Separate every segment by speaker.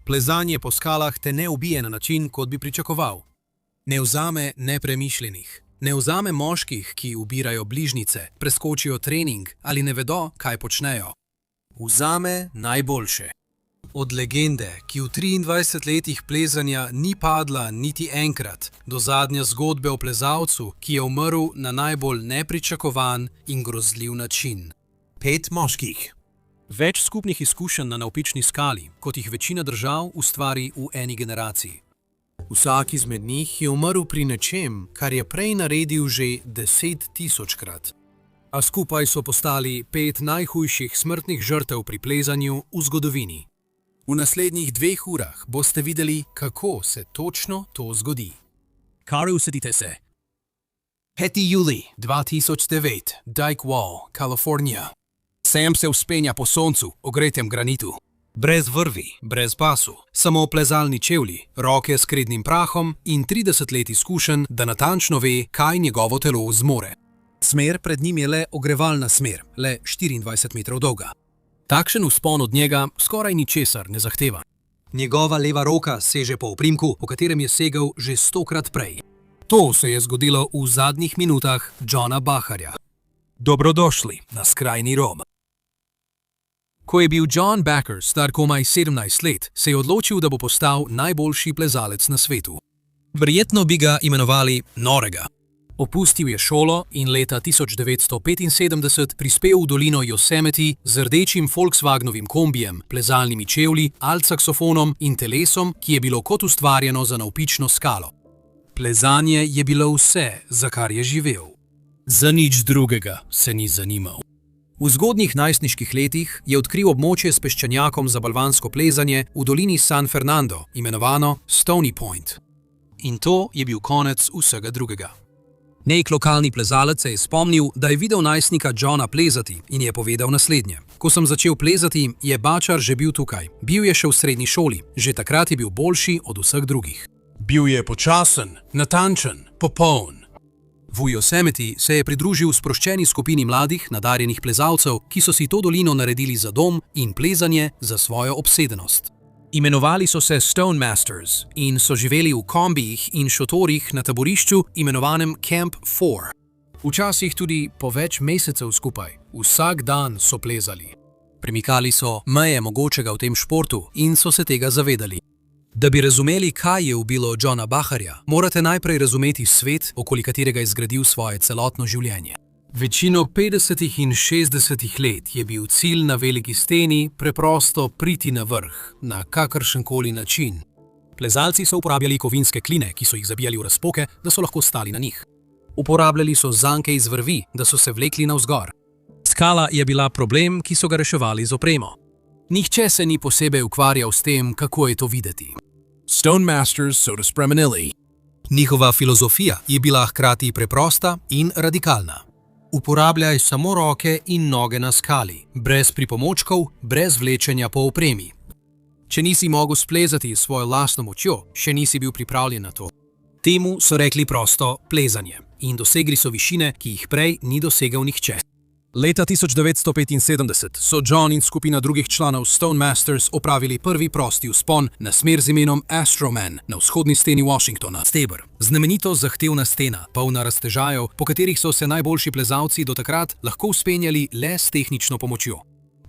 Speaker 1: plezanje po skalah te ne ubije na način, kot bi pričakoval. Ne vzame nepremišljenih. Ne vzame moških, ki ubirajo bližnjice, preskočijo trening ali ne vedo, kaj počnejo. Vzame najboljše. Od legende, ki v 23 letih plezanja ni padla niti enkrat, do zadnje zgodbe o plezalcu, ki je umrl na najbolj nepričakovan in grozljiv način. 5 moških. Več skupnih izkušenj na navpični skali, kot jih večina držav ustvari v eni generaciji. Vsak izmed njih je umrl pri nečem, kar je prej naredil že 10 000-krat. A skupaj so postali 5 najhujših smrtnih žrtev pri plezanju v zgodovini. V naslednjih 2 urah boste videli, kako se točno to zgodi. Kar usedite se. 5. julij 2009, Dyke Wall, Kalifornija. Sam se vzpenja po soncu, ogretem granitu. Brez vrvi, brez pasu, samo plezalni čevlji, roke s krednim prahom in 30 let izkušenj, da natančno ve, kaj njegovo telo zmore. Smer pred njim je le ogrevalna smer, le 24 metrov dolga. Takšen vzpon od njega skoraj ničesar ne zahteva. Njegova leva roka seže po oprimku, po katerem je segel že 100-krat prej. To se je zgodilo v zadnjih minutah Johna Baharja. Dobrodošli na skrajni Rom. Ko je bil John Bahar star komaj 17 let, se je odločil, da bo postal najboljši plezalec na svetu. Verjetno bi ga imenovali norega. Opustil je šolo in leta 1975 prispel v dolino Yosemite z rdečim Volkswagenovim kombijem, plezalnimi čevlji, altsaksofonom in telesom, ki je bilo kot ustvarjeno za navpično skalo. Plezanje je bilo vse, za kar je živel. Za nič drugega se ni zanimal. V zgodnjih najstniških letih je odkril območje s peščenjakom za balvansko plezanje v dolini San Fernando, imenovano Stony Point. In to je bil konec vsega drugega. Nek lokalni plezalec se je spomnil, da je videl najstnika Johna plezati in je povedal naslednje. Ko sem začel plezati, je Bahar že bil tukaj. Bil je še v srednji šoli, že takrat je bil boljši od vseh drugih. Bil je počasen, natančen, popoln. V Yosemite se je pridružil sproščeni skupini mladih, nadarjenih plezalcev, ki so si to dolino naredili za dom in plezanje za svojo obsedenost. Imenovali so se Stone Masters in so živeli v kombijih in šotorih na taborišču, imenovanem Camp 4. Včasih tudi po več mesecev skupaj. Vsak dan so plezali. Premikali so meje mogočega v tem športu in so se tega zavedali. Da bi razumeli, kaj je ubilo Johna Baharja, morate najprej razumeti svet, okoli katerega je zgradil svoje celotno življenje. Večino 50. in 60. let je bil cilj na veliki steni preprosto priti na vrh, na kakršenkoli način. Plezalci so uporabljali kovinske kline, ki so jih zabijali v razpoke, da so lahko stali na njih. Uporabljali so zanke iz vrvi, da so se vlekli navzgor. Skala je bila problem, ki so ga reševali z opremo. Nihče se ni posebej ukvarjal s tem, kako je to videti. Stone Masters so spremenili. Njihova filozofija je bila hkrati preprosta in radikalna. Uporabljaj samo roke in noge na skali, brez pripomočkov, brez vlečenja po opremi. Če nisi mogel splezati s svojo lastno močjo, še nisi bil pripravljen na to. Temu so rekli prosto plezanje in dosegli so višine, ki jih prej ni dosegel nihče. Leta 1975 so John in skupina drugih članov Stone Masters opravili prvi prosti vzpon na smer z imenom Astroman na vzhodni steni Washingtona. Steber, znamenito zahtevna stena, polna raztežajev, po katerih so se najboljši plezalci do takrat lahko vzpenjali le s tehnično pomočjo.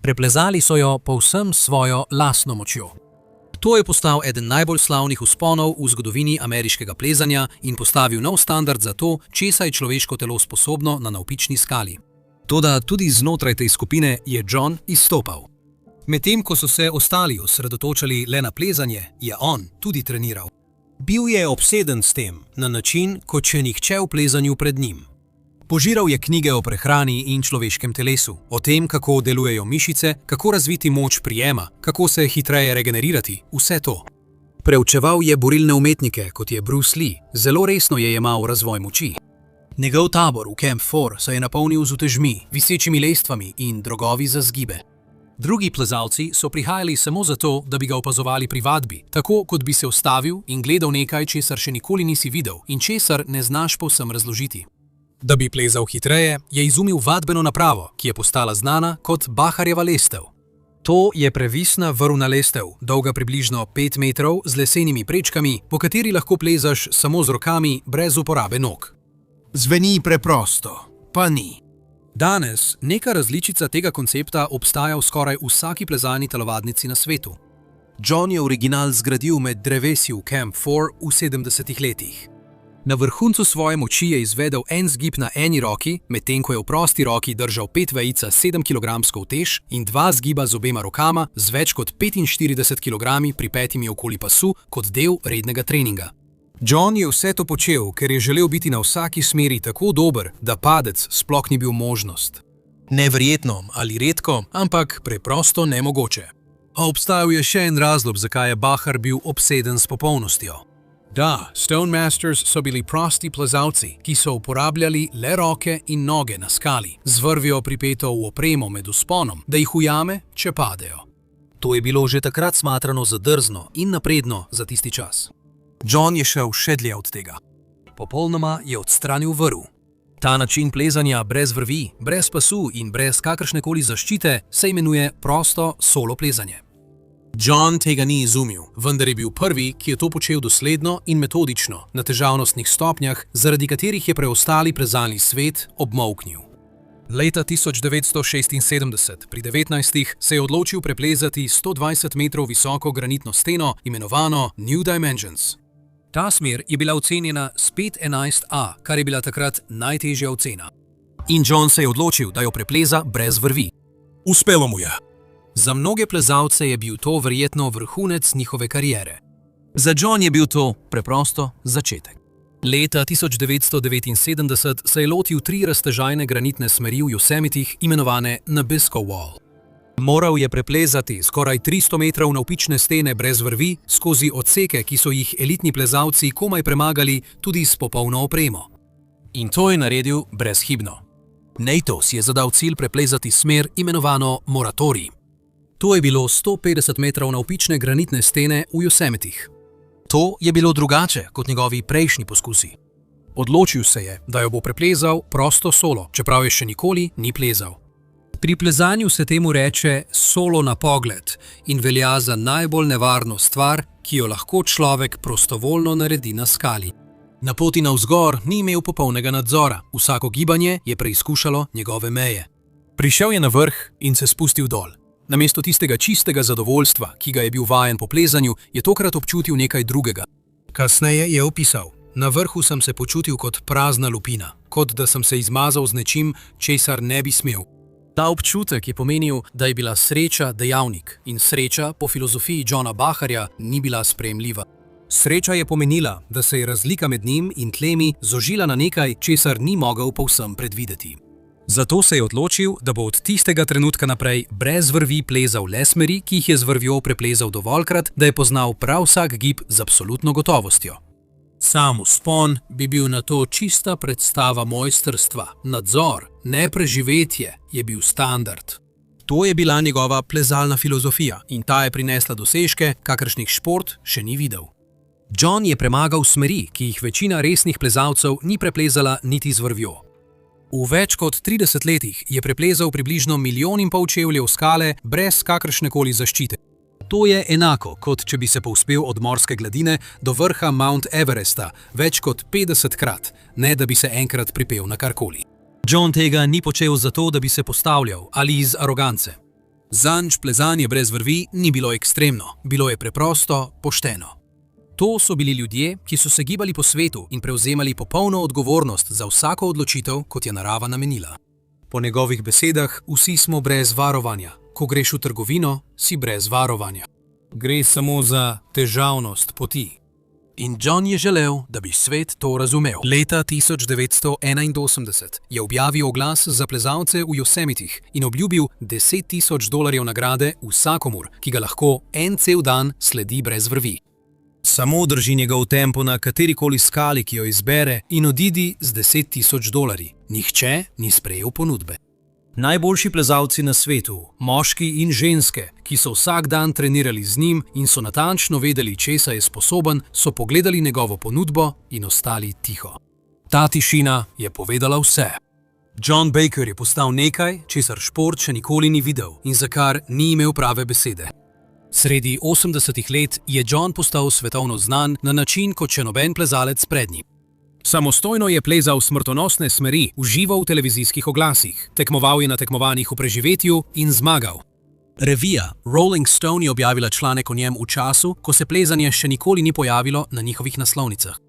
Speaker 1: Preplezali so jo povsem svojo lastno močjo. To je postal eden najbolj slavnih vzponov v zgodovini ameriškega plezanja in postavil nov standard za to, česa je človeško telo sposobno na navpični skali. Toda tudi znotraj te skupine je John izstopal. Medtem ko so se ostali osredotočali le na plezanje, je on tudi treniral. Bil je obseden s tem, na način, kot če nihče v plezanju pred njim. Požiral je knjige o prehrani in človeškem telesu, o tem, kako delujejo mišice, kako razviti moč prijema, kako se hitreje regenerirati, vse to. Preučeval je borilne umetnike, kot je Bruce Lee, zelo resno je jemal razvoj moči. Njegov tabor v Camp 4 se je napolnil z utežmi, visečimi lestvami in drogovi za zgibe. Drugi plezalci so prihajali samo zato, da bi ga opazovali pri vadbi, tako kot bi se ustavil in gledal nekaj, česar še nikoli nisi videl in česar ne znaš povsem razložiti. Da bi plezal hitreje, je izumil vadbeno napravo, ki je postala znana kot Baharjeva lestev. To je previsna vrvna lestev, dolga približno 5 metrov, z lesenimi prečkami, po kateri lahko plezaš samo z rokami, brez uporabe nog.
Speaker 2: Zveni preprosto, pa ni.
Speaker 1: Danes neka različica tega koncepta obstaja v skoraj vsaki plezalni telovadnici na svetu. John je original zgradil med drevesi v Camp 4 v 70. letih. Na vrhuncu svoje moči je izvedel en zgib na eni roki, medtem ko je v prosti roki držal 5 vejic 7 kg utež in 2 zgiba z obema rokama z več kot 45 kg pripetimi okoli pasu kot del rednega treninga. John je vse to počel, ker je želel biti na vsaki smeri tako dober, da padec sploh ni bil možnost. Neverjetno ali redko, ampak preprosto nemogoče. A obstajal je še en razlog, zakaj je Bahar bil obseden s popolnostjo. Da, Stone Masters so bili prosti plezalci, ki so uporabljali le roke in noge na skali, z vrvjo pripeto v opremo med vzponom, da jih ujame, če padejo. To je bilo že takrat smatrano za drzno in napredno za tisti čas. John je šel še dlje od tega. Popolnoma je odstranil vrv. Ta način plezanja brez vrvi, brez pasu in brez kakršnekoli zaščite se imenuje prosto solo plezanje. John tega ni izumil, vendar je bil prvi, ki je to počel dosledno in metodično, na težavnostnih stopnjah, zaradi katerih je preostali plezalni svet obmolknil. Leta 1976, pri 19, se je odločil preplezati 120 metrov visoko granitno steno, imenovano New Dimensions. Ta smer je bila ocenjena s 511A, kar je bila takrat najtežja ocena. In John se je odločil, da jo prepleza brez vrvi. Uspelo mu je. Za mnoge plezalce je bil to verjetno vrhunec njihove kariere. Za John je bil to preprosto začetek. Leta 1979 se je lotil 3 raztežajne granitne smeri v Yosemitih, imenovane Nabisco Wall. Moral je preplezati skoraj 300 metrov navpične stene brez vrvi skozi odseke, ki so jih elitni plezalci komaj premagali tudi s popolno opremo. In to je naredil brezhibno. NATO si je zadal cilj preplezati smer, imenovano Moratorij. To je bilo 150 metrov navpične granitne stene v Yosemitih. To je bilo drugače kot njegovi prejšnji poskusi. Odločil se je, da jo bo preplezal prosto solo, čeprav je še nikoli ni plezal. Pri plezanju se temu reče solo na pogled in velja za najbolj nevarno stvar, ki jo lahko človek prostovoljno naredi na skali. Na poti navzgor ni imel popolnega nadzora, vsako gibanje je preizkušalo njegove meje. Prišel je na vrh in se spustil dol. Namesto tistega čistega zadovoljstva, ki ga je bil vajen po plezanju, je tokrat občutil nekaj drugega. Kasneje je opisal: na vrhu sem se počutil kot prazna lupina, kot da sem se izmazal z nečim, česar ne bi smel. Ta občutek je pomenil, da je bila sreča dejavnik in sreča po filozofiji Johna Baharja ni bila sprejemljiva. Sreča je pomenila, da se je razlika med njim in tlemi zožila na nekaj, česar ni mogel povsem predvideti. Zato se je odločil, da bo od tistega trenutka naprej brez vrvi plezal le smeri, ki jih je z vrvjo preplezal dovolkrat, da je poznal prav vsak gib z absolutno gotovostjo. Sam vzpon bi bil na to čista predstava mojstrstva, nadzor, ne preživetje je bil standard. To je bila njegova plezalna filozofija in ta je prinesla dosežke, kakršnih šport še ni videl. John je premagal smeri, ki jih večina resnih plezalcev ni preplezala niti z vrvjo. V več kot 30 letih je preplezal približno 1,5 milijona čevljev skale brez kakršnekoli zaščite. To je enako, kot če bi se povzpel od morske gladine do vrha Mount Everesta več kot 50krat, ne da bi se enkrat pripel na karkoli. John tega ni počel zato, da bi se postavljal ali iz arogance. Zanj plezanje brez vrvi ni bilo ekstremno, bilo je preprosto pošteno. To so bili ljudje, ki so se gibali po svetu in prevzemali popolno odgovornost za vsako odločitev, kot je narava namenila. Po njegovih besedah, vsi smo brez varovanja. Ko greš v trgovino, si brez varovanja. Gre samo za težavnost poti. In John je želel, da bi svet to razumel. Leta 1981 je objavil oglas za plezalce v Yosemitih in obljubil $10,000 nagrade vsakomur, ki ga lahko en cel dan sledi brez vrvi. Samo drži njegov tempo na katerikoli skali, ki jo izbere, in odidi z $10,000. Nihče ni sprejel ponudbe. Najboljši plezalci na svetu, moški in ženske, ki so vsak dan trenirali z njim in so natančno vedeli, česa je sposoben, so pogledali njegovo ponudbo in ostali tiho. Ta tišina je povedala vse. John Baker je postal nekaj, česar šport še nikoli ni videl in za kar ni imel prave besede. Sredi 80-ih let je John postal svetovno znan na način kot še noben plezalec pred njim. Samostojno je plezal smrtonosne smeri, užival v televizijskih oglasih, tekmoval je na tekmovanjih v preživetju in zmagal. Revija Rolling Stone je objavila članek o njem v času, ko se plezanje še nikoli ni pojavilo na njihovih naslovnicah.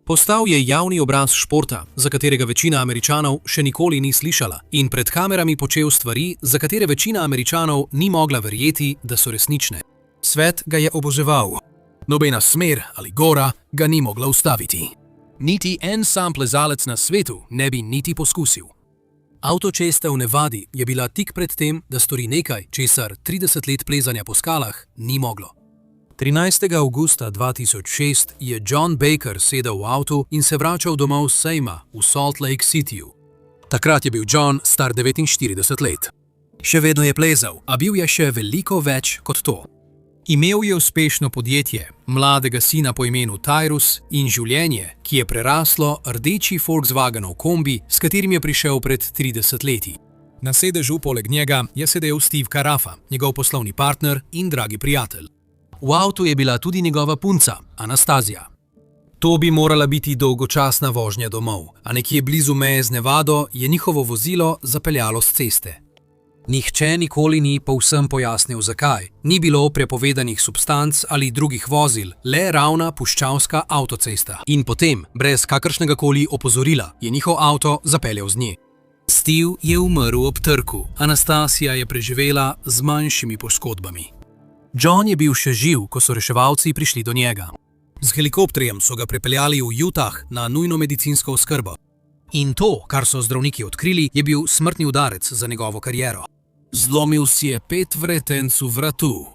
Speaker 1: Postal je javni obraz športa, za katerega večina Američanov še nikoli ni slišala, in pred kamerami počel stvari, za katere večina Američanov ni mogla verjeti, da so resnične. Svet ga je oboževal. Nobena smer ali gora ga ni mogla ustaviti. Niti en sam plezalec na svetu ne bi niti poskusil. Avtocesta v Nevadi je bila tik pred tem, da stori nekaj, česar 30 let plezanja po skalah ni moglo. 13. avgusta 2006 je John Baker sedel v avtu in se vračal domov s sejma v Salt Lake Cityju. Takrat je bil John star 49 let. Še vedno je plezal, a bil je še veliko več kot to. Imel je uspešno podjetje, mladega sina po imenu Tyrus in življenje, ki je preraslo rdeči Volkswagenov kombi, s katerim je prišel pred 30 leti. Na sedežu poleg njega je sedel Steve Carafa, njegov poslovni partner in dragi prijatelj. V avtu je bila tudi njegova punca, Anastazija. To bi morala biti dolgočasna vožnja domov, a nekje blizu meje z Nevado je njihovo vozilo zapeljalo s ceste. Nihče nikoli ni povsem pojasnil, zakaj. Ni bilo prepovedanih substanc ali drugih vozil, le ravna puščavska avtocesta. In potem, brez kakršnegakoli opozorila, je njihov avto zapeljal z nje. Steve je umrl ob trku, Anastasija je preživela z manjšimi poškodbami. John je bil še živ, ko so reševalci prišli do njega. Z helikopterjem so ga prepeljali v Utah na nujno medicinsko oskrbo. In to, kar so zdravniki odkrili, je bil smrtni udarec za njegovo kariero. Zlomil si je 5 vretenc v vratu.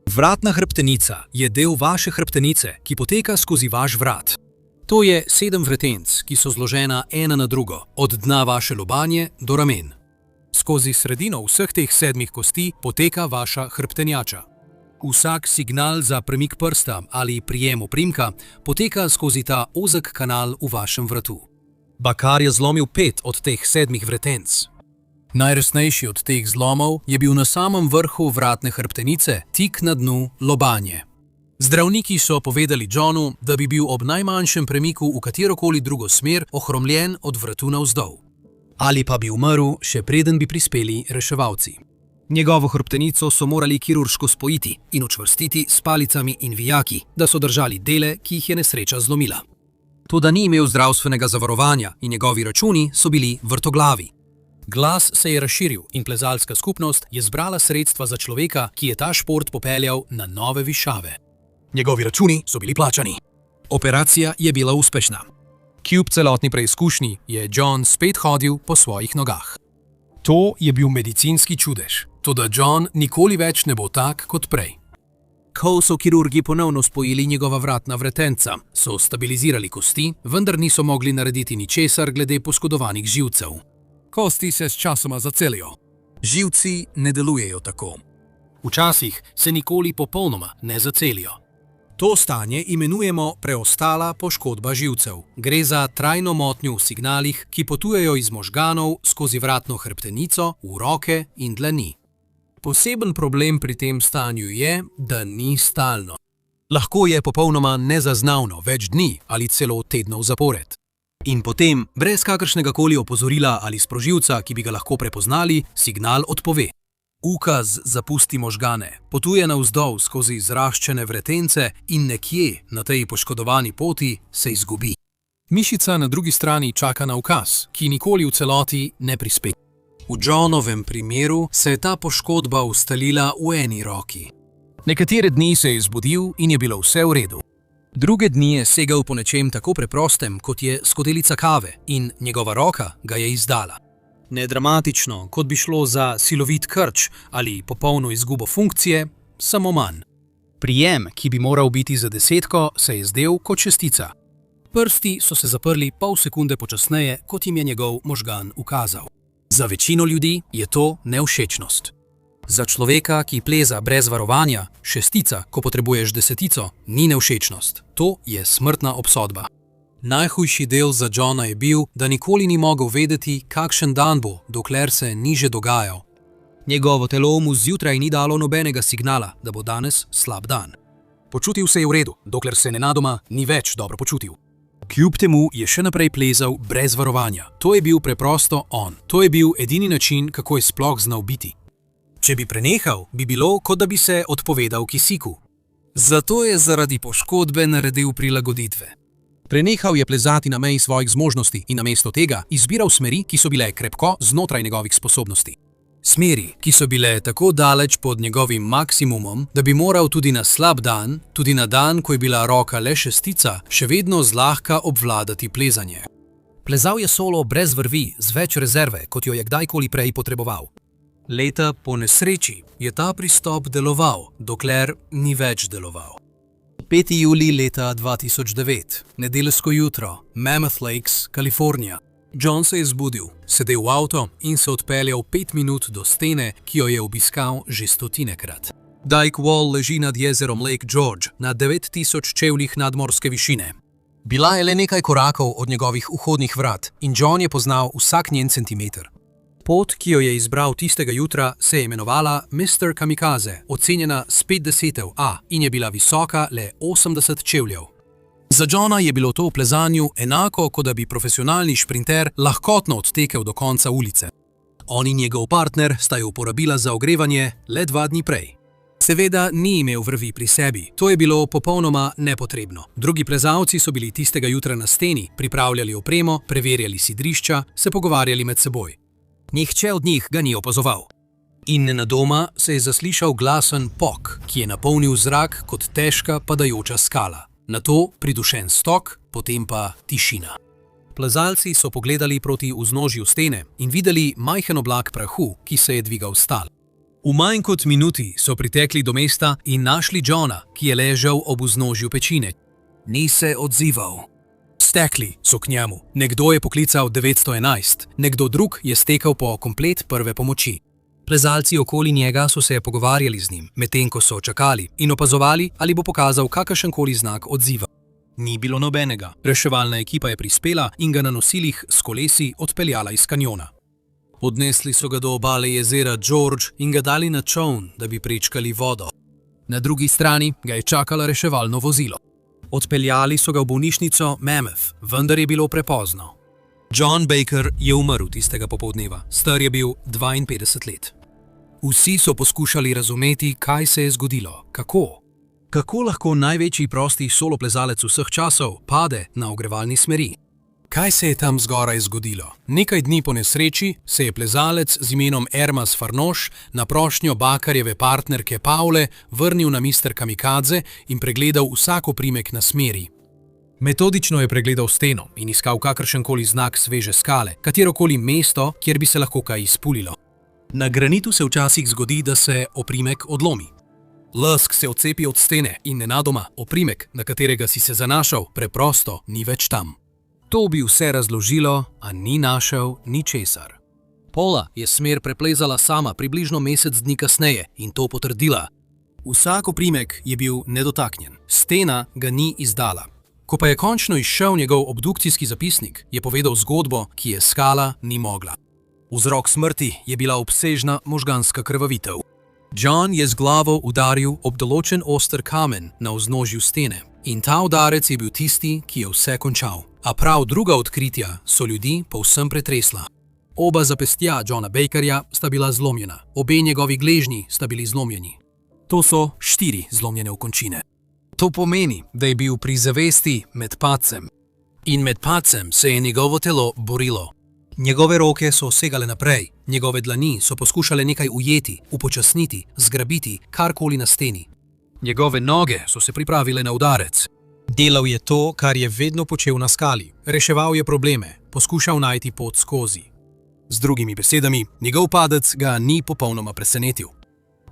Speaker 1: Vratna hrbtenica je del vaše hrbtenice, ki poteka skozi vaš vrat. To je 7 vretenc, ki so zložena ena na drugo, od dna vaše lobanje do ramen. Skozi sredino vseh teh 7 kosti poteka vaša hrbtenjača. Vsak signal za premik prsta ali prijem oprimka poteka skozi ta ozek kanal v vašem vratu. Bakar je zlomil 5 od teh 7 vretenc. Najresnejši od teh zlomov je bil na samem vrhu vratne hrbtenice, tik na dnu lobanje. Zdravniki so povedali Johnu, da bi bil ob najmanjšem premiku v katerokoli drugo smer ohromljen od vratu navzdol. Ali pa bi umrl, še preden bi prispeli reševalci. Njegovo hrbtenico so morali kirurško spojiti in učvrstiti s palicami in vijaki, da so držali dele, ki jih je nesreča zlomila. Toda ni imel zdravstvenega zavarovanja in njegovi računi so bili vrtoglavi. Glas se je razširil in plezalska skupnost je zbrala sredstva za človeka, ki je ta šport popeljal na nove višave. Njegovi računi so bili plačani. Operacija je bila uspešna. Kljub celotni preizkušnji je John spet hodil po svojih nogah. To je bil medicinski čudež, toda John nikoli več ne bo tak kot prej. Ko so kirurgi ponovno spojili njegova vratna vretenca, so stabilizirali kosti, vendar niso mogli narediti ničesar glede poškodovanih živcev. Kosti se sčasoma zacelijo. Živci ne delujejo tako. Včasih se nikoli popolnoma ne zacelijo. To stanje imenujemo preostala poškodba živcev. Gre za trajno motnjo v signalih, ki potujejo iz možganov skozi vratno hrbtenico v roke in dlani. Poseben problem pri tem stanju je, da ni stalno. Lahko je popolnoma nezaznavno več dni ali celo tednov zapored. In potem, brez kakršnegakoli opozorila ali sprožilca, ki bi ga lahko prepoznali, signal odpove. Ukaz zapusti možgane, potuje navzdol skozi zraščene vretence in nekje na tej poškodovani poti se izgubi. Mišica na drugi strani čaka na ukaz, ki nikoli v celoti ne prispe. V Johnovem primeru se je ta poškodba ustalila v eni roki. Nekatere dni se je zbudil in je bilo vse v redu. Druge dni je segel po nečem tako preprostem, kot je skodelica kave, in njegova roka ga je izdala. Ne dramatično, kot bi šlo za silovit krč ali popolno izgubo funkcije, samo manj. Prijem, ki bi moral biti za 10, se je zdel kot šestica. Prsti so se zaprli pol sekunde počasneje, kot jim je njegov možgan ukazal. Za večino ljudi je to nevšečnost. Za človeka, ki pleza brez varovanja, šestica, ko potrebuješ 10, ni nevšečnost. To je smrtna obsodba. Najhujši del za Johna je bil, da nikoli ni mogel vedeti, kakšen dan bo, dokler se ni že dogajal. Njegovo telo mu zjutraj ni dalo nobenega signala, da bo danes slab dan. Počutil se je v redu, dokler se nenadoma ni več dobro počutil. Kljub temu je še naprej plezal brez varovanja. To je bil preprosto on. To je bil edini način, kako je sploh znal biti. Če bi prenehal, bi bilo, kot da bi se odpovedal kisiku. Zato je zaradi poškodbe naredil prilagoditve. Prenehal je plezati na meji svojih zmožnosti in namesto tega izbiral smeri, ki so bile krepko znotraj njegovih sposobnosti. Smeri, ki so bile tako daleč pod njegovim maksimumom, da bi moral tudi na slab dan, tudi na dan, ko je bila roka le šestica, še vedno zlahka obvladati plezanje. Plezal je solo brez vrvi, z več rezerve, kot jo je kdajkoli prej potreboval. Leta po nesreči je ta pristop deloval, dokler ni več deloval. 5. julij leta 2009, nedeljsko jutro, Mammoth Lakes, Kalifornija. John se je zbudil, sedel v avto in se odpeljal 5 minut do stene, ki jo je obiskal že stotinekrat. Dyke Wall leži nad jezerom Lake George na 9000 čevljih nadmorske višine. Bila je le nekaj korakov od njegovih vhodnih vrat in John je poznal vsak njen centimeter. Pot, ki jo je izbral tistega jutra, se je imenovala Mr. Kamikaze, ocenjena s 50 A in je bila visoka le 80 čevljev. Za Johna je bilo to v plezanju enako, kot da bi profesionalni šprinter lahkotno odtekel do konca ulice. On in njegov partner sta jo uporabila za ogrevanje le 2 dni prej. Seveda ni imel vrvi pri sebi, to je bilo popolnoma nepotrebno. Drugi plezalci so bili tistega jutra na steni, pripravljali opremo, preverjali sidrišča, se pogovarjali med seboj. Nihče od njih ga ni opazoval. In nenadoma se je zaslišal glasen pok, ki je napolnil zrak kot težka padajoča skala. Nato pridušen stok, potem pa tišina. Plezalci so pogledali proti vznožju stene in videli majhen oblak prahu, ki se je dvigal stal. V manj kot minuti so pritekli do mesta in našli Johna, ki je ležal ob vznožju pečine. Ni se odzival. Stekli so k njemu. Nekdo je poklical 911, nekdo drug je stekel po komplet prve pomoči. Plezalci okoli njega so se pogovarjali z njim, medtem ko so čakali in opazovali, ali bo pokazal kakršenkoli znak odziva. Ni bilo nobenega. Reševalna ekipa je prispela in ga na nosilih s kolesi odpeljala iz kanjona. Odnesli so ga do obale jezera George in ga dali na čoln, da bi prečkali vodo. Na drugi strani ga je čakalo reševalno vozilo. Odpeljali so ga v bolnišnico Mammoth, vendar je bilo prepozno. John Baker je umrl tistega popoldneva, star je bil 52 let. Vsi so poskušali razumeti, kaj se je zgodilo, kako. Kako lahko največji prosti soloplezalec vseh časov pade na ogrevalni smeri? Kaj se je tam zgoraj zgodilo? Nekaj dni po nesreči se je plezalec z imenom Ermas Farnoš na prošnjo Bakarjeve partnerke Paule vrnil na Mr. Kamikaze in pregledal vsak oprimek na smeri. Metodično je pregledal steno in iskal kakršenkoli znak sveže skale, katerokoli mesto, kjer bi se lahko kaj izpulilo. Na granitu se včasih zgodi, da se oprimek odlomi. Lesk se odcepi od stene in nenadoma oprimek, na katerega si se zanašal, preprosto ni več tam. To bi vse razložilo, a ni našel ničesar. Paula je smer preplezala sama približno mesec dni kasneje in to potrdila. Vsak oprimek je bil nedotaknjen, stena ga ni izdala. Ko pa je končno izšel njegov obdukcijski zapisnik, je povedal zgodbo, ki je skala ni mogla. Vzrok smrti je bila obsežna možganska krvavitev. John je z glavo udaril ob določen oster kamen na vznožju stene in ta udarec je bil tisti, ki je vse končal. A prav druga odkritja so ljudi povsem pretresla. Oba zapestja Johna Bakerja sta bila zlomljena, obe njegovi gležnji sta bili zlomljeni. To so 4 zlomljene okončine. To pomeni, da je bil pri zavesti med padcem. In med padcem se je njegovo telo borilo. Njegove roke so segale naprej, njegove dlani so poskušale nekaj ujeti, upočasniti, zgrabiti, karkoli na steni. Njegove noge so se pripravile na udarec. Delal je to, kar je vedno počel na skali. Reševal je probleme, poskušal najti pot skozi. Z drugimi besedami, njegov padec ga ni popolnoma presenetil.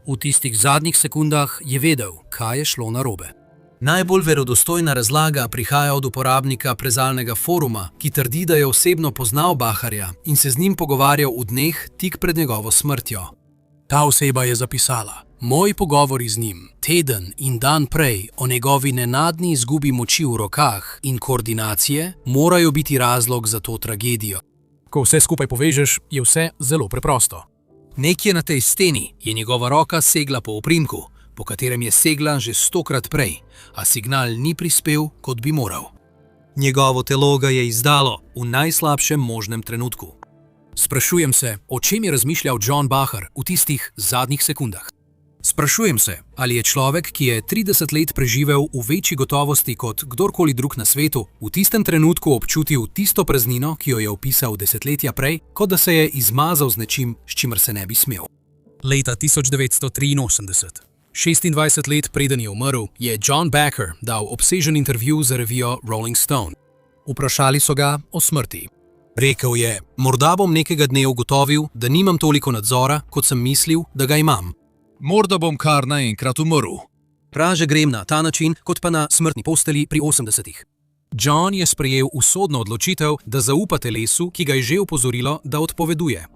Speaker 1: V tistih zadnjih sekundah je vedel, kaj je šlo narobe. Najbolj verodostojna razlaga prihaja od uporabnika plezalnega foruma, ki trdi, da je osebno poznal Bakarja in se z njim pogovarjal v dneh tik pred njegovo smrtjo. Ta oseba je zapisala: Moji pogovori z njim, teden in dan prej, o njegovi nenadni izgubi moči v rokah in koordinacije, morajo biti razlog za to tragedijo. Ko vse skupaj povežeš, je vse zelo preprosto. Nekje na tej steni je njegova roka segla po oprimku, po katerem je segla že 100-krat prej, a signal ni prispel, kot bi moral. Njegovo telo ga je izdalo v najslabšem možnem trenutku. Sprašujem se, o čem je razmišljal John Bacher v tistih zadnjih sekundah. Sprašujem se, ali je človek, ki je 30 let preživel v večji gotovosti kot kdorkoli drug na svetu, v tistem trenutku občutil tisto praznino, ki jo je opisal desetletja prej, kot da se je izmazal z nečim, s čimer se ne bi smel. Leta 1983, 26 let preden je umrl, je John Bacher dal obsežen intervju za revijo Rolling Stone. Vprašali so ga o smrti. Rekel je, morda bom nekega dne ugotovil, da nimam toliko nadzora, kot sem mislil, da ga imam.
Speaker 2: Morda bom kar naenkrat umrl.
Speaker 1: Raže grem na ta način, kot pa na smrtni posteli pri 80-ih. John je sprejel usodno odločitev, da zaupa telesu, ki ga je že opozorilo, da odpoveduje.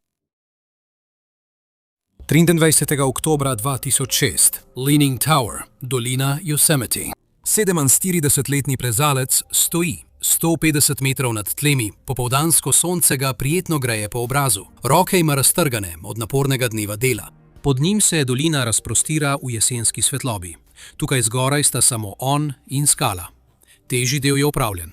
Speaker 1: 23. oktobra 2006, Leaning Tower, dolina Yosemite. 47-letni plezalec stoji 150 metrov nad tlemi, popoldansko sonce ga prijetno greje po obrazu. Roke ima raztrgane od napornega dneva dela. Pod njim se dolina razprostira v jesenski svetlobi. Tukaj zgoraj sta samo on in skala. Težji del je opravljen.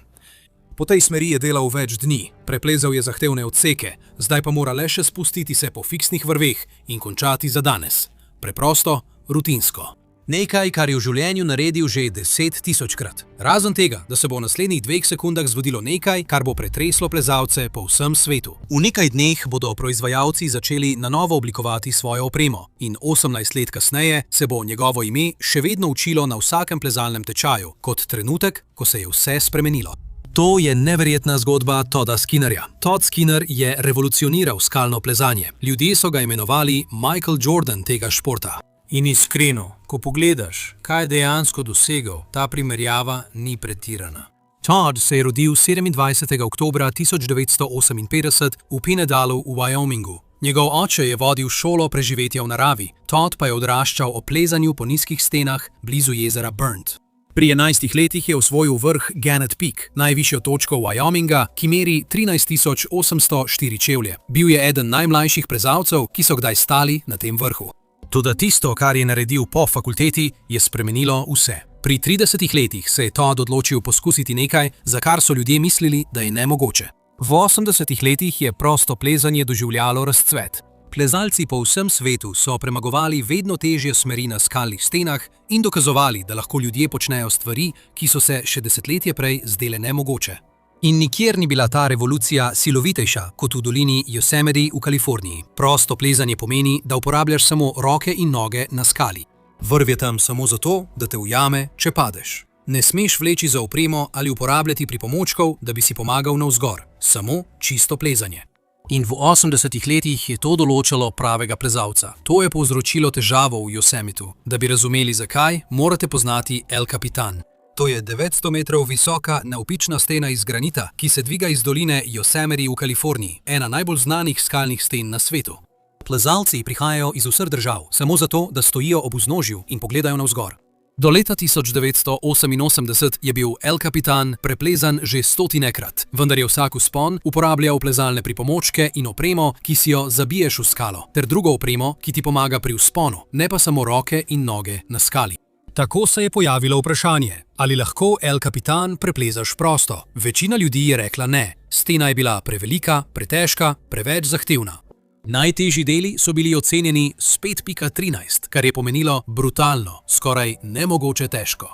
Speaker 1: Po tej smeri je delal več dni, preplezal je zahtevne odseke, zdaj pa mora le še spustiti se po fiksnih vrveh in končati za danes. Preprosto, rutinsko. Nekaj, kar je v življenju naredil že 10 000-krat. Razen tega, da se bo v naslednjih 2 sekundah zgodilo nekaj, kar bo pretreslo plezalce po vsem svetu. V nekaj dneh bodo proizvajalci začeli na novo oblikovati svojo opremo in 18 let kasneje se bo njegovo ime še vedno učilo na vsakem plezalnem tečaju, kot trenutek, ko se je vse spremenilo. To je neverjetna zgodba Todda Skinnerja. Todd Skinner je revolucioniral skalno plezanje. Ljudje so ga imenovali Michael Jordan tega športa. In iskreno, ko pogledaš, kaj je dejansko dosegel, ta primerjava ni pretirana. Todd se je rodil 27. oktobra 1958 v Pinedalu v Wyomingu. Njegov oče je vodil šolo preživetja v naravi, Todd pa je odraščal o plezanju po nizkih stenah blizu jezera Burnt. Pri 11 letih je osvojil vrh Gannett Peak, najvišjo točko Wyominga, ki meri 13 804 čevlje. Bil je eden najmlajših plezalcev, ki so kdaj stali na tem vrhu. Toda tisto, kar je naredil po fakulteti, je spremenilo vse. Pri 30 letih se je Todd odločil poskusiti nekaj, za kar so ljudje mislili, da je nemogoče. V 80 letih je prosto plezanje doživljalo razcvet. Plezalci po vsem svetu so premagovali vedno težje smeri na skalnih stenah in dokazovali, da lahko ljudje počnejo stvari, ki so se še desetletje prej zdele nemogoče. In nikjer ni bila ta revolucija silovitejša kot v dolini Yosemite v Kaliforniji. Prosto plezanje pomeni, da uporabljaš samo roke in noge na skali. Vrv je tam samo zato, da te ujame, če padeš. Ne smeš vleči za opremo ali uporabljati pripomočkov, da bi si pomagal navzgor. Samo čisto plezanje. In v 80 letih je to določalo pravega plezalca. To je povzročilo težavo v Yosemitu. Da bi razumeli zakaj, morate poznati El Capitan. To je 900 metrov visoka navpična stena iz granita, ki se dviga iz doline Yosemite v Kaliforniji, ena najbolj znanih skalnih sten na svetu. Plezalci prihajajo iz vseh držav, samo zato, da stojijo ob vznožju in pogledajo navzgor. Do leta 1988 je bil El Capitan preplezan že 100-krat, vendar je vsak vzpon uporabljal plezalne pripomočke in opremo, ki si jo zabiješ v skalo, ter drugo opremo, ki ti pomaga pri vzponu, ne pa samo roke in noge na skali. Tako se je pojavilo vprašanje, ali lahko El Capitan preplezaš prosto. Večina ljudi je rekla ne, stena je bila prevelika, pretežka, preveč zahtevna. Najtežji deli so bili ocenjeni s 5,13, kar je pomenilo brutalno, skoraj nemogoče težko.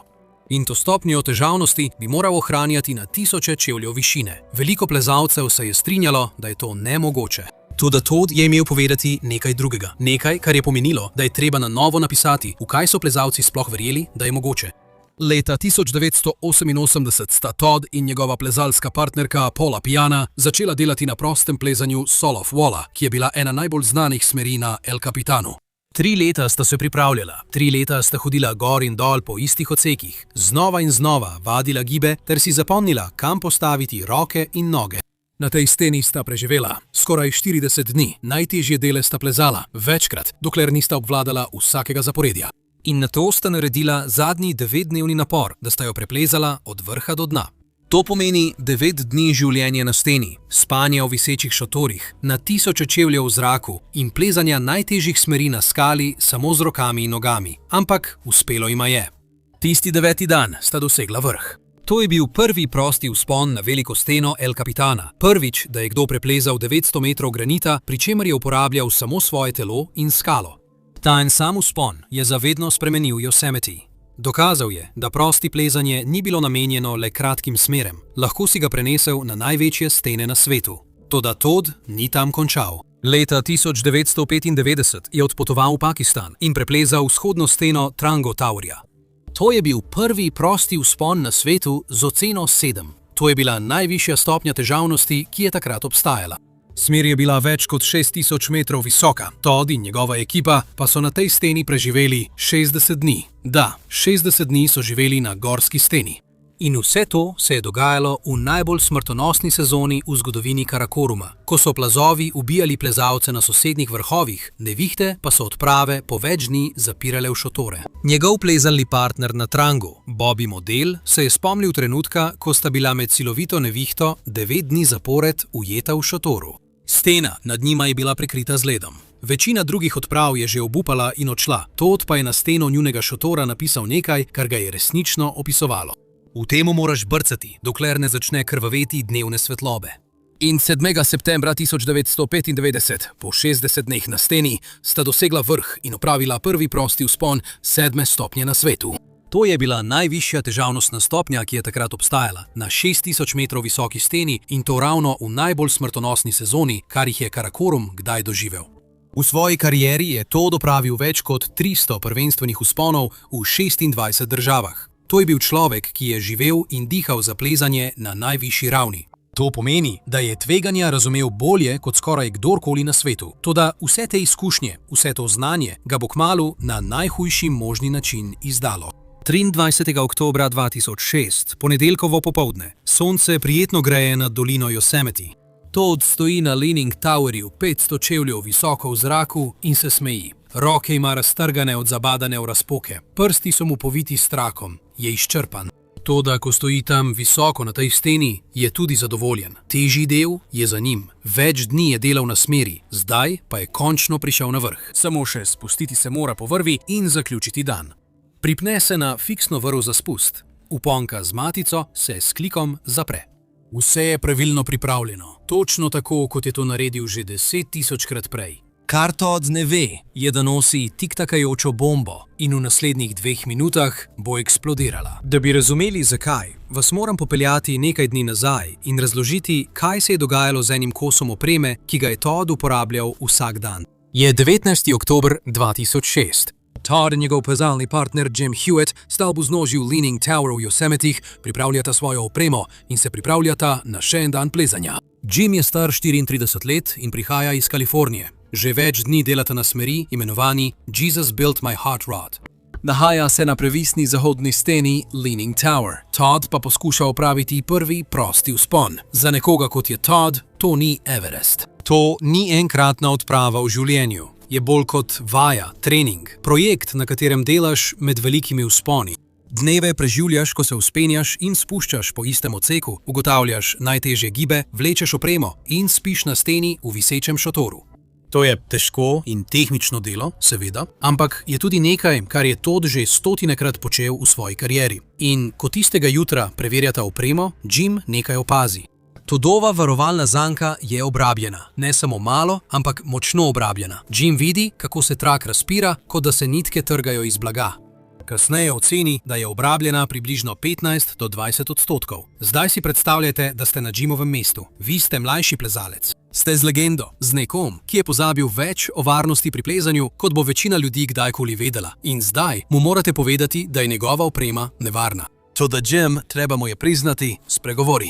Speaker 1: In to stopnjo težavnosti bi moral ohranjati na tisoče čevljev višine. Veliko plezalcev se je strinjalo, da je to nemogoče. Toda Todd je imel povedati nekaj drugega. Nekaj, kar je pomenilo, da je treba na novo napisati, v kaj so plezalci sploh verjeli, da je mogoče. Leta 1988 sta Todd in njegova plezalska partnerka Paula Piana začela delati na prostem plezanju Sol of Walla, ki je bila ena najbolj znanih smeri na El Capitanu. 3 leta sta se pripravljala, 3 leta sta hodila gor in dol po istih odsekih, znova in znova vadila gibe ter si zapomnila, kam postaviti roke in noge. Na tej steni sta preživela skoraj 40 dni, najtežje dele sta plezala, večkrat, dokler nista obvladala vsakega zaporedja. In nato sta naredila zadnji 9-dnevni napor, da sta jo preplezala od vrha do dna. To pomeni 9 dni življenja na steni, spanja v visečih šotorih, na tisoče čevljev v zraku in plezanja najtežjih smeri na skali samo z rokami in nogami. Ampak uspelo jima je. Tisti 9. dan sta dosegla vrh. To je bil prvi prosti vzpon na veliko steno El Capitana. Prvič, da je kdo preplezal 900 metrov granita, pri čemer je uporabljal samo svoje telo in skalo. Ta en sam vzpon je zavedno spremenil Yosemite. Dokazal je, da prosti plezanje ni bilo namenjeno le kratkim smerem, lahko si ga prenesel na največje stene na svetu. Toda Todd ni tam končal. Leta 1995 je odpotoval v Pakistan in preplezal vzhodno steno Trango Towerja. To je bil prvi prosti vzpon na svetu z oceno 7. To je bila najvišja stopnja težavnosti, ki je takrat obstajala. Smer je bila več kot 6000 metrov visoka. Todd in njegova ekipa pa so na tej steni preživeli 60 dni. Da, 60 dni so živeli na gorski steni. In vse to se je dogajalo v najbolj smrtonosni sezoni v zgodovini Karakoruma, ko so plazovi ubijali plezalce na sosednjih vrhovih, nevihte pa so odprave po več dni zapirale v šotore. Njegov plezalni partner na Trangu, Bobby Model, se je spomnil trenutka, ko sta bila med silovito nevihto 9 dni zapored ujeta v šotoru. Stena nad njima je bila prekrita z ledom. Večina drugih odprav je že obupala in odšla. Todd pa je na steno njunega šotora napisal nekaj, kar ga je resnično opisovalo. V temu moraš brcati, dokler ne začne krvaveti dnevne svetlobe. In 7. septembra 1995, po 60 dneh na steni, sta dosegla vrh in opravila prvi prosti vzpon 7. stopnje na svetu. To je bila najvišja težavnostna stopnja, ki je takrat obstajala, na 6000 metrov visoki steni in to ravno v najbolj smrtonosni sezoni, kar jih je Karakorum kdaj doživel. V svoji karieri je Todd opravil več kot 300 prvenstvenih vzponov v 26 državah. To je bil človek, ki je živel in dihal za plezanje na najvišji ravni. To pomeni, da je tveganja razumel bolje kot skoraj kdorkoli na svetu. Toda vse te izkušnje, vse to znanje ga bo kmalu na najhujši možni način izdalo. 23. oktobra 2006, ponedeljkovo popoldne, sonce prijetno greje nad dolino Yosemite. Todd stoji na Leaning Towerju 500 čevljev visoko v zraku in se smeji. Roke ima raztrgane od zabadane v razpoke, prsti so mu poviti s trakom, je izčrpan. Toda, ko stoji tam visoko na tej steni, je tudi zadovoljen. Težji del je za njim. Več dni je delal na smeri, zdaj pa je končno prišel na vrh. Samo še spustiti se mora po vrvi in zaključiti dan. Pripne se na fiksno vrv za spust. Uponka z matico se s klikom zapre. Vse je pravilno pripravljeno, točno tako, kot je to naredil že 10 000krat prej. Kar Todd ne ve, je, da nosi tiktakajočo bombo in v naslednjih 2 minutah bo eksplodirala. Da bi razumeli zakaj, vas moram popeljati nekaj dni nazaj in razložiti, kaj se je dogajalo z enim kosom opreme, ki ga je Todd uporabljal vsak dan. Je 19. oktober 2006. Todd in njegov plezalni partner Jim Hewitt sta ob vznožju Leaning Tower v Yosemitih, pripravljata svojo opremo in se pripravljata na še en dan plezanja. Jim je star 34 let in prihaja iz Kalifornije. Že več dni delata na smeri, imenovani Jesus Built My Hot Rod. Nahaja se na previsni zahodni steni Leaning Tower. Todd pa poskuša opraviti prvi prosti vzpon. Za nekoga kot je Todd, to ni Everest. To ni enkratna odprava v življenju. Je bolj kot vaja, trening, projekt, na katerem delaš med velikimi vzponi. Dneve preživljaš, ko se vzpenjaš in spuščaš po istem odseku, ugotavljaš najtežje gibe, vlečeš opremo in spiš na steni v visečem šotoru. To je težko in tehnično delo, seveda, ampak je tudi nekaj, kar je Todd že 100-krat počel v svoji karieri. In ko tistega jutra preverjata opremo, Jim nekaj opazi. Toddova varovalna zanka je obrabljena. Ne samo malo, ampak močno obrabljena. Jim vidi, kako se trak razpira, kot da se nitke trgajo iz blaga. Kasneje oceni, da je obrabljena približno 15 do 20%. Zdaj si predstavljate, da ste na Jimovem mestu. Vi ste mlajši plezalec. Ste z legendo, z nekom, ki je pozabil več o varnosti pri plezanju, kot bo večina ljudi kdajkoli vedela. In zdaj mu morate povedati, da je njegova oprema nevarna. Toda Jim, treba mu je priznati, spregovori.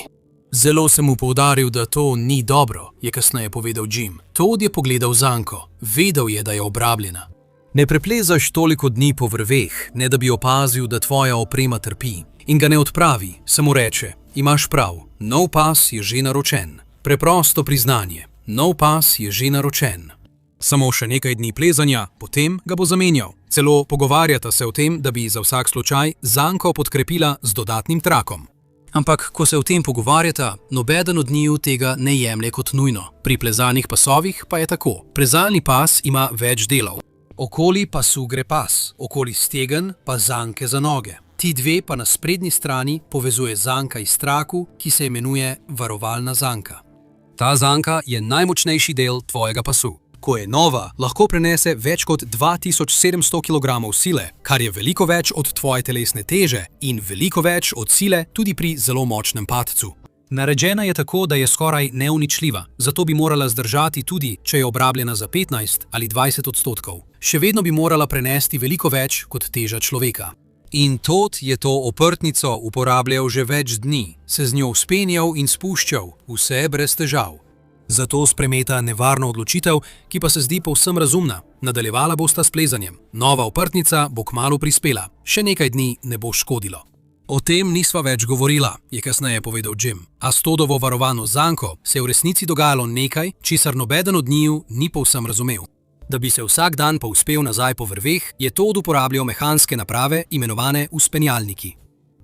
Speaker 1: Zelo sem mu poudaril, da to ni dobro, je kasneje povedal Jim. Todd je pogledal zanko. Vedel je, da je obrabljena. Ne preplezaš toliko dni po vrveh, ne da bi opazil, da tvoja oprema trpi. In ga ne odpravi, samo reče, imaš prav, nov pas je že naročen. Preprosto priznanje. Nov pas je že naročen. Samo še nekaj dni plezanja, potem ga bo zamenjal. Celo pogovarjata se o tem, da bi za vsak slučaj zanko podkrepila z dodatnim trakom. Ampak, ko se o tem pogovarjata, nobeden od njiju tega ne jemlje kot nujno. Pri plezalnih pasovih pa je tako. Plezalni pas ima več delov. Okoli pasu gre pas, okoli stegen pa zanke za noge. Ti dve pa na sprednji strani povezuje zanka iz traku, ki se imenuje varovalna zanka. Ta zanka je najmočnejši del tvojega pasu. Ko je nova, lahko prenese več kot 2700 kg sile, kar je veliko več od tvoje telesne teže in veliko več od sile tudi pri zelo močnem padcu. Naređena je tako, da je skoraj neuničljiva, zato bi morala zdržati tudi, če je obrabljena za 15 ali 20%. Še vedno bi morala prenesti veliko več kot teža človeka. In Todd je to oprtnico uporabljal že več dni, se z njo vzpenjal in spuščal, vse brez težav. Zato spremeta nevarno odločitev, ki pa se zdi povsem razumna. Nadaljevala bosta s plezanjem. Nova oprtnica bo kmalu prispela. Še nekaj dni ne bo škodilo. O tem nisva več govorila, je kasneje povedal Jim. A s Toddovo varovano zanko se je v resnici dogajalo nekaj, česar nobeden od njiju ni povsem razumel. Da bi se vsak dan povzpel nazaj po vrveh, je Todd uporabljal mehanske naprave, imenovane vzpenjalniki.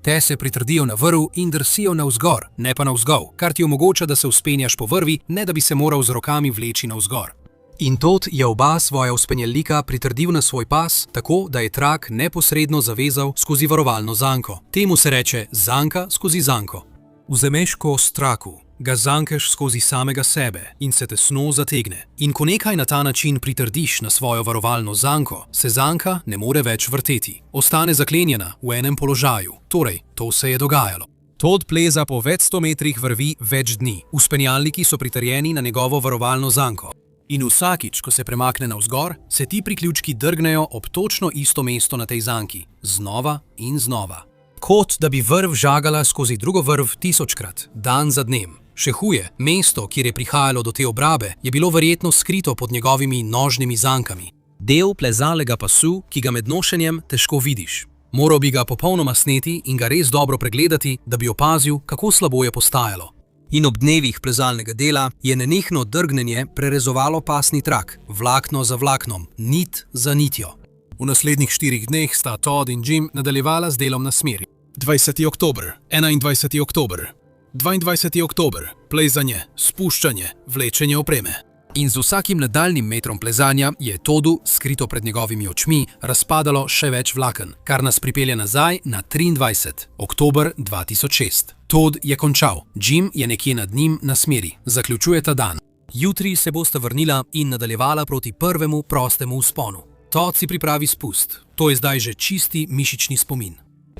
Speaker 1: Te se pritrdijo na vrv in drsijo navzgor, ne pa navzgor, kar ti omogoča, da se vzpenjaš po vrvi, ne da bi se moral z rokami vleči navzgor. In Todd je oba svoja vzpenjalnika pritrdil na svoj pas, tako da je trak neposredno zavezal skozi varovalno zanko. Temu se reče zanka skozi zanko. Vzemeš kos traku, ga zankeš skozi samega sebe in se tesno zategne. In ko nekaj na ta način pritrdiš na svojo varovalno zanko, se zanka ne more več vrteti. Ostane zaklenjena v enem položaju. Torej, to se je dogajalo. Todd pleza po več 100 metrih vrvi več dni. Vzpenjalniki so pritrjeni na njegovo varovalno zanko. In vsakič, ko se premakne navzgor, se ti priključki drgnejo ob točno isto mesto na tej zanki. Znova in znova. Kot da bi vrv žagala skozi drugo vrv 1000krat, dan za dnem. Še huje, mesto, kjer je prihajalo do te obrabe, je bilo verjetno skrito pod njegovimi nožnimi zankami. Del plezalega pasu, ki ga med nošenjem težko vidiš. Moral bi ga popolnoma sneti in ga res dobro pregledati, da bi opazil, kako slabo je postajalo. In ob dnevih plezalnega dela je nenehno drgnenje prerezovalo pasni trak, vlakno za vlaknom, nit za nitjo. V naslednjih 4 dneh sta Todd in Jim nadaljevala z delom na smeri. 20. oktober, 21. oktober, 22. oktober, plezanje, spuščanje, vlečenje opreme. In z vsakim nadaljnim metrom plezanja je Toddu, skrito pred njegovimi očmi, razpadalo še več vlaken, kar nas pripelje nazaj na 23. oktober 2006. Todd je končal, Jim je nekje nad njim na smeri, zaključuje ta dan. Jutri se bosta vrnila in nadaljevala proti prvemu prostemu vzponu. Todd si pripravi spust, to je zdaj že čisti mišični spomin.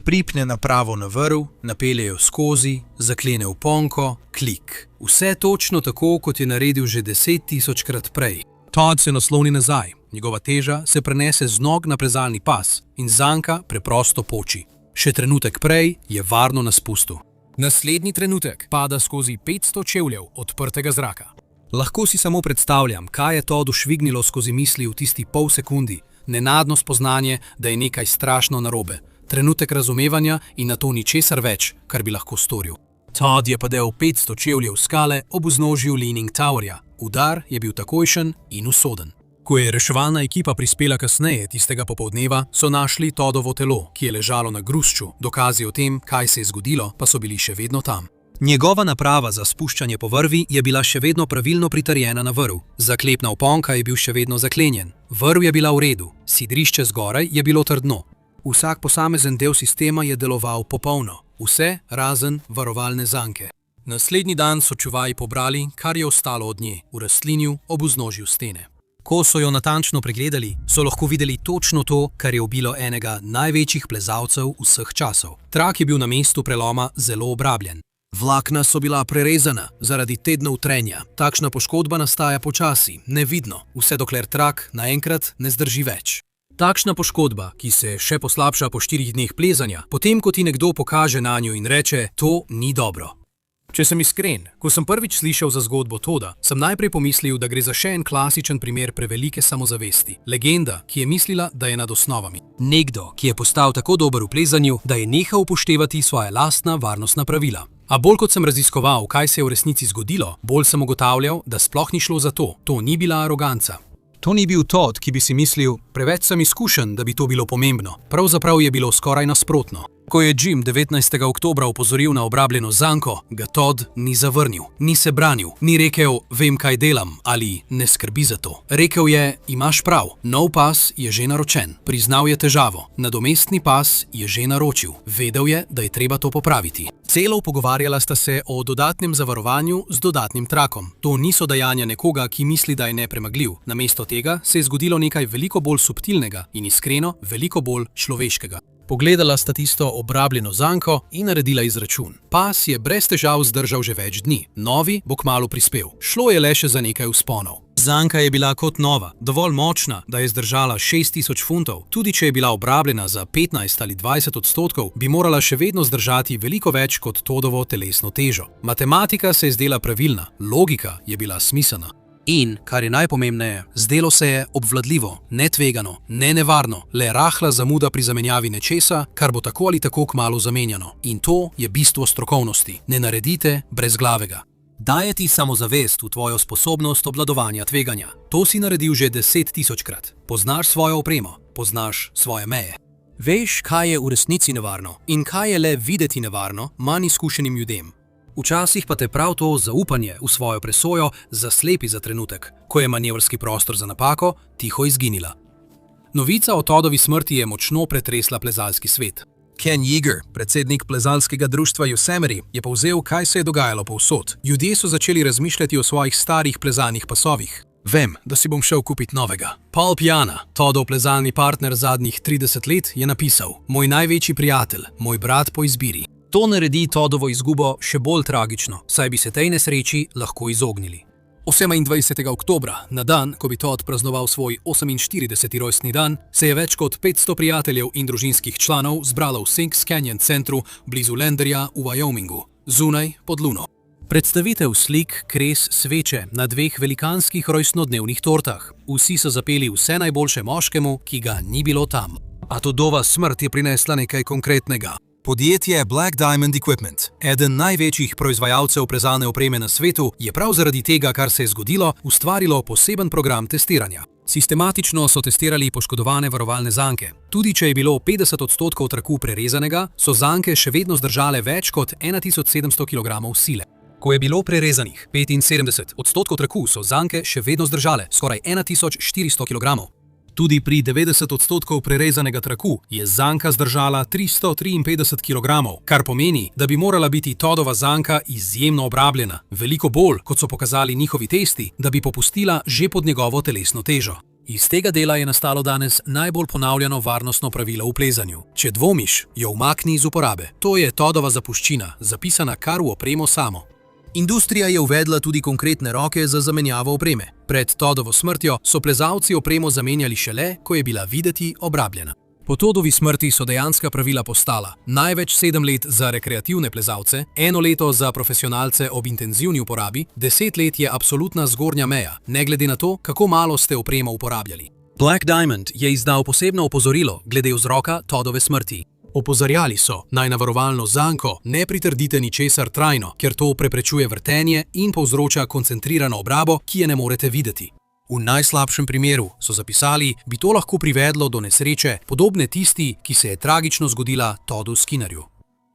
Speaker 1: Pripne napravo na vrv, napelje jo skozi, zaklene v ponko, klik. Vse točno tako, kot je naredil že 10 000krat prej. Todd se nasloni nazaj, njegova teža se prenese z nog na plezalni pas in zanka preprosto poči. Še trenutek prej je varno na spustu. Naslednji trenutek pada skozi 500 čevljev odprtega zraka. Lahko si samo predstavljam, kaj je Toddu švignilo skozi misli v tisti pol sekundi, nenadno spoznanje, da je nekaj strašno narobe. Trenutek razumevanja in na to ničesar več, kar bi lahko storil. Todd je padel 500 čevljev skale ob vznožju Leaning Towerja. Udar je bil takojšen in usoden. Ko je reševalna ekipa prispela kasneje tistega popoldneva, so našli Toddovo telo, ki je ležalo na grušču. Dokazi o tem, kaj se je zgodilo, pa so bili še vedno tam. Njegova naprava za spuščanje po vrvi je bila še vedno pravilno pritrjena na vrv. Zaklepna oponka je bil še vedno zaklenjen. Vrv je bila v redu, sidrišče zgoraj je bilo trdno. Vsak posamezen del sistema je deloval popolno. Vse razen varovalne zanke. Naslednji dan so čuvaji pobrali, kar je ostalo od nje, v rastlinju ob vznožju stene. Ko so jo natančno pregledali, so lahko videli točno to, kar je ubilo enega največjih plezalcev vseh časov. Trak je bil na mestu preloma zelo obrabljen. Vlakna so bila prerezana zaradi tednov trenja. Takšna poškodba nastaja počasi, nevidno, vse dokler trak naenkrat ne zdrži več. Takšna poškodba, ki se še poslabša po 4 dneh plezanja, potem ko ti nekdo pokaže nanjo in reče, to ni dobro. Če sem iskren, ko sem prvič slišal za zgodbo Todda, sem najprej pomislil, da gre za še en klasičen primer prevelike samozavesti. Legenda, ki je mislila, da je nad osnovami. Nekdo, ki je postal tako dober v plezanju, da je nehal upoštevati svoja lastna varnostna pravila. A bolj kot sem raziskoval, kaj se je v resnici zgodilo, bolj sem ugotavljal, da sploh ni šlo za to. To ni bila aroganca. To ni bil Todd, ki bi si mislil, preveč sem izkušen, da bi to bilo pomembno. Pravzaprav je bilo skoraj nasprotno. Ko je Jim 19. oktobra opozoril na obrabljeno zanko, ga Todd ni zavrnil, ni se branil, ni rekel, vem, kaj delam, ali ne skrbi za to. Rekel je, imaš prav, nov pas je že naročen, priznal je težavo, nadomestni pas je že naročil, vedel je, da je treba to popraviti. Celo pogovarjala sta se o dodatnem zavarovanju z dodatnim trakom. To niso dejanja nekoga, ki misli, da je nepremagljiv. Namesto tega se je zgodilo nekaj veliko bolj subtilnega in iskreno veliko bolj človeškega. Pogledala sta tisto obrabljeno zanko in naredila izračun. Pas je brez težav zdržal že več dni. Novi bo kmalu prispel. Šlo je le še za nekaj vzponov. Zanka je bila kot nova, dovolj močna, da je zdržala 6000 funtov. Tudi če je bila obrabljena za 15 ali 20%, bi morala še vedno zdržati veliko več kot Toddovo telesno težo. Matematika se je zdela pravilna, logika je bila smiselna. In, kar je najpomembneje, zdelo se je obvladljivo, netvegano, nenevarno, le rahla zamuda pri zamenjavi nečesa, kar bo tako ali tako kmalu zamenjano. In to je bistvo strokovnosti. Ne naredite brezglavega. Daje ti samozavest v tvojo sposobnost obvladovanja tveganja. To si naredil že 10 000-krat. Poznaš svojo opremo, poznaš svoje meje. Veš, kaj je v resnici nevarno in kaj je le videti nevarno manj izkušenim ljudem. Včasih pa te prav to zaupanje v svojo presojo zaslepi za trenutek, ko je manevrski prostor za napako tiho izginila. Novica o Toddovi smrti je močno pretresla plezalski svet. Ken Yeager, predsednik plezalskega društva Yosemite, je povzel, kaj se je dogajalo povsod. Ljudje so začeli razmišljati o svojih starih plezalnih pasovih. Vem, da si bom šel kupiti novega. Paul Piana, Toddov plezalni partner zadnjih 30 let, je napisal: Moj največji prijatelj, moj brat po izbiri. To naredi Toddovo izgubo še bolj tragično, saj bi se tej nesreči lahko izognili. 28. oktobra, na dan, ko bi Todd praznoval svoj 48. rojstni dan, se je več kot 500 prijateljev in družinskih članov zbralo v Sinks Canyon centru blizu Landerja v Wyomingu, zunaj pod luno. Predstavitev slik, kres, sveče na dveh velikanskih rojstnodnevnih tortah. Vsi so zapeli vse najboljše moškemu, ki ga ni bilo tam. A Toddova smrt je prinesla nekaj konkretnega. Podjetje Black Diamond Equipment, eden največjih proizvajalcev plezalne opreme na svetu, je prav zaradi tega, kar se je zgodilo, ustvarilo poseben program testiranja. Sistematično so testirali poškodovane varovalne zanke. Tudi če je bilo 50% traku prerezanega, so zanke še vedno zdržale več kot 1700 kg sile. Ko je bilo prerezanih 75% traku, so zanke še vedno zdržale skoraj 1400 kg. Tudi pri 90% prerezanega traku je zanka zdržala 353 kg, kar pomeni, da bi morala biti Toddova zanka izjemno obrabljena, veliko bolj, kot so pokazali njihovi testi, da bi popustila že pod njegovo telesno težo. Iz tega dela je nastalo danes najbolj ponavljano varnostno pravilo v plezanju. Če dvomiš, jo umakni iz uporabe. To je Toddova zapuščina, zapisana kar v opremo samo. Industrija je uvedla tudi konkretne roke za zamenjavo opreme. Pred Toddovo smrtjo so plezalci opremo zamenjali šele, ko je bila videti obrabljena. Po Toddovi smrti so dejanska pravila postala: največ 7 let za rekreativne plezalce, 1 leto za profesionalce ob intenzivni uporabi, 10 let je absolutna zgornja meja, ne glede na to, kako malo ste opremo uporabljali. Black Diamond je izdal posebno opozorilo glede vzroka Toddove smrti. Opozarjali so, naj na varovalno zanko ne pritrdite ničesar trajno, ker to preprečuje vrtenje in povzroča koncentrirano obrabo, ki je ne morete videti. V najslabšem primeru, so zapisali, bi to lahko privedlo do nesreče, podobne tisti, ki se je tragično zgodila Toddu Skinnerju.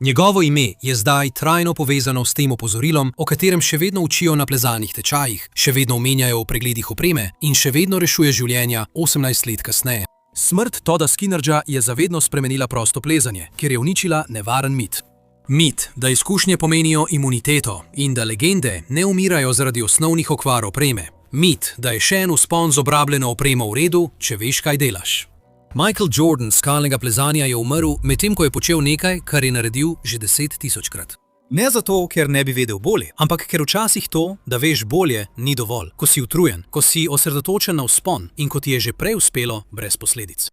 Speaker 1: Njegovo ime je zdaj trajno povezano s tem opozorilom, o katerem še vedno učijo na plezalnih tečajih, še vedno omenjajo v pregledih opreme in še vedno rešuje življenja 18 let kasneje. Smrt Todda Skinnerja je zavedno spremenila prosto plezanje, ker je uničila nevaren mit. Mit, da izkušnje pomenijo imuniteto in da legende ne umirajo zaradi osnovnih okvar opreme. Mit, da je še en vzpon z obrabljeno opremo v redu, če veš, kaj delaš. Michael Jordan s skalnega plezanja je umrl, medtem ko je počel nekaj, kar je naredil že 10 000-krat. Ne zato, ker ne bi vedel bolje, ampak ker včasih to, da veš bolje, ni dovolj, ko si utrujen, ko si osredotočen na vzpon in ko ti je že prej uspelo brez posledic.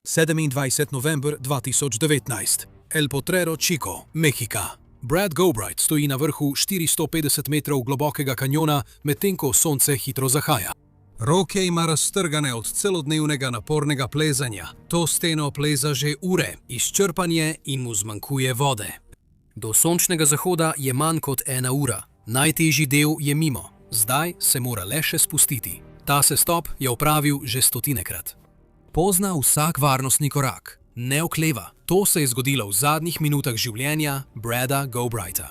Speaker 1: 27. november 2019. El Potrero Chico, Mehika. Brad Gobright stoji na vrhu 450 metrov globokega kanjona, medtem ko sonce hitro zahaja. Roke ima raztrgane od celodnevnega napornega plezanja. To steno pleza že ure, izčrpan je in mu zmanjkuje vode. Do sončnega zahoda je manj kot 1 ura. Najtežji del je mimo. Zdaj se mora le še spustiti. Ta sestop je opravil že stotinekrat. Pozna vsak varnostni korak. Ne okleva. To se je zgodilo v zadnjih minutah življenja Brada Gobrighta.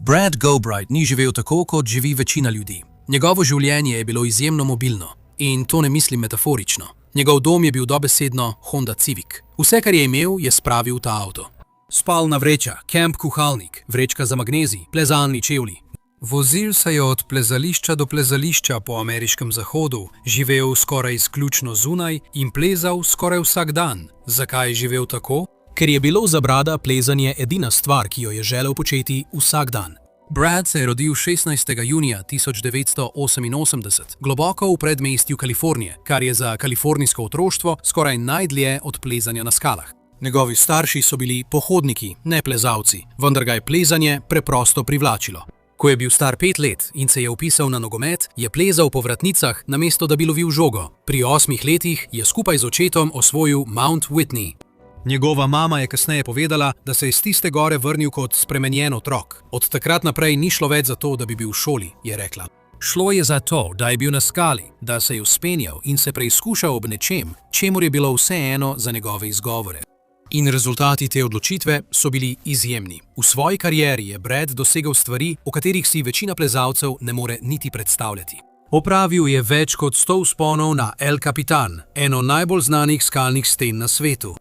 Speaker 1: Brad Gobright ni živel tako, kot živi večina ljudi. Njegovo življenje je bilo izjemno mobilno. In to ne mislim metaforično. Njegov dom je bil dobesedno Honda Civic. Vse, kar je imel, je spravil v ta avto. Spalna vreča, kemp kuhalnik, vrečka za magnezij, plezalni čevlji. Vozil se je od plezališča do plezališča po ameriškem zahodu, živel skoraj izključno zunaj in plezal skoraj vsak dan. Zakaj je živel tako? Ker je bilo za Brada plezanje edina stvar, ki jo je želel početi vsak dan. Brad se je rodil 16. junija 1988, globoko v predmestju Kalifornije, kar je za kalifornijsko otroštvo skoraj najdlje od plezanja na skalah. Njegovi starši so bili pohodniki, ne plezalci, vendar ga je plezanje preprosto privlačilo. Ko je bil star 5 let in se je vpisal na nogomet, je plezal po vratnicah, namesto da bi lovil žogo. Pri 8 letih je skupaj z očetom osvojil Mount Whitney. Njegova mama je kasneje povedala, da se je s tiste gore vrnil kot spremenjen otrok. Od takrat naprej ni šlo več za to, da bi bil v šoli, je rekla. Šlo je za to, da je bil na skali, da se je vzpenjal in se preizkušal ob nečem, čemur je bilo vseeno za njegove izgovore. In rezultati te odločitve so bili izjemni. V svoji karieri je Brad dosegel stvari, o katerih si večina plezalcev ne more niti predstavljati. Opravil je več kot 100 vzponov na El Capitan, eno najbolj znanih skalnih sten na svetu.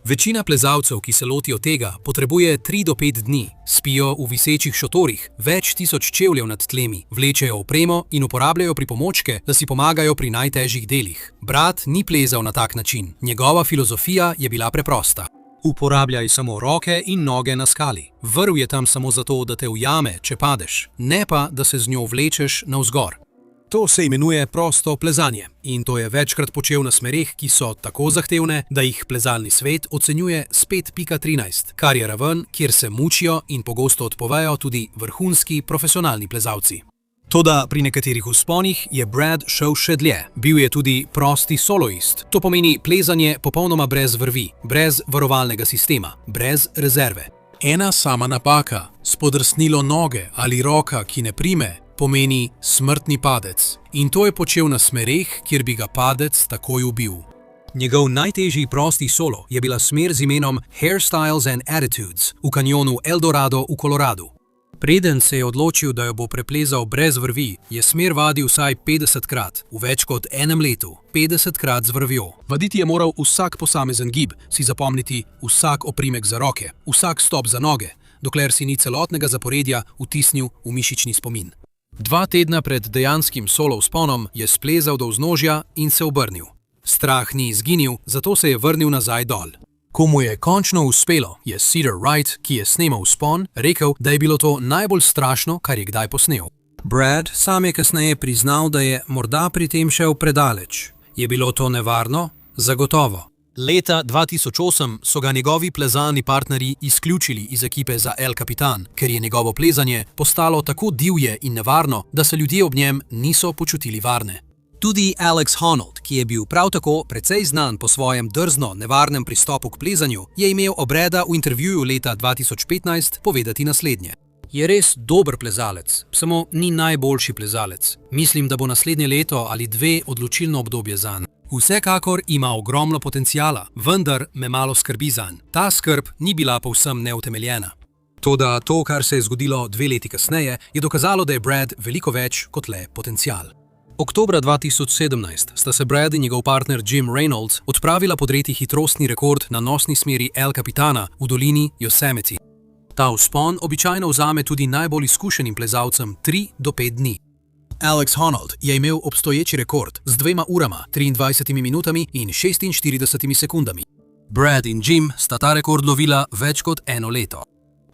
Speaker 1: Večina plezalcev, ki se lotijo tega, potrebuje 3 do 5 dni. Spijo v visečih šotorih, več tisoč čevljev nad tlemi, vlečejo opremo in uporabljajo pripomočke, da si pomagajo pri najtežjih delih. Brad ni plezal na tak način. Njegova filozofija je bila preprosta. Uporabljaj samo roke in noge na skali. Vrv je tam samo zato, da te ujame, če padeš, ne pa, da se z njo vlečeš navzgor. To se imenuje prosto plezanje in to je večkrat počel na smereh, ki so tako zahtevne, da jih plezalni svet ocenjuje s 5.13, kar je raven, kjer se mučijo in pogosto odpovejo tudi vrhunski profesionalni plezalci. Toda pri nekaterih vzponih je Brad šel še dlje. Bil je tudi prosti soloist. To pomeni plezanje popolnoma brez vrvi, brez varovalnega sistema, brez rezerve. Ena sama napaka, spodrsnilo noge ali roka, ki ne prime, pomeni smrtni padec. In to je počel na smereh, kjer bi ga padec takoj ubil. Njegov najtežji prosti solo je bila smer z imenom Hairstyles and Attitudes v kanjonu El Dorado v Koloradu. Preden se je odločil, da jo bo preplezal brez vrvi, je smer vadil vsaj 50krat, v več kot enem letu, 50krat z vrvjo. Vaditi je moral vsak posamezen gib, si zapomniti vsak oprimek za roke, vsak stop za noge, dokler si ni celotnega zaporedja vtisnil v mišični spomin. 2 tedna pred dejanskim solo vzponom je splezal do vznožja in se obrnil. Strah ni izginil, zato se je vrnil nazaj dol. Ko mu je končno uspelo, je Cedar Wright, ki je snemal vzpon, rekel, da je bilo to najbolj strašno, kar je kdaj posnel. Brad sam je kasneje priznal, da je morda pri tem šel predaleč. Je bilo to nevarno? Zagotovo. Leta 2008 so ga njegovi plezalni partnerji izključili iz ekipe za El Capitan, ker je njegovo plezanje postalo tako divje in nevarno, da se ljudje ob njem niso počutili varne. Tudi Alex Honnold, ki je bil prav tako precej znan po svojem drzno, nevarnem pristopu k plezanju, je imel o Brada v intervjuju leta 2015 povedati naslednje. Je res dober plezalec, samo ni najboljši plezalec. Mislim, da bo naslednje leto ali 2 odločilno obdobje zanj. Vsekakor ima ogromno potencijala, vendar me malo skrbi zanj. Ta skrb ni bila povsem neutemeljena. Toda to, kar se je zgodilo 2 leti kasneje, je dokazalo, da je Brad veliko več kot le potencijal. Oktobra 2017 sta se Brad in njegov partner Jim Reynolds odpravila podreti hitrostni rekord na nosni smeri El Capitana v dolini Yosemite. Ta vzpon običajno vzame tudi najbolj izkušenim plezalcem 3 do 5 dni. Alex Honnold je imel obstoječi rekord z 2 urama, 23 minutami in 46 sekundami. Brad in Jim sta ta rekord lovila več kot 1 leto.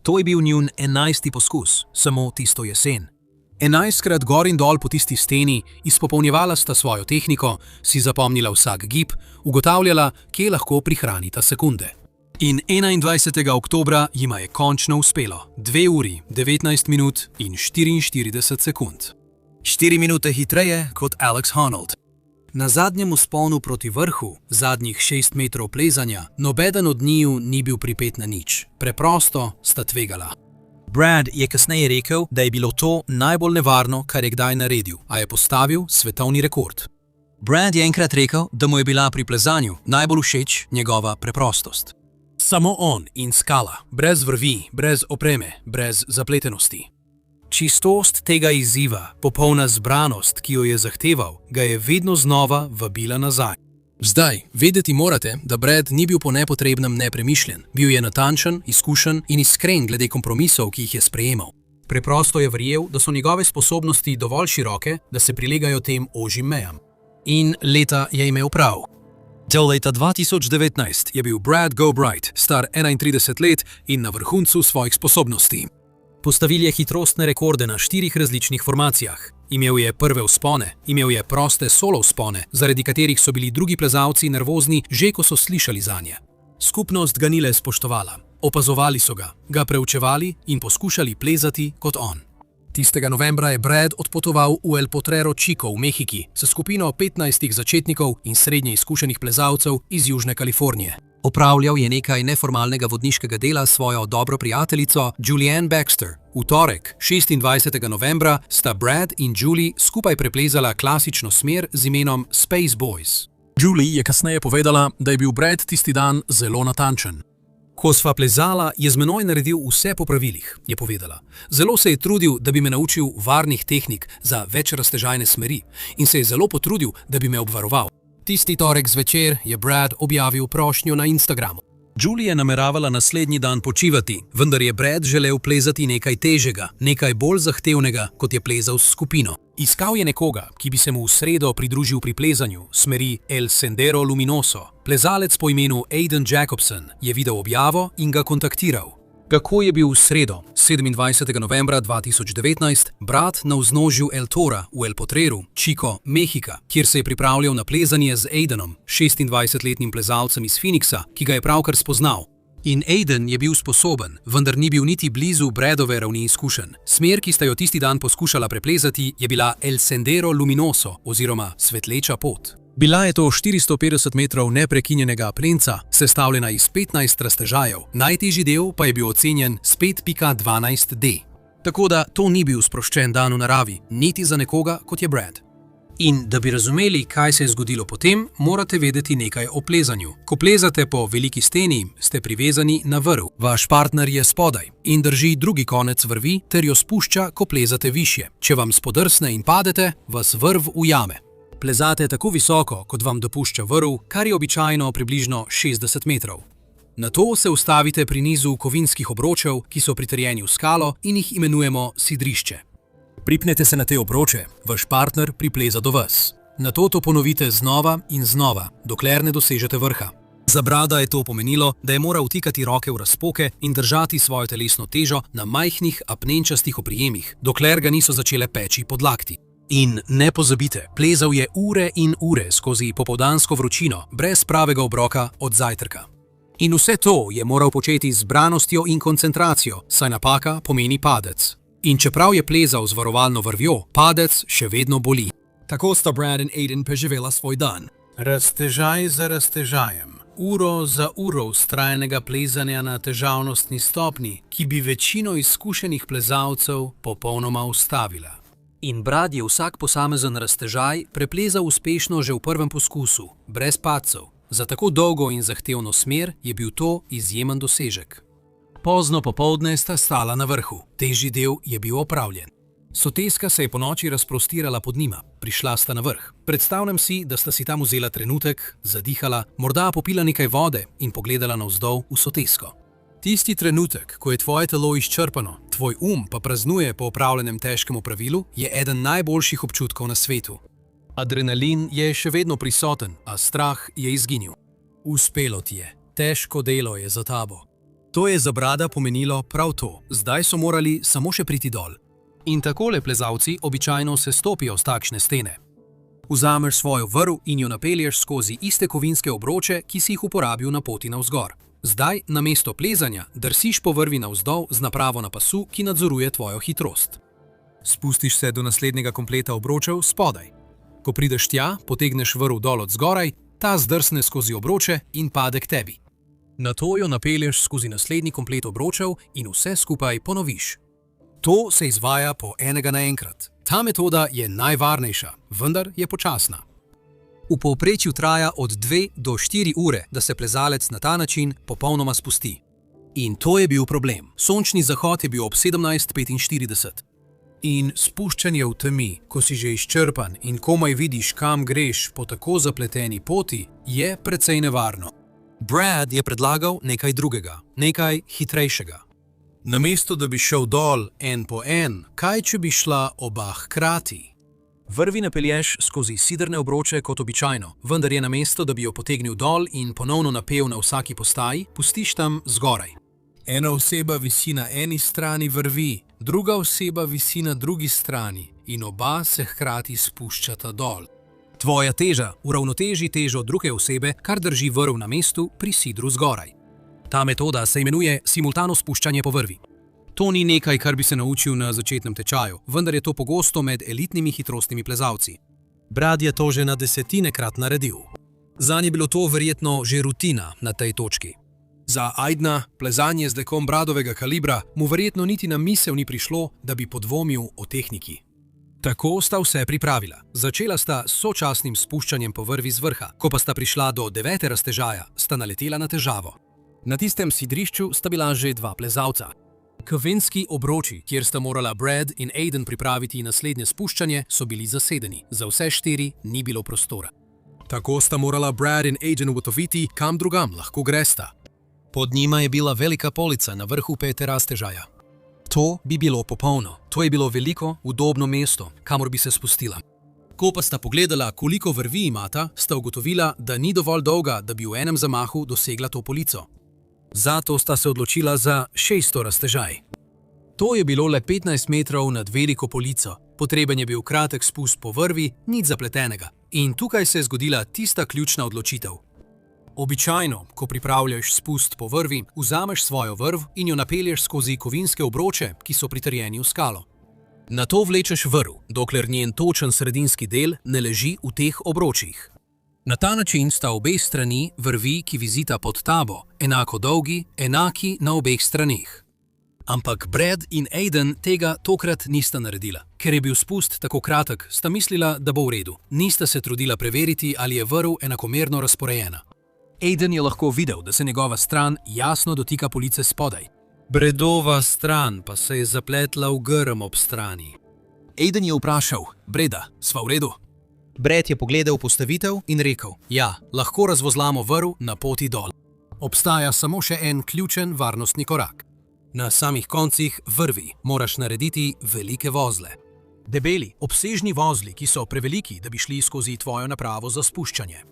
Speaker 1: To je bil njun 11. poskus, samo tisto jesen. 11krat gor in dol po tisti steni, izpopolnjevala sta svojo tehniko, si zapomnila vsak gib, ugotavljala, kje lahko prihranita sekunde. In 21. oktobra jima je končno uspelo. 2 uri, 19 minut in 44 sekund. 4 minute hitreje kot Alex Honnold. Na zadnjem vzponu proti vrhu, zadnjih 6 metrov plezanja, nobeden od njiju ni bil pripet na nič. Preprosto sta tvegala. Brad je kasneje rekel, da je bilo to najbolj nevarno, kar je kdaj naredil, a je postavil svetovni rekord. Brad je enkrat rekel, da mu je bila pri plezanju najbolj všeč njegova preprostost. Samo on in skala, brez vrvi, brez opreme, brez zapletenosti. Čistost tega izziva, popolna zbranost, ki jo je zahteval, ga je vedno znova vabila nazaj. Zdaj, vedeti morate, da Brad ni bil po nepotrebnem nepremišljen. Bil je natančen, izkušen in iskren glede kompromisov, ki jih je sprejemal. Preprosto je verjel, da so njegove sposobnosti dovolj široke, da se prilegajo tem ožjim mejam. In leta je imel prav. Do leta 2019 je bil Brad Go-Bright, star 31 let in na vrhuncu svojih sposobnosti. Postavil je hitrostne rekorde na 4 različnih formacijah. Imel je prve vzpone, imel je proste solo vzpone, zaradi katerih so bili drugi plezalci nervozni že ko so slišali zanje. Skupnost ga ni le spoštovala. Opazovali so ga preučevali in poskušali plezati kot on. Tistega novembra je Brad odpotoval v El Potrero Chico v Mehiki s skupino 15 začetnikov in srednje izkušenih plezalcev iz Južne Kalifornije. Opravljal je nekaj neformalnega vodniškega dela s svojo dobro prijateljico Julianne Baxter. V torek, 26. novembra, sta Brad in Julie skupaj preplezala klasično smer z imenom Space Boys. Julie je kasneje povedala, da je bil Brad tisti dan zelo natančen. Ko sva plezala, je z menoj naredil vse po pravilih, je povedala. Zelo se je trudil, da bi me naučil varnih tehnik za večraztežajne smeri in se je zelo potrudil, da bi me obvaroval. Tisti torek zvečer je Brad objavil prošnjo na Instagramu. Julie je nameravala naslednji dan počivati, vendar je Brad želel plezati nekaj težjega, nekaj bolj zahtevnega, kot je plezal s skupino. Iskal je nekoga, ki bi se mu v sredo pridružil pri plezanju smeri El Sendero Luminoso. Plezalec po imenu Aiden Jacobson je videl objavo in ga kontaktiral. Kako je bil v sredo, 27. novembra 2019, Brad na vznožju El Tora v El Potrero, Chico, Mehika, kjer se je pripravljal na plezanje z Aidenom, 26-letnim plezalcem iz Phoenixa, ki ga je pravkar spoznal. In Aiden je bil sposoben, vendar ni bil niti blizu Bradove ravni izkušenj. Smer, ki sta jo tisti dan poskušala preplezati, je bila El Sendero Luminoso oziroma svetleča pot. Bila je to 450 metrov neprekinjenega plenca, sestavljena iz 15 raztežajev, najtežji del pa je bil ocenjen s 5,12D. Tako da to ni bil sproščen dan v naravi, niti za nekoga kot je Brad. In da bi razumeli, kaj se je zgodilo potem, morate vedeti nekaj o plezanju. Ko plezate po veliki steni, ste privezani na vrv. Vaš partner je spodaj in drži drugi konec vrvi ter jo spušča, ko plezate višje. Če vam spodrsne in padete, vas vrv ujame. Plezate tako visoko, kot vam dopušča vrv, kar je običajno približno 60 metrov. Nato se ustavite pri nizu kovinskih obročev, ki so pritrjeni v skalo in jih imenujemo sidrišče. Pripnete se na te obroče, vaš partner pripleza do vas. Nato to ponovite znova in znova, dokler ne dosežete vrha. Za Brada je to pomenilo, da je moral vtikati roke v razpoke in držati svojo telesno težo na majhnih apnenčastih oprijemih, dokler ga niso začele peči pod lakti. In ne pozabite, plezal je ure in ure skozi popoldansko vročino, brez pravega obroka od zajtrka. In vse to je moral početi z zbranostjo in koncentracijo, saj napaka pomeni padec. In čeprav je plezal z varovalno vrvjo, padec še vedno boli. Tako sta Brad in Aiden preživela svoj dan. Raztežaj za raztežajem. Uro za uro vztrajnega plezanja na težavnostni stopni, ki bi večino izkušenih plezalcev popolnoma ustavila. In Brad je vsak posamezen raztežaj preplezal uspešno že v prvem poskusu, brez padcev. Za tako dolgo in zahtevno smer je bil to izjemen dosežek. Pozno popoldne sta stala na vrhu, težji del je bil opravljen. Soteska se je ponoči razprostirala pod njima, prišla sta na vrh. Predstavljam si, da sta si tam vzela trenutek, zadihala, morda popila nekaj vode in pogledala navzdol v sotesko. Tisti trenutek, ko je tvoje telo izčrpano, tvoj pa praznuje po opravljenem težkem opravilu, je eden najboljših občutkov na svetu. Adrenalin je še vedno prisoten, a strah je izginil. Uspelo ti je, težko delo je za tabo. To je za Brada pomenilo prav to, zdaj so morali samo še priti dol. In takole plezalci običajno se stopijo z takšne stene. Vzameš svojo vrv in jo napelješ skozi iste kovinske obroče, ki si jih uporabil na poti navzgor. Zdaj, namesto plezanja, drsiš po vrvi navzdol z napravo na pasu, ki nadzoruje tvojo hitrost. Spustiš se do naslednjega kompleta obročev spodaj. Ko prideš tja, potegneš vrv dol od zgoraj, ta zdrsne skozi obroče in pade k tebi. Nato jo napelješ skozi naslednji komplet obročev in vse skupaj ponoviš. To se izvaja po enega naenkrat. Ta metoda je najvarnejša, vendar je počasna. V povprečju traja od 2 do 4 ure, da se plezalec na ta način popolnoma spusti. In to je bil problem. Sončni zahod je bil ob 17:45. In spuščanje v temi, ko si že izčrpan in komaj vidiš, kam greš po tako zapleteni poti, je precej nevarno. Brad je predlagal nekaj drugega, nekaj hitrejšega. Namesto da bi šel dol en po en, kaj če bi šla oba hkrati? Vrvi napelješ skozi sidrne obroče kot običajno, vendar je namesto, da bi jo potegnil dol in ponovno napel na vsaki postaji, pustiš tam zgoraj. Ena oseba visi na eni strani vrvi, druga oseba visi na drugi strani in oba se hkrati spuščata dol. Tvoja teža uravnoteži težo druge osebe, kar drži vrv na mestu pri sidru zgoraj. Ta metoda se imenuje simultano spuščanje po vrvi. To ni nekaj, kar bi se naučil na začetnem tečaju, vendar je to pogosto med elitnimi hitrostnimi plezalci. Brad je to že na desetinekrat naredil. Zanj je bilo to verjetno že rutina na tej točki. Za Aidna, plezanje z dekom Bradovega kalibra, mu verjetno niti na misel ni prišlo, da bi podvomil o tehniki. Tako sta vse pripravila. Začela sta s sočasnim spuščanjem po vrvi z vrha, ko pa sta prišla do 9. raztežaja, sta naletela na težavo. Na tistem sidrišču sta bila že 2 plezalca. Kavenski obroči, kjer sta morala Brad in Aiden pripraviti naslednje spuščanje, so bili zasedeni. Za vse 4 ni bilo prostora. Tako sta morala Brad in Aiden ugotoviti, kam drugam lahko gresta. Pod njima je bila velika polica na vrhu 5. raztežaja. To bi bilo popolno. To je bilo veliko, udobno mesto, kamor bi se spustila. Ko pa sta pogledala, koliko vrvi imata, sta ugotovila, da ni dovolj dolga, da bi v enem zamahu dosegla to polico. Zato sta se odločila za 6. raztežaj. To je bilo le 15 metrov nad veliko polico. Potreben je bil kratek spust po vrvi, nič zapletenega. In tukaj se je zgodila tista ključna odločitev. Običajno, ko pripravljaš spust po vrvi, vzameš svojo vrv in jo napelješ skozi kovinske obroče, ki so pritrjeni v skalo. Nato vlečeš vrv, dokler njen točen sredinski del ne leži v teh obročih. Na ta način sta obe strani vrvi, ki vizita pod tabo, enako dolgi, enaki na obeh stranih. Ampak Brad in Aiden tega tokrat nista naredila. Ker je bil spust tako kratek, sta mislila, da bo v redu. Nista se trudila preveriti, ali je vrv enakomerno razporejena. Aiden je lahko videl, da se njegova stran jasno dotika police spodaj. Bredova stran pa se je zapletla v grm ob strani. Aiden je vprašal: Breda, sva v redu? Brad je pogledal postavitev in rekel: ja, lahko razvozlamo vrv na poti dol. Obstaja samo še en ključen varnostni korak. Na samih koncih vrvi moraš narediti velike vozle. Debeli, obsežni vozli, ki so preveliki, da bi šli skozi tvojo napravo za spuščanje.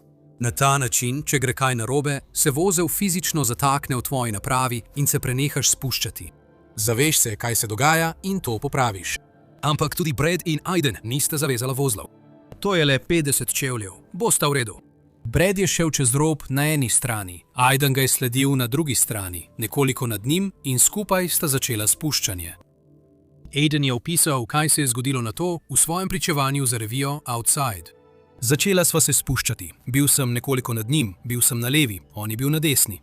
Speaker 1: Na ta način, če gre kaj narobe, se vozel fizično zatakne v tvoji napravi in se prenehaš spuščati. Zaveš se, kaj se dogaja in to popraviš. Ampak tudi Brad in Aiden nista zavezala vozlov. To je le 50 čevljev, bosta v redu. Brad je šel čez rob na eni strani, Aiden ga je sledil na drugi strani, nekoliko nad njim in skupaj sta začela spuščanje. Aiden je opisal, kaj se je zgodilo nato v svojem pričevanju za revijo Outside. Začela sva se spuščati. Bil sem nekoliko nad njim, bil sem na levi, on je bil na desni.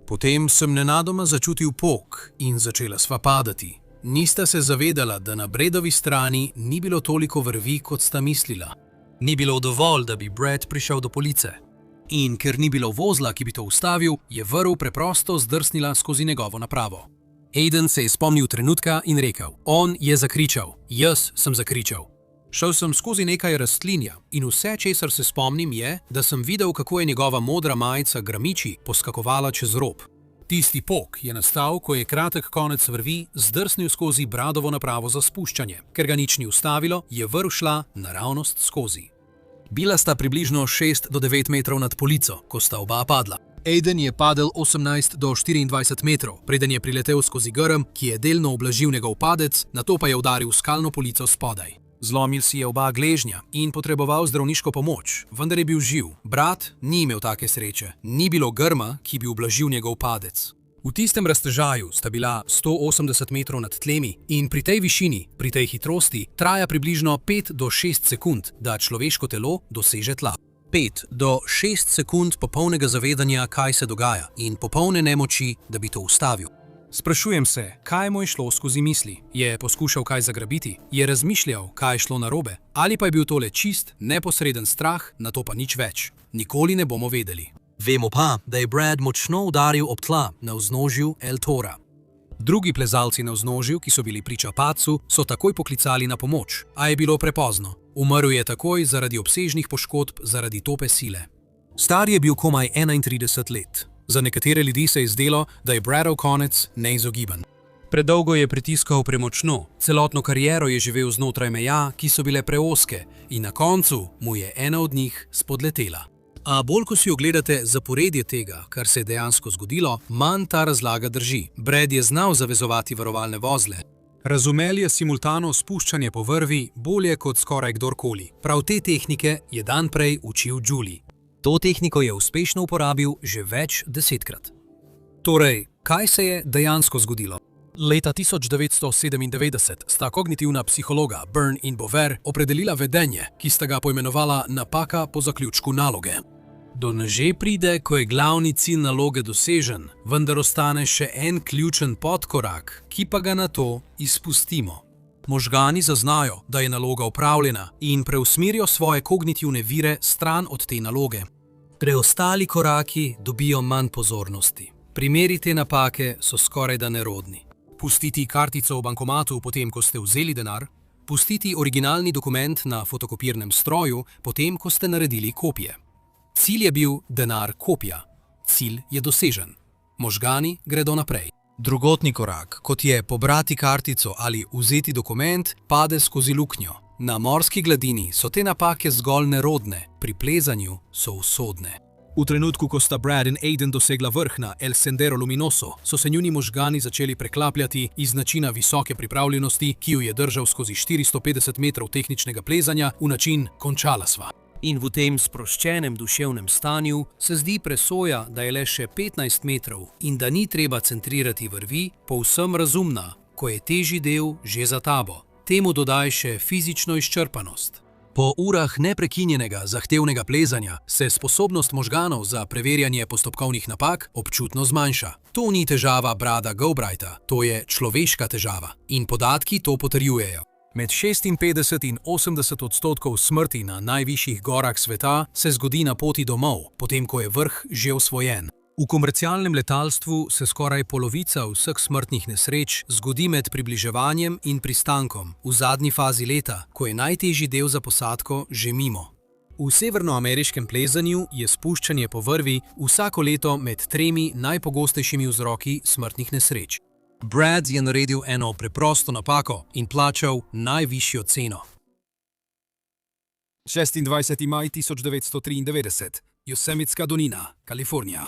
Speaker 1: Potem sem nenadoma začutil pok in začela sva padati. Nista se zavedala, da na Bradovi strani ni bilo toliko vrvi, kot sta mislila. Ni bilo dovolj, da bi Brad prišel do police. In ker ni bilo vozla, ki bi to ustavil, je vrv preprosto zdrsnila skozi njegovo napravo. Aiden se je spomnil trenutka in rekel: on je zakričal, jaz sem zakričal. Šel sem skozi nekaj rastlinja in vse, česar se spomnim, je, da sem videl, kako je njegova modra majica grmiči poskakovala čez rob. Tisti pok je nastal, ko je kratek konec vrvi zdrsnil skozi Bradovo napravo za spuščanje. Ker ga nič ni ustavilo, je vrv šla naravnost skozi. Bila sta približno 6 do 9 metrov nad polico, ko sta oba padla. Aiden je padel 18 do 24 metrov, preden je priletel skozi grm, ki je delno ublažil njegov padec, nato pa je udaril skalno polico spodaj. Zlomil si je oba gležnja in potreboval zdravniško pomoč, vendar je bil živ. Brat ni imel take sreče. Ni bilo grma, ki bi ublažil njegov padec. V tistem raztežaju sta bila 180 metrov nad tlemi in pri tej višini, pri tej hitrosti, traja približno 5 do 6 sekund, da človeško telo doseže tla. 5 do 6 sekund popolnega zavedanja, kaj se dogaja, in popolne nemoči, da bi to ustavil. Sprašujem se, kaj mu je šlo skozi misli. Je poskušal kaj zagrabiti? Je razmišljal, kaj je šlo narobe? Ali pa je bil tole čist, neposreden strah, na to pa nič več? Nikoli ne bomo vedeli. Vemo pa, da je Brad močno udaril ob tla na vznožju El Tora. Drugi plezalci na vznožju, ki so bili priča padcu, so takoj poklicali na pomoč, a je bilo prepozno. Umrl je takoj zaradi obsežnih poškodb zaradi tope sile. Star je bil komaj 31 let. Za nekatere ljudi se je zdelo, da je Bradov konec neizogiben. Predolgo je pritiskal premočno, celotno kariero je živel znotraj meja, ki so bile preozke, in na koncu mu je ena od njih spodletela. A bolj ko si ogledate zaporedje tega, kar se je dejansko zgodilo, manj ta razlaga drži. Brad je znal zavezovati varovalne vozle. Razumel je simultano spuščanje po vrvi bolje kot skoraj kdorkoli. Prav te tehnike je dan prej učil Julie. To tehniko je uspešno uporabil že več desetkrat. Torej, kaj se je dejansko zgodilo? Leta 1997 sta kognitivna psihologa Byrne in Bover opredelila vedenje, ki sta ga poimenovala napaka po zaključku naloge. Do nože pride, ko je glavni cilj naloge dosežen, vendar ostane še en ključen podkorak, ki pa ga nato izpustimo. Možgani zaznajo, da je naloga opravljena in preusmerijo svoje kognitivne vire stran od te naloge. Preostali koraki dobijo manj pozornosti. Primeri te napake so skorajda nerodni. Pustiti kartico v bankomatu, potem ko ste vzeli denar, pustiti originalni dokument na fotokopirnem stroju, potem ko ste naredili kopije. Cilj je bil denar kopija. Cilj je dosežen. Možgani gredo naprej. Drugotni korak, kot je pobrati kartico ali vzeti dokument, pade skozi luknjo. Na morski gladini so te napake zgolj nerodne, pri plezanju so usodne. V trenutku, ko sta Brad in Aiden dosegla vrh na El Sendero Luminoso, so se njuni možgani začeli preklapljati iz načina visoke pripravljenosti, ki jo je držal skozi 450 metrov tehničnega plezanja, v način končala sva. In v tem sproščenem duševnem stanju se zdi presoja, da je le še 15 metrov in da ni treba centrirati vrvi, povsem razumna, ko je težji del že za tabo. Temu dodaj še fizično izčrpanost. Po urah neprekinjenega zahtevnega plezanja se sposobnost možganov za preverjanje postopkovnih napak občutno zmanjša. To ni težava Brada Gilbrighta, to je človeška težava. In podatki to potrjujejo. Med 56 in 80% smrti na najvišjih gorah sveta se zgodi na poti domov, potem ko je vrh že osvojen. V komercialnem letalstvu se skoraj polovica vseh smrtnih nesreč zgodi med približevanjem in pristankom, v zadnji fazi leta, ko je najtežji del za posadko že mimo. V severnoameriškem plezanju je spuščanje po vrvi vsako leto med 3 najpogostejšimi vzroki smrtnih nesreč. Brad je naredil eno preprosto napako in plačal najvišjo ceno. 26. maj 1993, Yosemitska dolina, Kalifornija.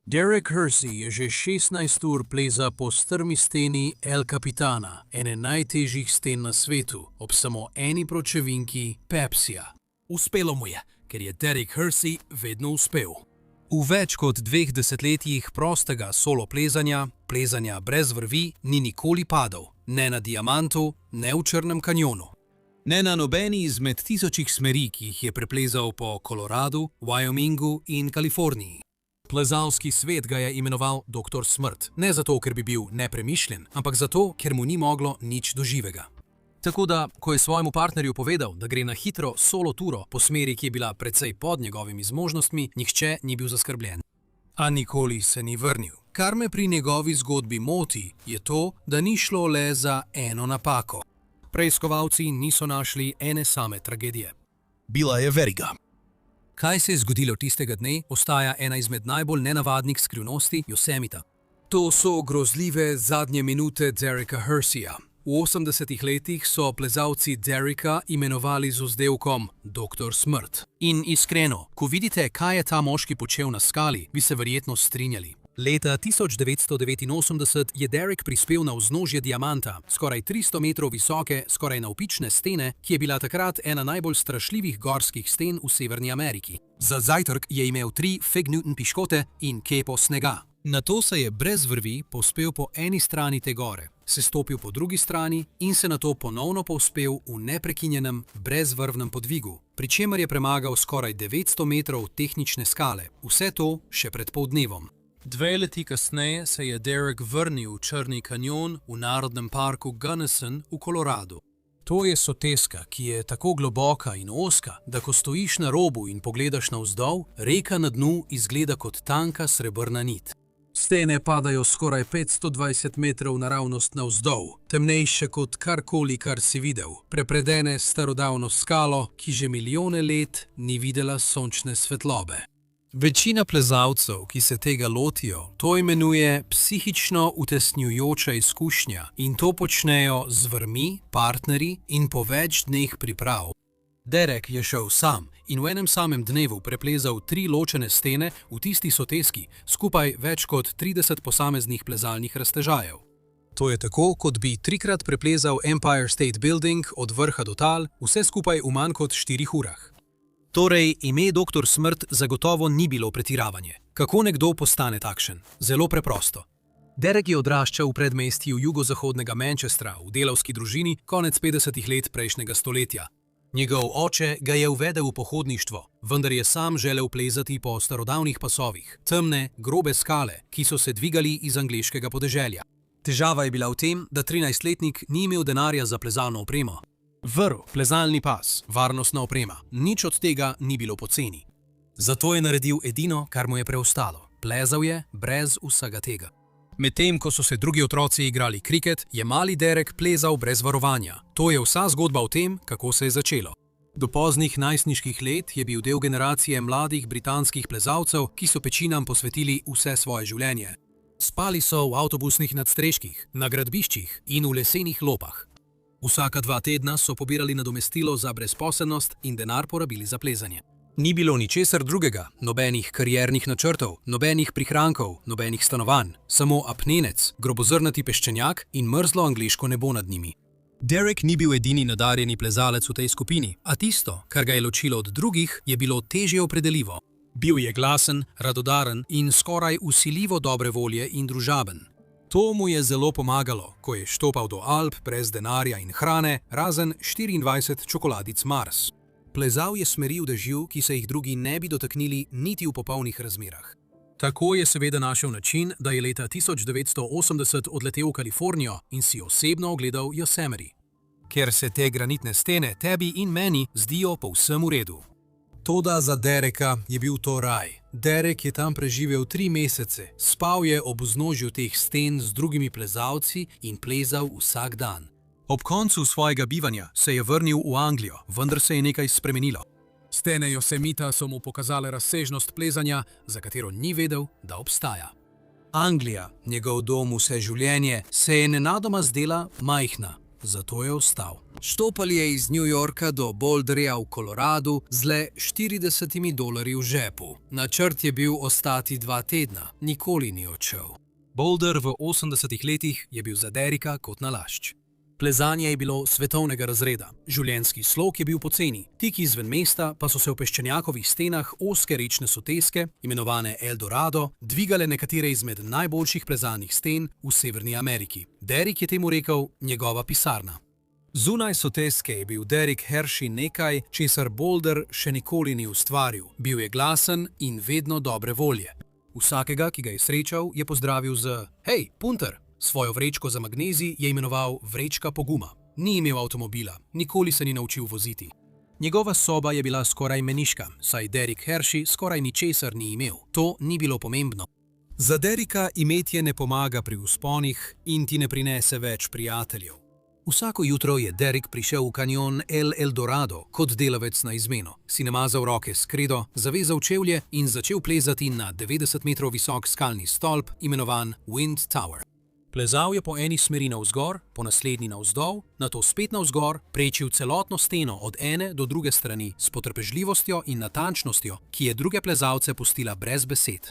Speaker 1: Derek Hersey je že 16 ur pleza po strmi steni El Capitana, ene najtežjih sten na svetu, ob samo eni pločevinki Pepsija. Uspelo mu je, ker je Derek Hersey vedno uspel. V več kot 2 desetletjih prostega solo plezanja, plezanja brez vrvi, ni nikoli padel, ne na Diamantu, ne v Črnem kanjonu. Ne na nobeni izmed tisočih smeri, ki jih je preplezal po Koloradu, Wyomingu in Kaliforniji. Plezalski svet ga je imenoval Doktor Smrt, ne zato, ker bi bil nepremišljen, ampak zato, ker mu ni moglo nič do živega. Tako da, ko je svojemu partnerju povedal, da gre na hitro solo turo po smeri, ki je bila precej pod njegovimi zmožnostmi, nihče ni bil zaskrbljen. A nikoli se ni vrnil. Kar me pri njegovi zgodbi moti, je to, da ni šlo le za eno napako. Preiskovalci niso našli ene same tragedije.
Speaker 2: Bila je veriga.
Speaker 1: Kaj se je zgodilo tistega dne, ostaja ena izmed najbolj nenavadnih skrivnosti Yosemita. To so grozljive zadnje minute Dereka Herseyja. V 80-ih letih so plezalci Dereka imenovali z vzdevkom Doktor Smrt. In iskreno, ko vidite, kaj je ta moški počel na skali, bi se verjetno strinjali. Leta 1989 je Derek prispel na vznožje Diamanta, skoraj 300 metrov visoke, skoraj navpične stene, ki je bila takrat ena najbolj strašljivih gorskih sten v Severni Ameriki. Za zajtrk je imel 3 fig Newton piškote in kepo snega. Nato se je brez vrvi povzpel po eni strani te gore, se stopil po drugi strani in se nato ponovno povzpel v neprekinjenem, brezvrvnem podvigu, pri čemer je premagal skoraj 900 metrov tehnične skale, vse to še pred poldnevom. 2 leti kasneje se je Derek vrnil v Črni kanjon v Narodnem parku Gunnison v Koloradu. To je soteska, ki je tako globoka in ozka, da ko stojiš na robu in pogledaš navzdol, reka na dnu izgleda kot tanka srebrna nit. Stene padajo skoraj 520 metrov naravnost navzdol, temnejše kot karkoli, kar si videl, prepredene s starodavno skalo, ki že milijone let ni videla sončne svetlobe. Večina plezalcev, ki se tega lotijo, to imenuje psihično utesnjujoča izkušnja in to počnejo z vrvmi, partnerji in po več dneh priprav. Derek je šel sam in v enem samem dnevu preplezal 3 ločene stene v tisti soteski, skupaj več kot 30 posameznih plezalnih raztežajev. To je tako, kot bi 3-krat preplezal Empire State Building od vrha do tal, vse skupaj v manj kot 4 urah. Torej, ime Doktor Smrt zagotovo ni bilo pretiravanje. Kako nekdo postane takšen? Zelo preprosto. Derek je odraščal v predmestju jugozahodnega Manchestra v delavski družini konec 50. let prejšnjega stoletja. Njegov oče ga je uvedel v pohodništvo, vendar je sam želel plezati po starodavnih pasovih, temne, grobe skale, ki so se dvigali iz angleškega podeželja. Težava je bila v tem, da 13-letnik ni imel denarja za plezalno opremo. Vrv, plezalni pas, varnostna oprema, nič od tega ni bilo poceni. Zato je naredil edino, kar mu je preostalo. Plezal je brez vsega tega. Medtem ko so se drugi otroci igrali kriket, je mali Derek plezal brez varovanja. To je vsa zgodba o tem, kako se je začelo. Do poznih najstniških let je bil del generacije mladih britanskih plezalcev, ki so pečinam posvetili vse svoje življenje. Spali so v avtobusnih nadstreških, na gradbiščih in v lesenih lopah. Vsaka 2 tedna so pobirali nadomestilo za brezposelnost in denar porabili za plezanje. Ni bilo ničesar drugega, nobenih kariernih načrtov, nobenih prihrankov, nobenih stanovanj, samo apnenec, grobozrnati peščenjak in mrzlo angleško nebo nad njimi. Derek ni bil edini nadarjeni plezalec v tej skupini, a tisto, kar ga je ločilo od drugih, je bilo težje opredeljivo. Bil je glasen, radodaren in skoraj vsiljivo dobre volje in družaben. To mu je zelo pomagalo, ko je štopal do Alp brez denarja in hrane, razen 24 čokoladic Mars. Plezal je smeri v dežju, ki se jih drugi ne bi dotaknili niti v popolnih razmerah. Tako je seveda našel način, da je leta 1980 odletel v Kalifornijo in si osebno ogledal Yosemite. Ker se te granitne stene tebi in meni zdijo povsem v redu. Toda za Dereka je bil to raj. Derek je tam preživel 3 mesece, spal je ob vznožju teh sten z drugimi plezalci in plezal vsak dan. Ob koncu svojega bivanja se je vrnil v Anglijo, vendar se je nekaj spremenilo. Stene Yosemita so mu pokazale razsežnost plezanja, za katero ni vedel, da obstaja. Anglija, njegov dom vse življenje, se je nenadoma zdela majhna, zato je ostal. Štopal je iz New Yorka do Boulderja v Koloradu z le $40 v žepu. Načrt je bil ostati 2 tedna, nikoli ni odšel. Boulder v 80. letih je bil za Dereka kot nalašč. Plezanje je bilo svetovnega razreda, življenjski slog je bil poceni, tik izven mesta pa so se v peščenjakovih stenah ozke rečne soteske, imenovane El Dorado, dvigale nekatere izmed najboljših plezalnih sten v Severni Ameriki. Derek je temu rekel njegova pisarna. Zunaj soteske je bil Derek Hershey nekaj, česar Boulder še nikoli ni ustvaril. Bil je glasen in vedno dobre volje. Vsakega, ki ga je srečal, je pozdravil z "Hej, punter!" Svojo vrečko za magnezij je imenoval vrečka poguma. Ni imel avtomobila, nikoli se ni naučil voziti. Njegova soba je bila skoraj meniška, saj Derek Hershey skoraj ničesar ni imel. To ni bilo pomembno. Za Dereka imetje ne pomaga pri vzponih in ti ne prinese več prijateljev. Vsako jutro je Derek prišel v kanjon El Dorado kot delavec na izmeno. Si namazal roke s kredo, zavezal čevlje in začel plezati na 90 metrov visok skalni stolp, imenovan Wind Tower. Plezal je po eni smeri navzgor, po naslednji navzdol, nato spet navzgor, prečil celotno steno od ene do druge strani s potrpežljivostjo in natančnostjo, ki je druge plezalce pustila brez besed.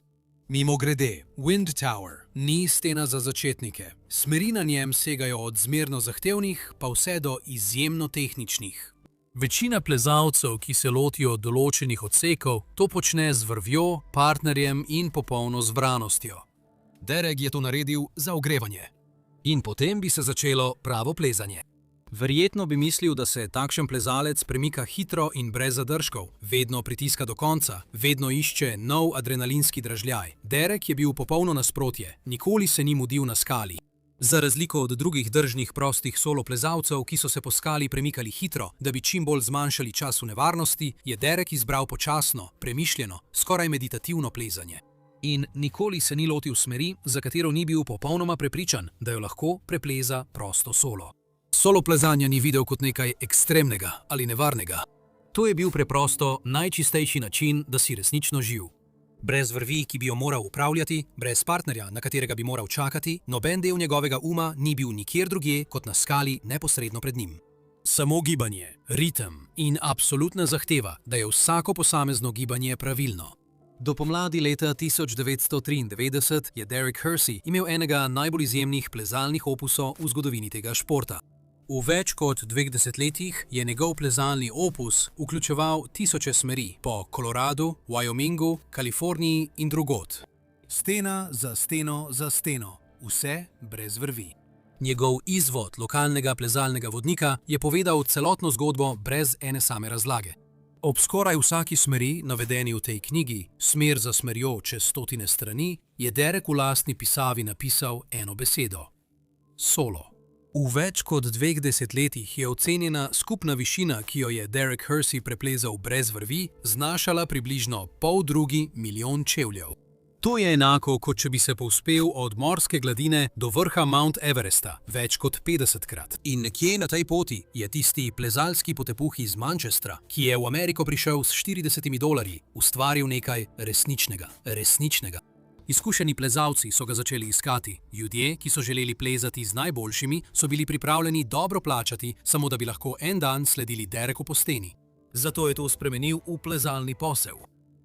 Speaker 1: Mimogrede, Wind Tower ni stena za začetnike. Smeri na njem segajo od zmerno zahtevnih pa vse do izjemno tehničnih. Večina plezalcev, ki se lotijo določenih odsekov, to počne z vrvjo, partnerjem in popolno zbranostjo. Derek je to naredil za ogrevanje. In potem bi se začelo pravo plezanje. Verjetno bi mislil, da se takšen plezalec premika hitro in brez zadržkov, vedno pritiska do konca, vedno išče nov adrenalinski dražljaj. Derek je bil popolno nasprotje, nikoli se ni mudil na skali. Za razliko od drugih držnih prostih solo plezalcev, ki so se po skali premikali hitro, da bi čim bolj zmanjšali čas v nevarnosti, je Derek izbral počasno, premišljeno, skoraj meditativno plezanje. In nikoli se ni lotil smeri, za katero ni bil popolnoma prepričan, da jo lahko prepleza prosto solo. Solo plezanja ni videl kot nekaj ekstremnega ali nevarnega. To je bil preprosto najčistejši način, da si resnično živ. Brez vrvi, ki bi jo moral upravljati, brez partnerja, na katerega bi moral čakati, noben del njegovega uma ni bil nikjer drugje kot na skali neposredno pred njim. Samo gibanje, ritem in absolutna zahteva, da je vsako posamezno gibanje pravilno. Do pomladi leta 1993 je Derek Hersey imel enega najbolj izjemnih plezalnih opusov v zgodovini tega športa. V več kot 2 desetletjih je njegov plezalni opus vključeval tisoče smeri po Koloradu, Wyomingu, Kaliforniji in drugod. Stena za steno za steno, vse brez vrvi. Njegov izvod lokalnega plezalnega vodnika je povedal celotno zgodbo brez ene same razlage. Ob skoraj vsaki smeri, navedeni v tej knjigi, smer za smerjo čez 100 strani, je Derek v lastni pisavi napisal eno besedo: solo. V več kot 2 desetletjih je ocenjena skupna višina, ki jo je Derek Hersey preplezal brez vrvi, znašala približno 1,5 milijona čevljev. To je enako, kot če bi se povzpel od morske gladine do vrha Mount Everesta več kot 50krat. In nekje na tej poti je tisti plezalski potepuh iz Manchestra, ki je v Ameriko prišel s $40, ustvaril nekaj resničnega. Izkušeni plezalci so ga začeli iskati. Ljudje, ki so želeli plezati z najboljšimi, so bili pripravljeni dobro plačati, samo da bi lahko en dan sledili Dereku po steni. Zato je to spremenil v plezalni posel.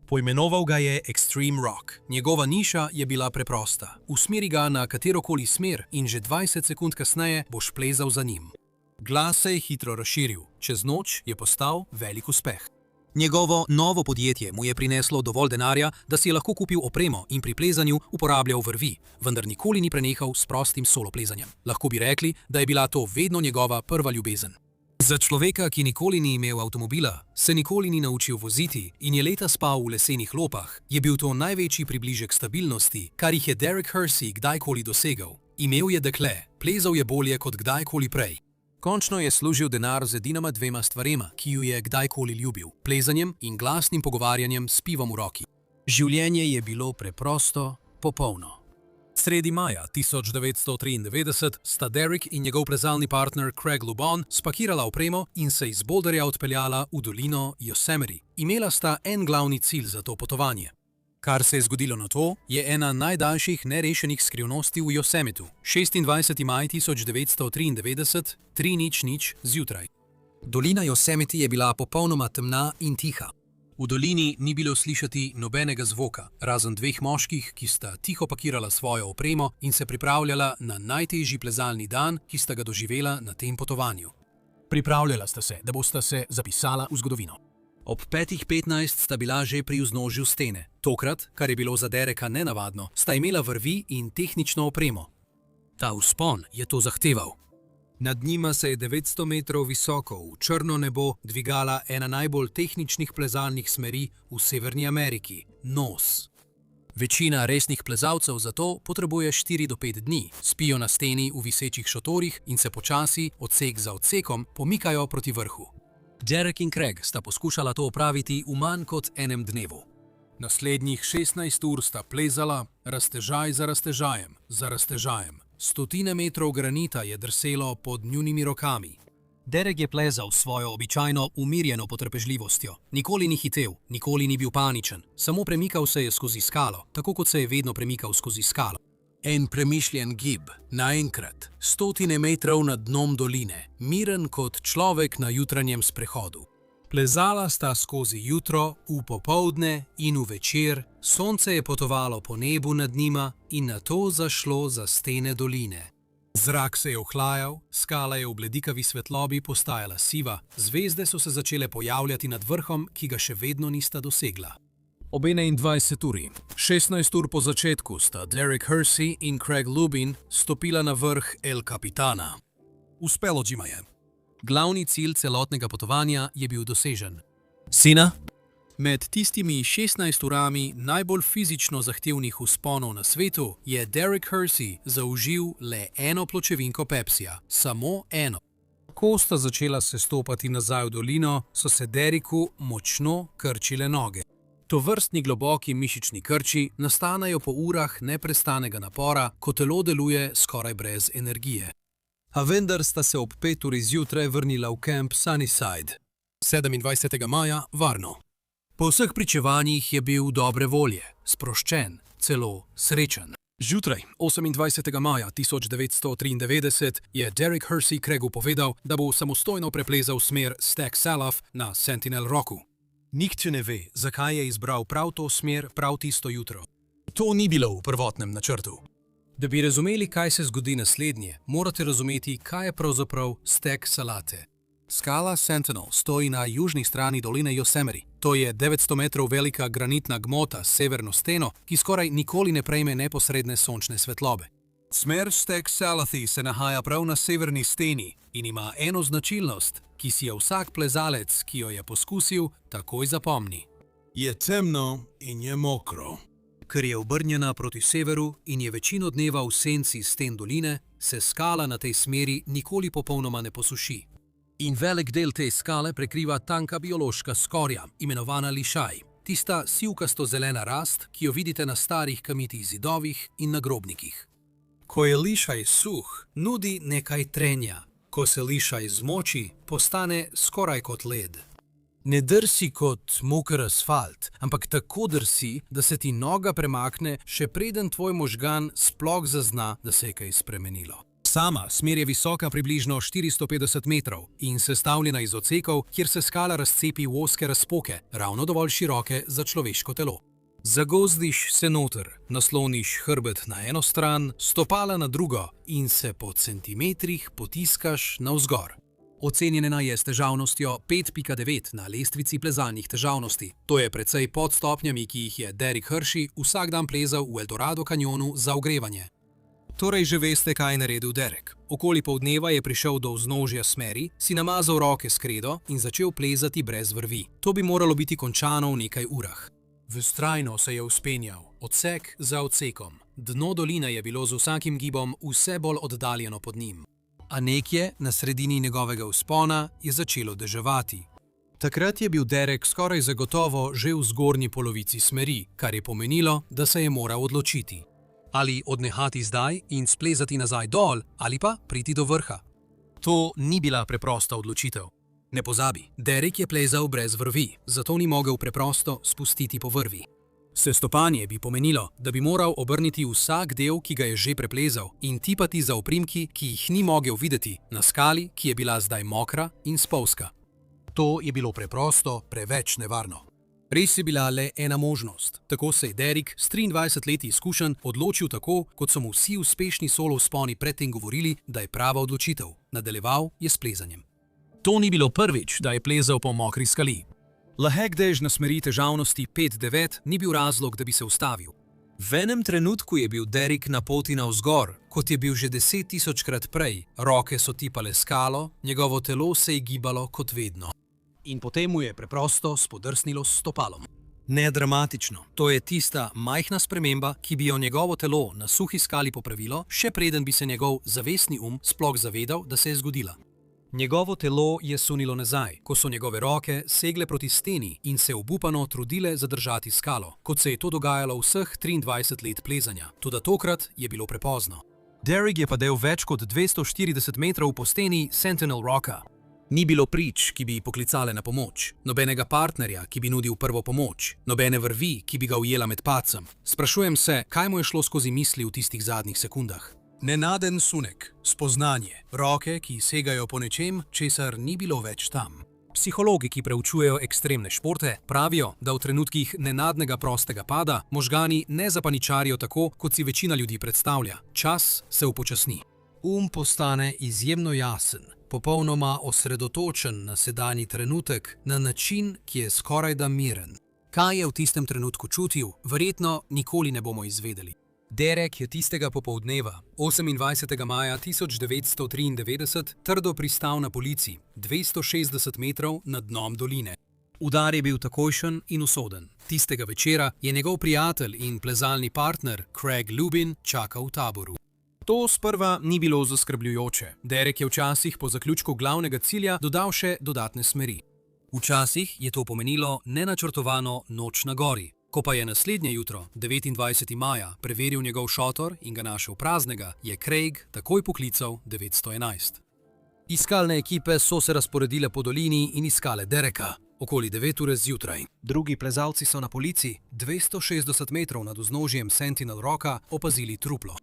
Speaker 1: Poimenoval ga je Extreme Rock. Njegova niša je bila preprosta. Usmeri ga na katerokoli smer in že 20 sekund kasneje boš plezal za njim. Glas se je hitro razširil. Čez noč je postal velik uspeh. Njegovo novo podjetje mu je prineslo dovolj denarja, da si je lahko kupil opremo in pri plezanju uporabljal vrvi, vendar nikoli ni prenehal s prostim solo plezanjem. Lahko bi rekli, da je bila to vedno njegova prva ljubezen. Za človeka, ki nikoli ni imel avtomobila, se nikoli ni naučil voziti in je leta spal v lesenih lopah, je bil to največji približek stabilnosti, kar jih je Derek Hersey kdajkoli dosegel. Imel je dekle, plezal je bolje kot kdajkoli prej. Končno je služil denar z edinama 2 stvarema, ki ju je kdajkoli ljubil: plezanjem in glasnim pogovarjanjem s pivom v roki. Življenje je bilo preprosto, popolno. Sredi maja 1993 sta Derek in njegov plezalni partner Craig Lubon spakirala opremo in se iz Boulderja odpeljala v dolino Yosemite. Imela sta en glavni cilj za to potovanje. Kar se je zgodilo na to, je ena najdaljših nerešenih skrivnosti v Yosemitu. 26. maj 1993, 3:00 zjutraj. Dolina Yosemite je bila popolnoma temna in tiha. V dolini ni bilo slišati nobenega zvoka, razen 2 moških, ki sta tiho pakirala svojo opremo in se pripravljala na najtežji plezalni dan, ki sta ga doživela na tem potovanju. Pripravljala sta se, da bosta se zapisala v zgodovino. Ob 5:15 sta bila že pri vznožju stene. Tokrat, kar je bilo za Dereka nenavadno, sta imela vrvi in tehnično opremo. Ta vzpon je to zahteval. Nad njima se je 900 metrov visoko v črno nebo dvigala ena najbolj tehničnih plezalnih smeri v Severni Ameriki – nos. Večina resnih plezalcev zato potrebuje 4 do 5 dni, spijo na steni v visečih šotorih in se počasi, odsek za odsekom, pomikajo proti vrhu. Derek in Craig sta poskušala to opraviti v manj kot enem dnevu. Naslednjih 16 ur sta plezala, raztežaj za raztežajem. Stotine metrov granita je drselo pod njunimi rokami. Derek je plezal svojo običajno umirjeno potrpežljivostjo. Nikoli ni hitel, nikoli ni bil paničen, samo premikal se je skozi skalo, tako kot se je vedno premikal skozi skalo. En premišljen gib, naenkrat, stotine metrov nad dnom doline, miren kot človek na jutranjem sprehodu. Plezala sta skozi jutro, v popoldne in v večer, sonce je potovalo po nebu nad njima in nato zašlo za stene doline. Zrak se je ohlajal, skala je v bledikavi svetlobi postajala siva, zvezde so se začele pojavljati nad vrhom, ki ga še vedno nista dosegla. Ob 21 uri. 16 ur po začetku sta Derek Hersey in Craig Lubin stopila na vrh El Capitana. Uspelo jima je. Glavni cilj celotnega potovanja je bil dosežen.
Speaker 2: Sina?
Speaker 1: Med tistimi 16 urami najbolj fizično zahtevnih vzponov na svetu je Derek Hersey zaužil le eno pločevinko Pepsija. Samo eno. Ko sta začela sestopati nazaj v dolino, so se Dereku močno krčile noge. Tovrstni globoki mišični krči nastanejo po urah neprestanega napora, ko telo deluje skoraj brez energije. A vendar sta se ob 5 uri zjutraj vrnila v kamp Sunnyside. 27. maja varno. Po vseh pričevanjih je bil dobre volje, sproščen, celo srečen. Zjutraj, 28. maja 1993, je Derek Hersey Craigu povedal, da bo samostojno preplezal smer Stack Salaf na Sentinel Rocku. Nihče ne ve, zakaj je izbral prav to smer prav tisto jutro. To ni bilo v prvotnem načrtu. Da bi razumeli, kaj se zgodi naslednje, morate razumeti, kaj je pravzaprav Stack Salate. Skala Sentinel stoji na južni strani doline Yosemite. To je 900 metrov velika granitna gmota s severno steno, ki skoraj nikoli ne prejme neposredne sončne svetlobe. Smer Stack Salathi se nahaja prav na severni steni in ima eno značilnost, ki si je vsak plezalec, ki jo je poskusil, takoj zapomni. Je temno in je mokro. Ker je obrnjena proti severu in je večino dneva v senci sten doline, se skala na tej smeri nikoli popolnoma ne posuši. In velik del te skale prekriva tanka biološka skorja, imenovana lišaj. Tista sivkasto-zelena rast, ki jo vidite na starih kamitih zidovih in nagrobnikih. Ko je lišaj suh, nudi nekaj trenja. Ko se lišaj zmoči, postane skoraj kot led. Ne drsi kot moker asfalt, ampak tako drsi, da se ti noga premakne, še preden tvoj možgan sploh zazna, da se je kaj spremenilo. Sama smer je visoka približno 450 metrov in sestavljena iz odsekov, kjer se skala razcepi v ozke razpoke, ravno dovolj široke za človeško telo. Zagozdiš se noter, nasloniš hrbet na eno stran, stopala na drugo in se po centimetrih potiskaš navzgor. Ocenjena je s težavnostjo 5.9 na lestvici plezalnih težavnosti. To je precej pod stopnjami, ki jih je Derek Hersey vsak dan plezal v Eldorado kanjonu za ogrevanje. Torej že veste, kaj je naredil Derek. Okoli poldneva je prišel do vznožja smeri, si namazal roke s kredo in začel plezati brez vrvi. To bi moralo biti končano v nekaj urah. Vztrajno se je vzpenjal, odsek za odsekom. Dno doline je bilo z vsakim gibom vse bolj oddaljeno pod njim. A nekje na sredini njegovega vzpona je začelo deževati. Takrat je bil Derek skoraj zagotovo že v zgornji polovici smeri, kar je pomenilo, da se je moral odločiti. Ali odnehati zdaj in splezati nazaj dol, ali pa priti do vrha. To ni bila preprosta odločitev. Ne pozabi, Derek je plezal brez vrvi, zato ni mogel preprosto spustiti po vrvi. Sestopanje bi pomenilo, da bi moral obrniti vsak del, ki ga je že preplezal, in tipati za oprimki, ki jih ni mogel videti, na skali, ki je bila zdaj mokra in spolzka. To je bilo preprosto preveč nevarno. Res je bila le ena možnost. Tako se je Derek s 23 leti izkušenj odločil tako, kot so mu vsi uspešni solo vzponi predtem govorili, da je prava odločitev. Nadaljeval je s plezanjem. To ni bilo prvič, da je plezal po mokri skali. Lahek dež na smeri težavnosti 5.9 ni bil razlog, da bi se ustavil. V enem trenutku je bil Derek na poti navzgor, kot je bil že 10.000-krat prej. Roke so tipale skalo, njegovo telo se je gibalo kot vedno. In potem mu je preprosto spodrsnilo s stopalom. Ne dramatično, to je tista majhna sprememba, ki bi jo njegovo telo na suhi skali popravilo, še preden bi se njegov zavestni sploh zavedal, da se je zgodila. Njegovo telo je sunilo nazaj, ko so njegove roke segle proti steni in se obupano trudile zadržati skalo, kot se je to dogajalo vseh 23 let plezanja. Toda tokrat je bilo prepozno. Derek je padel več kot 240 metrov po steni Sentinel Rocka. Ni bilo prič, ki bi poklicale na pomoč, nobenega partnerja, ki bi nudil prvo pomoč, nobene vrvi, ki bi ga ujela med padcem. Sprašujem se, kaj mu je šlo skozi misli v tistih zadnjih sekundah. Nenaden sunek, spoznanje, roke, ki segajo po nečem, česar ni bilo več tam. Psihologi, ki preučujejo ekstremne športe, pravijo, da v trenutkih nenadnega prostega pada možgani ne zapaničarijo tako, kot si večina ljudi predstavlja. Čas se upočasni. Postane izjemno jasen, popolnoma osredotočen na sedanji trenutek, na način, ki je skorajda miren. Kaj je v tistem trenutku čutil, verjetno nikoli ne bomo izvedeli. Derek je tistega popoldneva, 28. maja 1993, trdo pristal na polici, 260 metrov nad dnom doline. Udar je bil takojšen in usoden. Tistega večera je njegov prijatelj in plezalni partner Craig Lubin čakal v taboru. To sprva ni bilo zaskrbljujoče. Derek je včasih po zaključku glavnega cilja dodal še dodatne smeri. Včasih je to pomenilo nenačrtovano noč na gori. Ko pa je naslednje jutro, 29. maja, preveril njegov šotor in ga našel praznega, je Craig takoj poklical 911. Iskalne ekipe so se razporedile po dolini in iskale Dereka. Okoli 9 ure zjutraj. Drugi plezalci so na polici, 260 metrov nad vznožjem Sentinel Rocka, opazili truplo.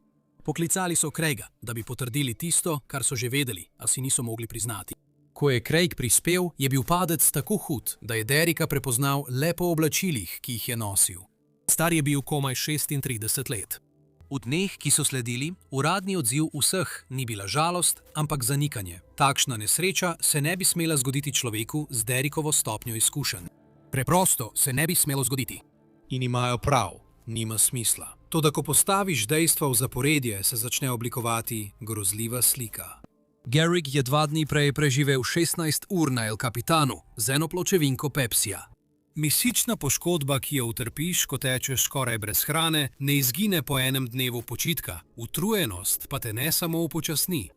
Speaker 1: Poklicali so Craiga, da bi potrdili tisto, kar so že vedeli, a si niso mogli priznati. Ko je Craig prispel, je bil padec tako hud, da je Dereka prepoznal le po oblačilih, ki jih je nosil. Star je bil komaj 36 let. V dneh, ki so sledili, uradni odziv vseh ni bila žalost, ampak zanikanje. Takšna nesreča se ne bi smela zgoditi človeku z Derikovo stopnjo izkušenj. Preprosto se ne bi smelo zgoditi. In imajo prav, nima smisla. Toda ko postaviš dejstva v zaporedje, se začne oblikovati grozljiva slika. Garrick je 2 dni prej preživel 16 ur na El Capitanu z eno pločevinko Pepsija. Mišična poškodba, ki jo utrpiš, ko tečeš skoraj brez hrane, ne izgine po enem dnevu počitka. Utrujenost pa te ne samo upočasni.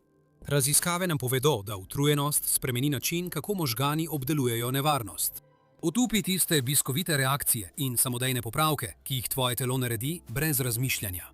Speaker 1: Raziskave nam povedo, da utrujenost spremeni način, kako možgani obdelujejo nevarnost. Utupi tiste bliskovite reakcije in samodejne popravke, ki jih tvoje telo naredi brez razmišljanja.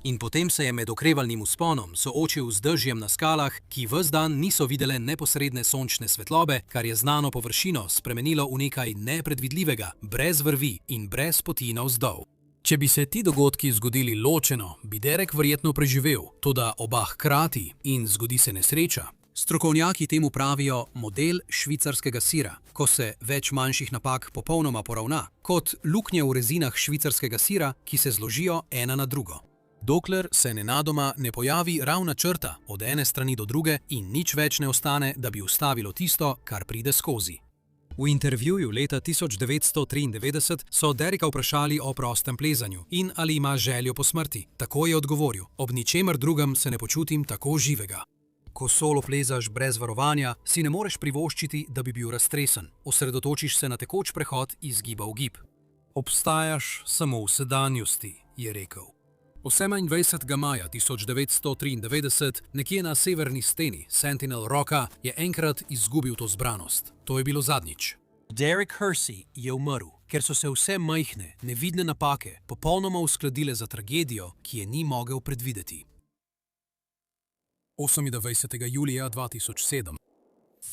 Speaker 1: In potem se je med okrevalnim vzponom soočil z dežjem na skalah, ki ves dan niso videle neposredne sončne svetlobe, kar je znano površino spremenilo v nekaj nepredvidljivega, brez vrvi in brez poti navzdol. Če bi se ti dogodki zgodili ločeno, bi Derek verjetno preživel, toda oba hkrati in zgodi se nesreča. Strokovnjaki temu pravijo model švicarskega sira, ko se več manjših napak popolnoma poravna, kot luknje v rezinah švicarskega sira, ki se zložijo ena na drugo. Dokler se nenadoma ne pojavi ravna črta od ene strani do druge in nič več ne ostane, da bi ustavilo tisto, kar pride skozi. V intervjuju leta 1993 so Dereka vprašali o prostem plezanju in ali ima željo po smrti. Tako je odgovoril: ob ničemer drugem se ne počutim tako živega. Ko solo plezaš brez varovanja, si ne moreš privoščiti, da bi bil raztresen. Osredotočiš se na tekoč prehod iz giba v gib. Obstajaš samo v sedanjosti, je rekel. 28. maja 1993, nekje na severni steni Sentinel Rocka, je enkrat izgubil to zbranost. To je bilo zadnjič. Derek Hersey je umrl, ker so se vse majhne, nevidne napake popolnoma uskladile za tragedijo, ki je ni mogel predvideti. 28. julija 2007.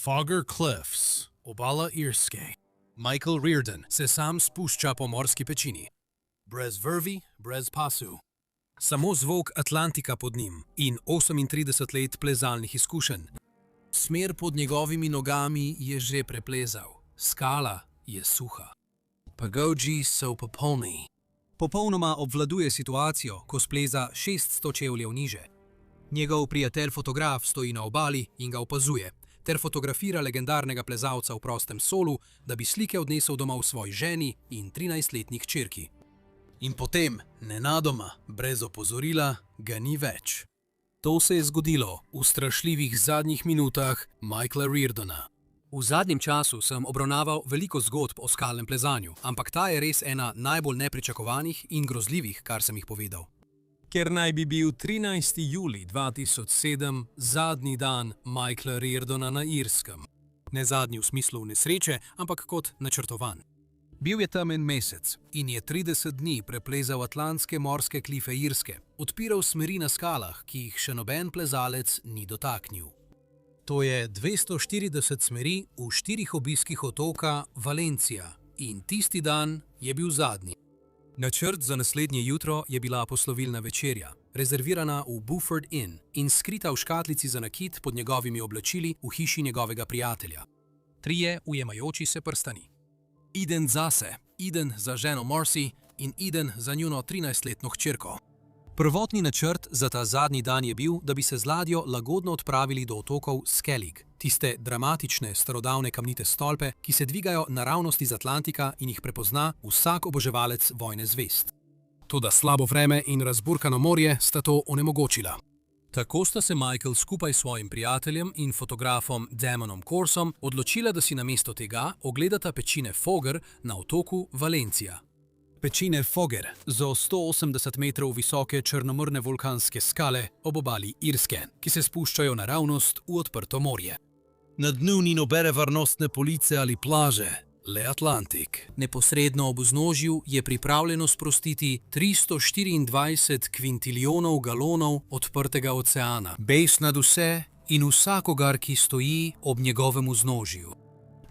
Speaker 1: Fogger Cliffs, obala Irske. Michael Reardon se sam spušča po morski pečini. Brez vrvi, brez pasu. Samo zvok Atlantika pod njim in 38 let plezalnih izkušenj. Smer pod njegovimi nogami je že preplezal. Skala je suha. Pagoji so popolni. Popolnoma obvladuje situacijo, ko spleza 600 čevljev niže. Njegov prijatelj fotograf stoji na obali in ga opazuje, ter fotografira legendarnega plezalca v prostem solu, da bi slike odnesel domov svoji ženi in 13-letni hčerki. In potem, nenadoma, brez opozorila, ga ni več. To se je zgodilo v strašljivih zadnjih minutah Michaela Reardona. V zadnjem času sem obravnaval veliko zgodb o skalnem plezanju, ampak ta je res ena najbolj nepričakovanih in grozljivih, kar sem jih povedal. Ker naj bi bil 13. julij 2007 zadnji dan Michaela Reardona na Irskem. Ne zadnji v smislu nesreče, ampak kot načrtovan. Bil je temen mesec in je 30 dni preplezal atlantske morske klife Irske, odpiral smeri na skalah, ki jih še noben plezalec ni dotaknil. To je 240 smeri v 4 obiskih otoka Valencija in tisti dan je bil zadnji. Načrt za naslednje jutro je bila poslovilna večerja, rezervirana v Buford Inn in skrita v škatlici za nakit pod njegovimi oblačili v hiši njegovega prijatelja. 3 ujemajoči se prstani. Eden zase, Eden za ženo Marcy in Eden za njuno 13-letno hčerko. Prvotni načrt za ta zadnji dan je bil, da bi se z ladjo lagodno odpravili do otokov Skellig, tiste dramatične starodavne kamnite stolpe, ki se dvigajo naravnost iz Atlantika in jih prepozna vsak oboževalec vojne zvezd. Toda slabo vreme in razburkano morje sta to onemogočila. Tako sta se Michael skupaj s svojim prijateljem in fotografom Damonom Corsom odločila, da si namesto tega ogledata pečine Foger na otoku Valencija. Pečine Foger so 180 metrov visoke črnomrne vulkanske skale ob obali Irske, ki se spuščajo naravnost v odprto morje. Na dnu ni nobene varnostne police ali plaže, le Atlantik. Neposredno ob vznožju je pripravljeno sprostiti 324 kvintiljonov galonov odprtega oceana, bes nad vse in vsakogar, ki stoji ob njegovem vznožju.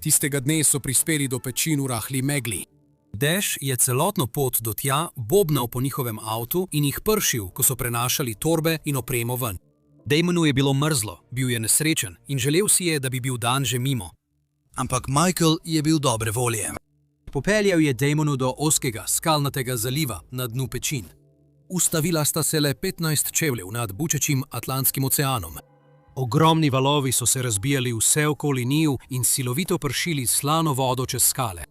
Speaker 1: Tistega dne so prispeli do pečin v rahli megli. Dež je celotno pot do tja bobnal po njihovem avtu in jih pršil, ko so prenašali torbe in opremo ven. Damonu je bilo mrzlo, bil je nesrečen in želel si je, da bi bil dan že mimo. Ampak Michael je bil dobre volje. Popeljal je Damonu do ozkega, skalnatega zaliva na dnu pečin. Ustavila sta se le 15 čevljev nad bučečim Atlantskim oceanom. Ogromni valovi so se razbijali vse okoli njiju in silovito pršili slano vodo čez skale.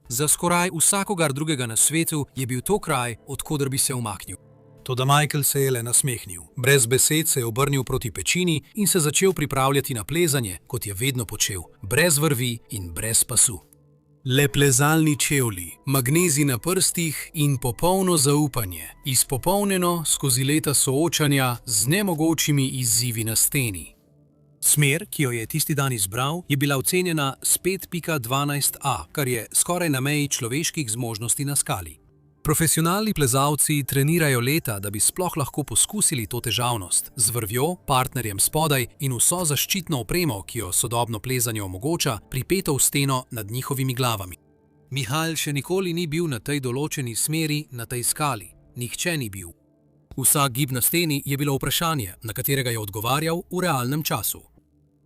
Speaker 1: Za skoraj vsakogar drugega na svetu je bil to kraj, od koder bi se umaknil. Toda Michael se je le nasmehnil. Brez besed se je obrnil proti pečini in se začel pripravljati na plezanje, kot je vedno počel, brez vrvi in brez pasu. Le plezalni čevlji, magnezi na prstih in popolno zaupanje, izpopolnjeno skozi leta soočanja z nemogočimi izzivi na steni. Smer, ki jo je tisti dan izbral, je bila ocenjena s 5.12a, kar je skoraj na meji človeških zmožnosti na skali. Profesionalni plezalci trenirajo leta, da bi sploh lahko poskusili to težavnost, z vrvjo, partnerjem spodaj in vso zaščitno opremo, ki jo sodobno plezanje omogoča, pripeto v steno nad njihovimi glavami. Mihael še nikoli ni bil na tej določeni smeri, na tej skali. Nihče ni bil. Vsak gib na steni je bilo vprašanje, na katerega je odgovarjal v realnem času.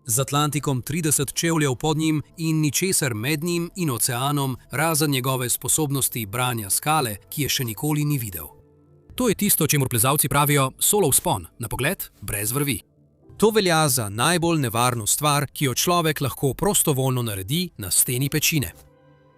Speaker 1: Z Atlantikom 30 čevljev pod njim in ničesar med njim in oceanom, razen njegove sposobnosti branja skale, ki je še nikoli ni videl. To je tisto, čemur plezalci pravijo solo vzpon, na pogled brez vrvi. To velja za najbolj nevarno stvar, ki jo človek lahko prostovoljno naredi na steni pečine.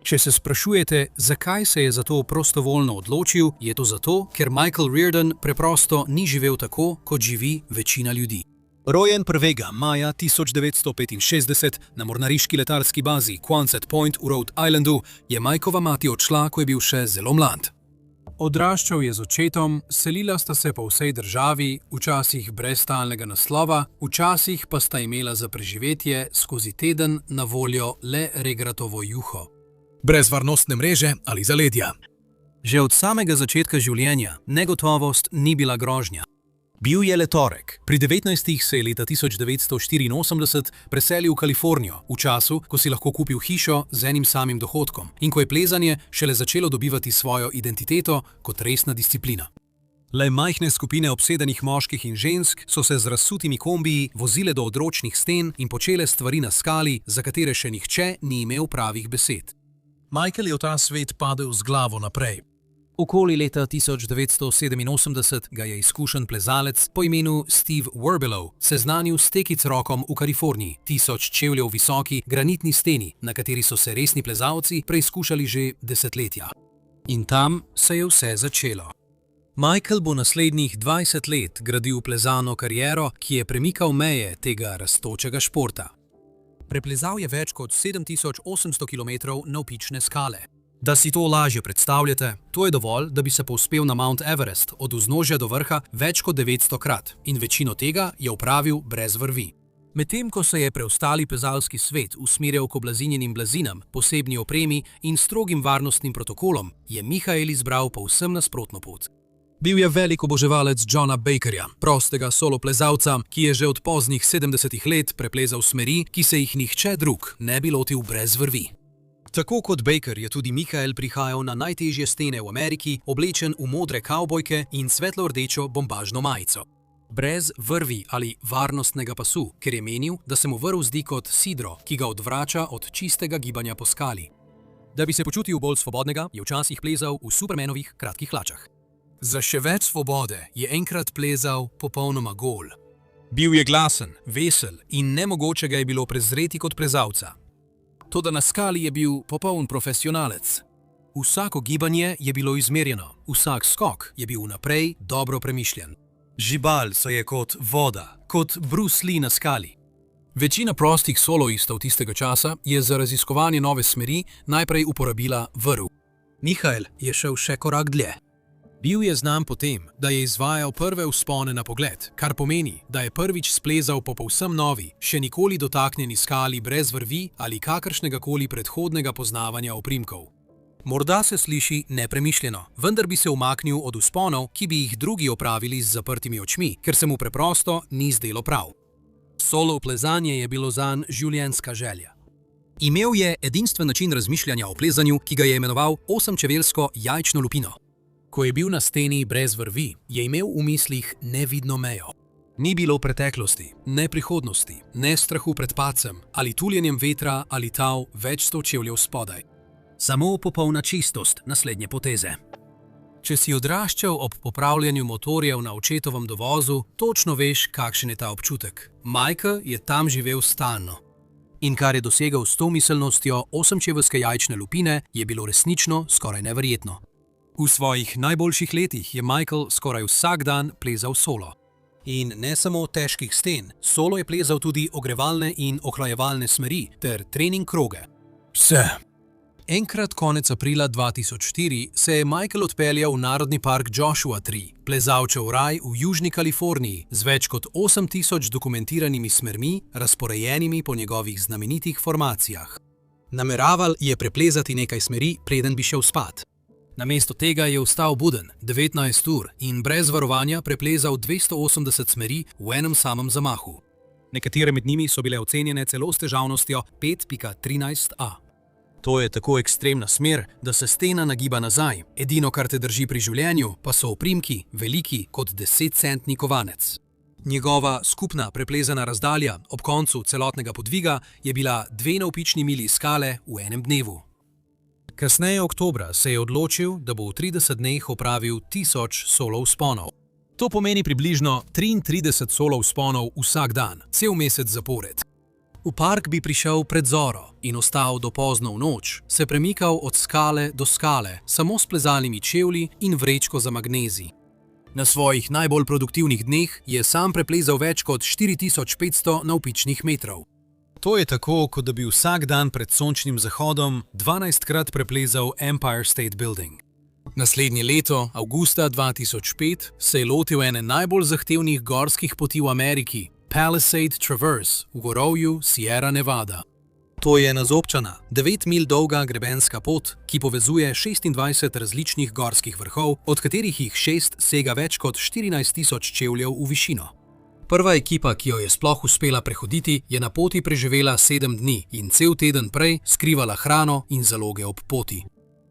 Speaker 1: Če se sprašujete, zakaj se je za to prostovoljno odločil, je to zato, ker Michael Reardon preprosto ni živel tako, kot živi večina ljudi. Rojen 1. maja 1965 na mornariški letalski bazi Quonset Point v Rhode Islandu je Mikeova mati odšla, ko je bil še zelo mlad. Odraščal je z očetom, selila sta se po vsej državi, včasih brez stalnega naslova, včasih pa sta imela za preživetje skozi teden na voljo le regratovo juho. Brez varnostne mreže ali zaledja. Že od samega začetka življenja negotovost ni bila grožnja. Bil je le torek. Pri 19 se je leta 1984 preselil v Kalifornijo, v času, ko si lahko kupil hišo z enim samim dohodkom in ko je plezanje šele začelo dobivati svojo identiteto kot resna disciplina. Le majhne skupine obsedenih moških in žensk so se z razsutimi kombiji vozile do odročnih sten in počele stvari na skali, za katere še nihče ni imel pravih besed. Michael je v ta svet padel z glavo naprej. Okoli leta 1987 ga je izkušen plezalec po imenu Steve Werbelow seznanil s Tekic-Rockom v Kaliforniji, 1000 čevljev visoki granitni steni, na kateri so se resni plezalci preizkušali že desetletja. In tam se je vse začelo. Michael bo naslednjih 20 let gradil plezalno kariero, ki je premikal meje tega rastočega športa. Preplezal je več kot 7800 km navpične skale. Da si to lažje predstavljate, to je dovolj, da bi se povzpel na Mount Everest od vznožja do vrha več kot 900 krat in večino tega je opravil brez vrvi. Medtem ko se je preostali plezalski svet usmerjal k oblazinjenim blazinam, posebni opremi in strogim varnostnim protokolom, je Michael izbral povsem nasprotno pot. Bil je velik oboževalec Johna Bakerja, prostega solo plezalca, ki je že od poznih 70 let preplezal smeri, ki se jih nihče drug ne bi lotil brez vrvi. Tako kot Baker je tudi Michael prihajal na najtežje stene v Ameriki, oblečen v modre kavbojke in svetlo-rdečo bombažno majico. Brez vrvi ali varnostnega pasu, ker je menil, da se mu vrv zdi kot sidro, ki ga odvrača od čistega gibanja po skali. Da bi se počutil bolj svobodnega, je včasih plezal v Supermanovih kratkih hlačah. Za še več svobode je enkrat plezal popolnoma gol.
Speaker 2: Bil je glasen.
Speaker 1: Vesel in nemogoče ga je bilo prezreti kot plezalca. Toda na skali je bil popoln profesionalec. Vsako gibanje je bilo izmerjeno, vsak skok je bil vnaprej dobro premišljen. Žibal se je kot voda, kot Bruce Lee na skali. Večina prostih soloistov tistega časa je za raziskovanje nove smeri najprej uporabila vrv. Mihael je šel še korak dlje. Bil je znan po tem, da je izvajal prve vzpone na pogled, kar pomeni, da je prvič splezal po povsem novi, še nikoli dotaknjeni skali brez vrvi ali kakršnegakoli predhodnega poznavanja oprimkov. Morda se sliši nepremišljeno, vendar bi se umaknil od vzponov, ki bi jih drugi opravili z zaprtimi očmi, ker se mu preprosto ni zdelo prav. Solo plezanje je bilo zanj življenjska želja. Imel je edinstven način razmišljanja o plezanju, ki ga je imenoval osemčeveljsko jajčno lupino. Ko je bil na steni brez vrvi, je imel v mislih nevidno mejo. Ni bilo preteklosti, ne prihodnosti, ne strahu pred padcem ali tuljenjem vetra ali tal več 100 čevljev spodaj. Samo popolna čistost naslednje poteze. Če si odraščal ob popravljanju motorjev na očetovem dovozu, točno veš, kakšen je ta občutek. Michael je tam živel stalno. In kar je dosegal s to miselnostjo osemčeveljske jajčne lupine, je bilo resnično skoraj neverjetno. V svojih najboljših letih je Michael skoraj vsak dan plezal solo. In ne samo težkih sten, solo je plezal tudi ogrevalne in ohlajevalne smeri ter trening kroge. Vse. Enkrat konec aprila 2004 se je Michael odpeljal v Narodni park Joshua Tree, plezalčev raj v Južni Kaliforniji, z več kot 8000 dokumentiranimi smermi, razporejenimi po njegovih znamenitih formacijah. Nameraval je preplezati nekaj smeri, preden bi šel spat. Namesto tega je vstal buden 19 ur in brez varovanja preplezal 280 smeri v enem samem zamahu. Nekatere med njimi so bile ocenjene celo s težavnostjo 5.13a. To je tako ekstremna smer, da se stena nagiba nazaj. Edino, kar te drži pri življenju, pa so oprimki, veliki kot 10-centni kovanec. Njegova skupna preplezana razdalja ob koncu celotnega podviga je bila 2 navpični mili skale v enem dnevu. Kasneje oktobra se je odločil, da bo v 30 dneh opravil 1000 solo vzponov. To pomeni približno 33 solo vzponov vsak dan, cel mesec zapored. V park bi prišel pred zoro in ostal do pozno v noč, se premikal od skale do skale, samo s plezalnimi čevlji in vrečko za magnezij. Na svojih najbolj produktivnih dneh je sam preplezal več kot 4500 navpičnih metrov. To je tako, kot da bi vsak dan pred sončnim zahodom 12krat preplezal Empire State Building. Naslednje leto, avgusta 2005, se je lotil ene najbolj zahtevnih gorskih poti v Ameriki, Palisade Traverse v gorovju Sierra Nevada. To je nazobčana, 9 milj dolga grebenska pot, ki povezuje 26 različnih gorskih vrhov, od katerih jih 6 sega več kot 14 000 čevljev v višino. Prva ekipa, ki jo je sploh uspela prehoditi, je na poti preživela 7 dni in cel teden prej skrivala hrano in zaloge ob poti.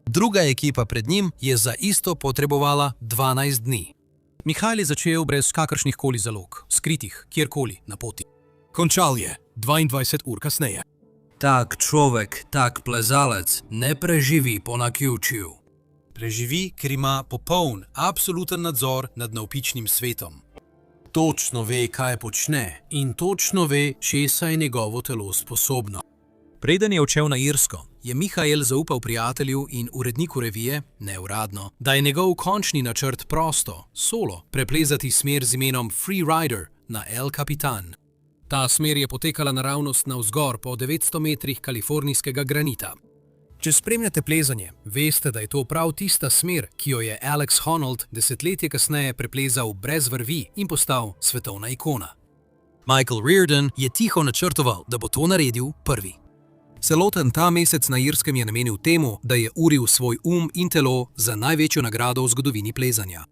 Speaker 1: Druga ekipa pred njim je za isto potrebovala 12 dni. Mihael je začel brez kakršnihkoli zalog, skritih kjerkoli na poti. Končal je 22 ur kasneje. Tak človek, tak plezalec ne preživi po naključju. Preživi, ker ima popoln, absoluten nadzor nad navpičnim svetom. Točno ve, kaj počne in točno ve, česa je njegovo telo sposobno. Preden je odšel na Irsko, je Mihael zaupal prijatelju in uredniku revije, neuradno, da je njegov končni načrt prosto, solo, preplezati smer z imenom Free Rider na El Capitan. Ta smer je potekala naravnost navzgor po 900 metrih kalifornijskega granita. Če spremljate plezanje, veste, da je to prav tista smer, ki jo je Alex Honnold desetletje kasneje preplezal brez vrvi in postal svetovna ikona. Michael Reardon je tiho načrtoval, da bo to naredil prvi. Celoten ta mesec na Irskem je namenil temu, da je uril svoj in telo za največjo nagrado v zgodovini plezanja.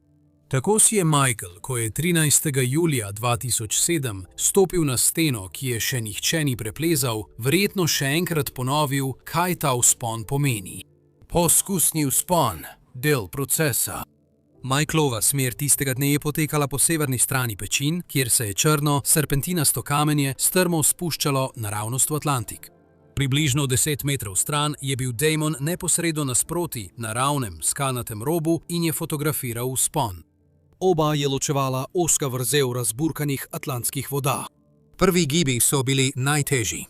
Speaker 1: Tako si je Michael, ko je 13. julija 2007 stopil na steno, ki je še nihče ni preplezal, verjetno še enkrat ponovil, kaj ta vzpon pomeni. Poskusni vzpon, del procesa. Michaelova smer tistega dne je potekala po severni strani pečin, kjer se je črno, serpentinasto kamenje strmo spuščalo naravnost v Atlantik. Približno 10 metrov stran je bil Damon neposredno nasproti na ravnem skalnatem robu in je fotografiral vzpon. Oba je ločevala ozka vrzel razburkanih atlantskih voda. Prvi gibi so bili najtežji.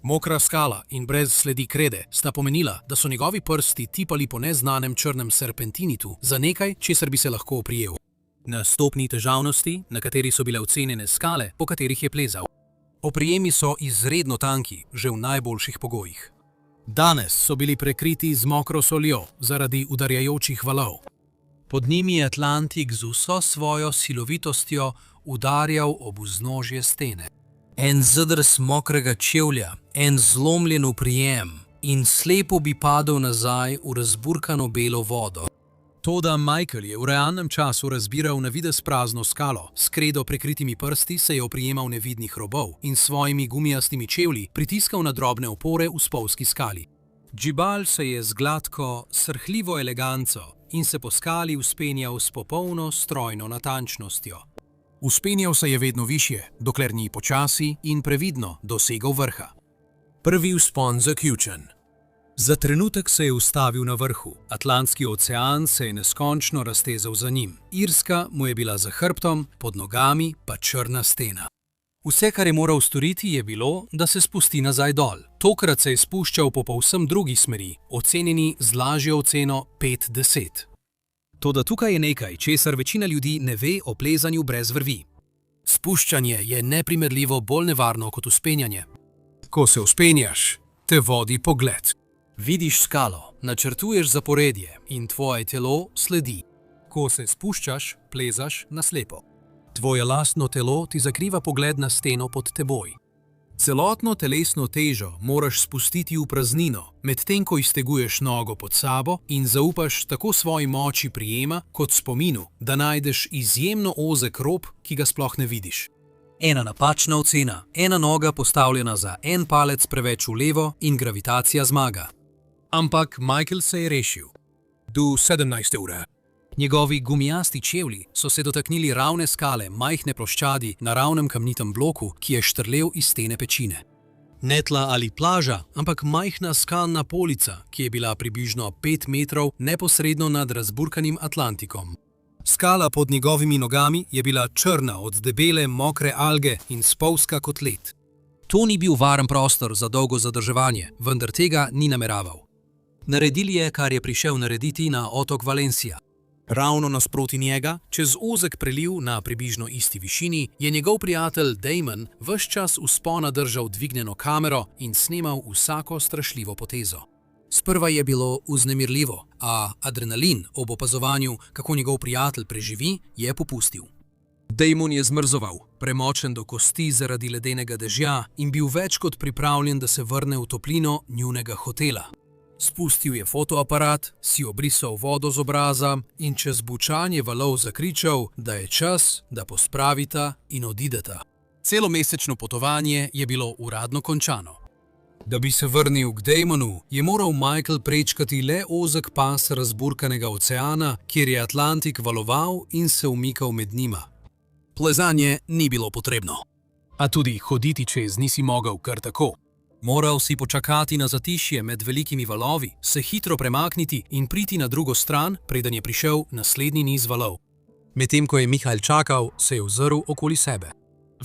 Speaker 1: Mokra skala in brez sledi krede sta pomenila, da so njegovi prsti tipali po neznanem črnem serpentinitu za nekaj, česar bi se lahko oprijel. Na stopni težavnosti, na kateri so bile ocenjene skale, po katerih je plezal. Oprijemi so izredno tanki, že v najboljših pogojih. Danes so bili prekriti z mokro soljo zaradi udarjajočih valov. Pod njimi je Atlantik z vso svojo silovitostjo udarjal ob vznožje stene. En zadrs mokrega čevlja, en zlomljen oprijem in slepo bi padel nazaj v razburkano belo vodo. Toda Michael je v realnem času razbiral na videz prazno skalo, s kredo prekritimi prsti se je oprijemal nevidnih robov in svojimi gumijastimi čevlji pritiskal na drobne opore v spolzki skali. Džibal se je z gladko, srhljivo eleganco in se po skali vzpenjal s popolno strojno natančnostjo. Vzpenjal se je vedno višje, dokler ni počasi in previdno dosegal vrha. Prvi vzpon zaključen. Za trenutek se je ustavil na vrhu. Atlantski ocean se je neskončno raztezal za njim. Irska mu je bila za hrbtom, pod nogami pa črna stena. Vse, kar je moral storiti, je bilo, da se spusti nazaj dol. Tokrat se je spuščal po povsem drugi smeri, ocenjeni z lažjo oceno 5-10. Toda tukaj je nekaj, česar večina ljudi ne ve o plezanju brez vrvi. Spuščanje je neprimerljivo bolj nevarno kot vzpenjanje. Ko se vzpenjaš, te vodi pogled. Vidiš skalo, načrtuješ zaporedje in tvoje telo sledi. Ko se spuščaš, plezaš na slepo. Tvoje lastno telo ti zakriva pogled na steno pod teboj. Celotno telesno težo moraš spustiti v praznino, medtem ko izteguješ nogo pod sabo in zaupaš tako svoji moči prijema kot spominu, da najdeš izjemno ozek rob, ki ga sploh ne vidiš. Ena napačna ocena, ena noga postavljena za en palec preveč v levo in gravitacija zmaga. Ampak Michael se je rešil. Do 17 ure. Njegovi gumijasti čevlji so se dotaknili ravne skale, majhne ploščadi na ravnem kamnitem bloku, ki je štrlel iz stene pečine. Ne tla ali plaža, ampak majhna skalna polica, ki je bila približno 5 metrov neposredno nad razburkanim Atlantikom. Skala pod njegovimi nogami je bila črna od debele, mokre alge in spolzka kot led. To ni bil varen prostor za dolgo zadrževanje, vendar tega ni nameraval. Naredili je, kar je prišel narediti na otok Valencia. Ravno nasproti njega, čez ozek preliv na približno isti višini, je njegov prijatelj Damon ves čas vzpona držal dvignjeno kamero in snemal vsako strašljivo potezo. Sprva je bilo vznemirljivo, a adrenalin ob opazovanju, kako njegov prijatelj preživi, je popustil. Damon je zmrzoval, premočen do kosti zaradi ledenega dežja in bil več kot pripravljen, da se vrne v toplino njunega hotela. Spustil je fotoaparat, si obrisal vodo z obraza in čez bučanje valov zakričal, da je čas, da pospravita in odideta. Celomesečno potovanje je bilo uradno končano. Da bi se vrnil k Damonu, je moral Michael prečkati le ozek pas razburkanega oceana, kjer je Atlantik valoval in se umikal med njima. Plezanje ni bilo potrebno. A tudi hoditi čez nisi mogel kar tako. Moral si počakati na zatišje med velikimi valovi, se hitro premakniti in priti na drugo stran, preden je prišel naslednji niz valov. Medtem ko je Michael čakal, se je ozrl okoli sebe.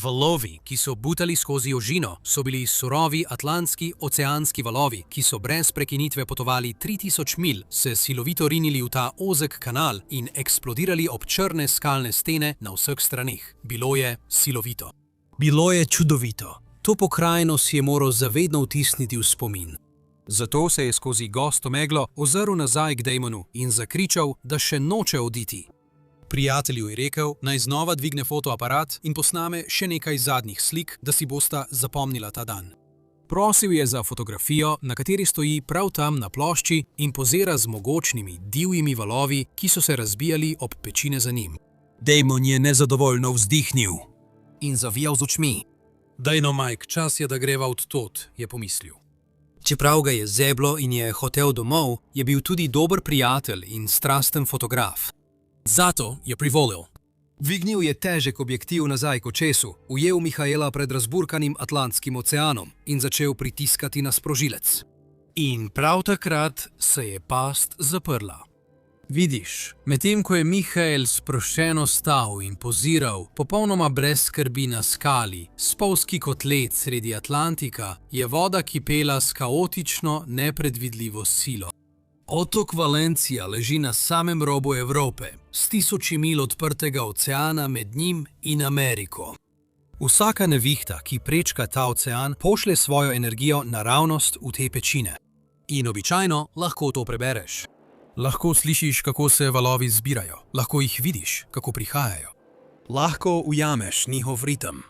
Speaker 1: Valovi, ki so butali skozi ožino, so bili surovi atlantski oceanski valovi, ki so brez prekinitve potovali 3000 milj, se silovito rinili v ta ozek kanal in eksplodirali ob črne skalne stene na vseh stranih. Bilo je silovito. Bilo je čudovito. To pokrajino si je moral zavedno vtisniti v spomin. Zato se je skozi gosto meglo ozrl nazaj k Damonu in zakričal, da še noče oditi. Prijatelju je rekel, naj znova dvigne fotoaparat in posname še nekaj zadnjih slik, da si bosta zapomnila ta dan. Prosil je za fotografijo, na kateri stoji prav tam na plošči in pozira z mogočnimi, divjimi valovi, ki so se razbijali ob pečine za njim. Damon je nezadovoljno vzdihnil in zavijal z očmi. Daj no, Mike, čas je, da greva odtod, je pomislil. Čeprav ga je zeblo in je hotel domov, je bil tudi dober prijatelj in strasten fotograf. Zato je privolil. Dvignil je težek objektiv nazaj k očesu, ujel Mihaela pred razburkanim Atlantskim oceanom in začel pritiskati na sprožilec. In prav takrat se je past zaprla. Vidiš, medtem ko je Mihael sproščeno stal in poziral, popolnoma brez skrbi na skali, spolzki kot led sredi Atlantika, je voda kipela s kaotično, nepredvidljivo silo. Otok Valencija leži na samem robu Evrope, s tisoči mil odprtega oceana med njim in Ameriko. Vsaka nevihta, ki prečka ta ocean, pošlje svojo energijo naravnost v te pečine. In običajno lahko to prebereš. Lahko slišiš, kako se valovi zbirajo, lahko jih vidiš, kako prihajajo. Lahko ujameš njihov ritem.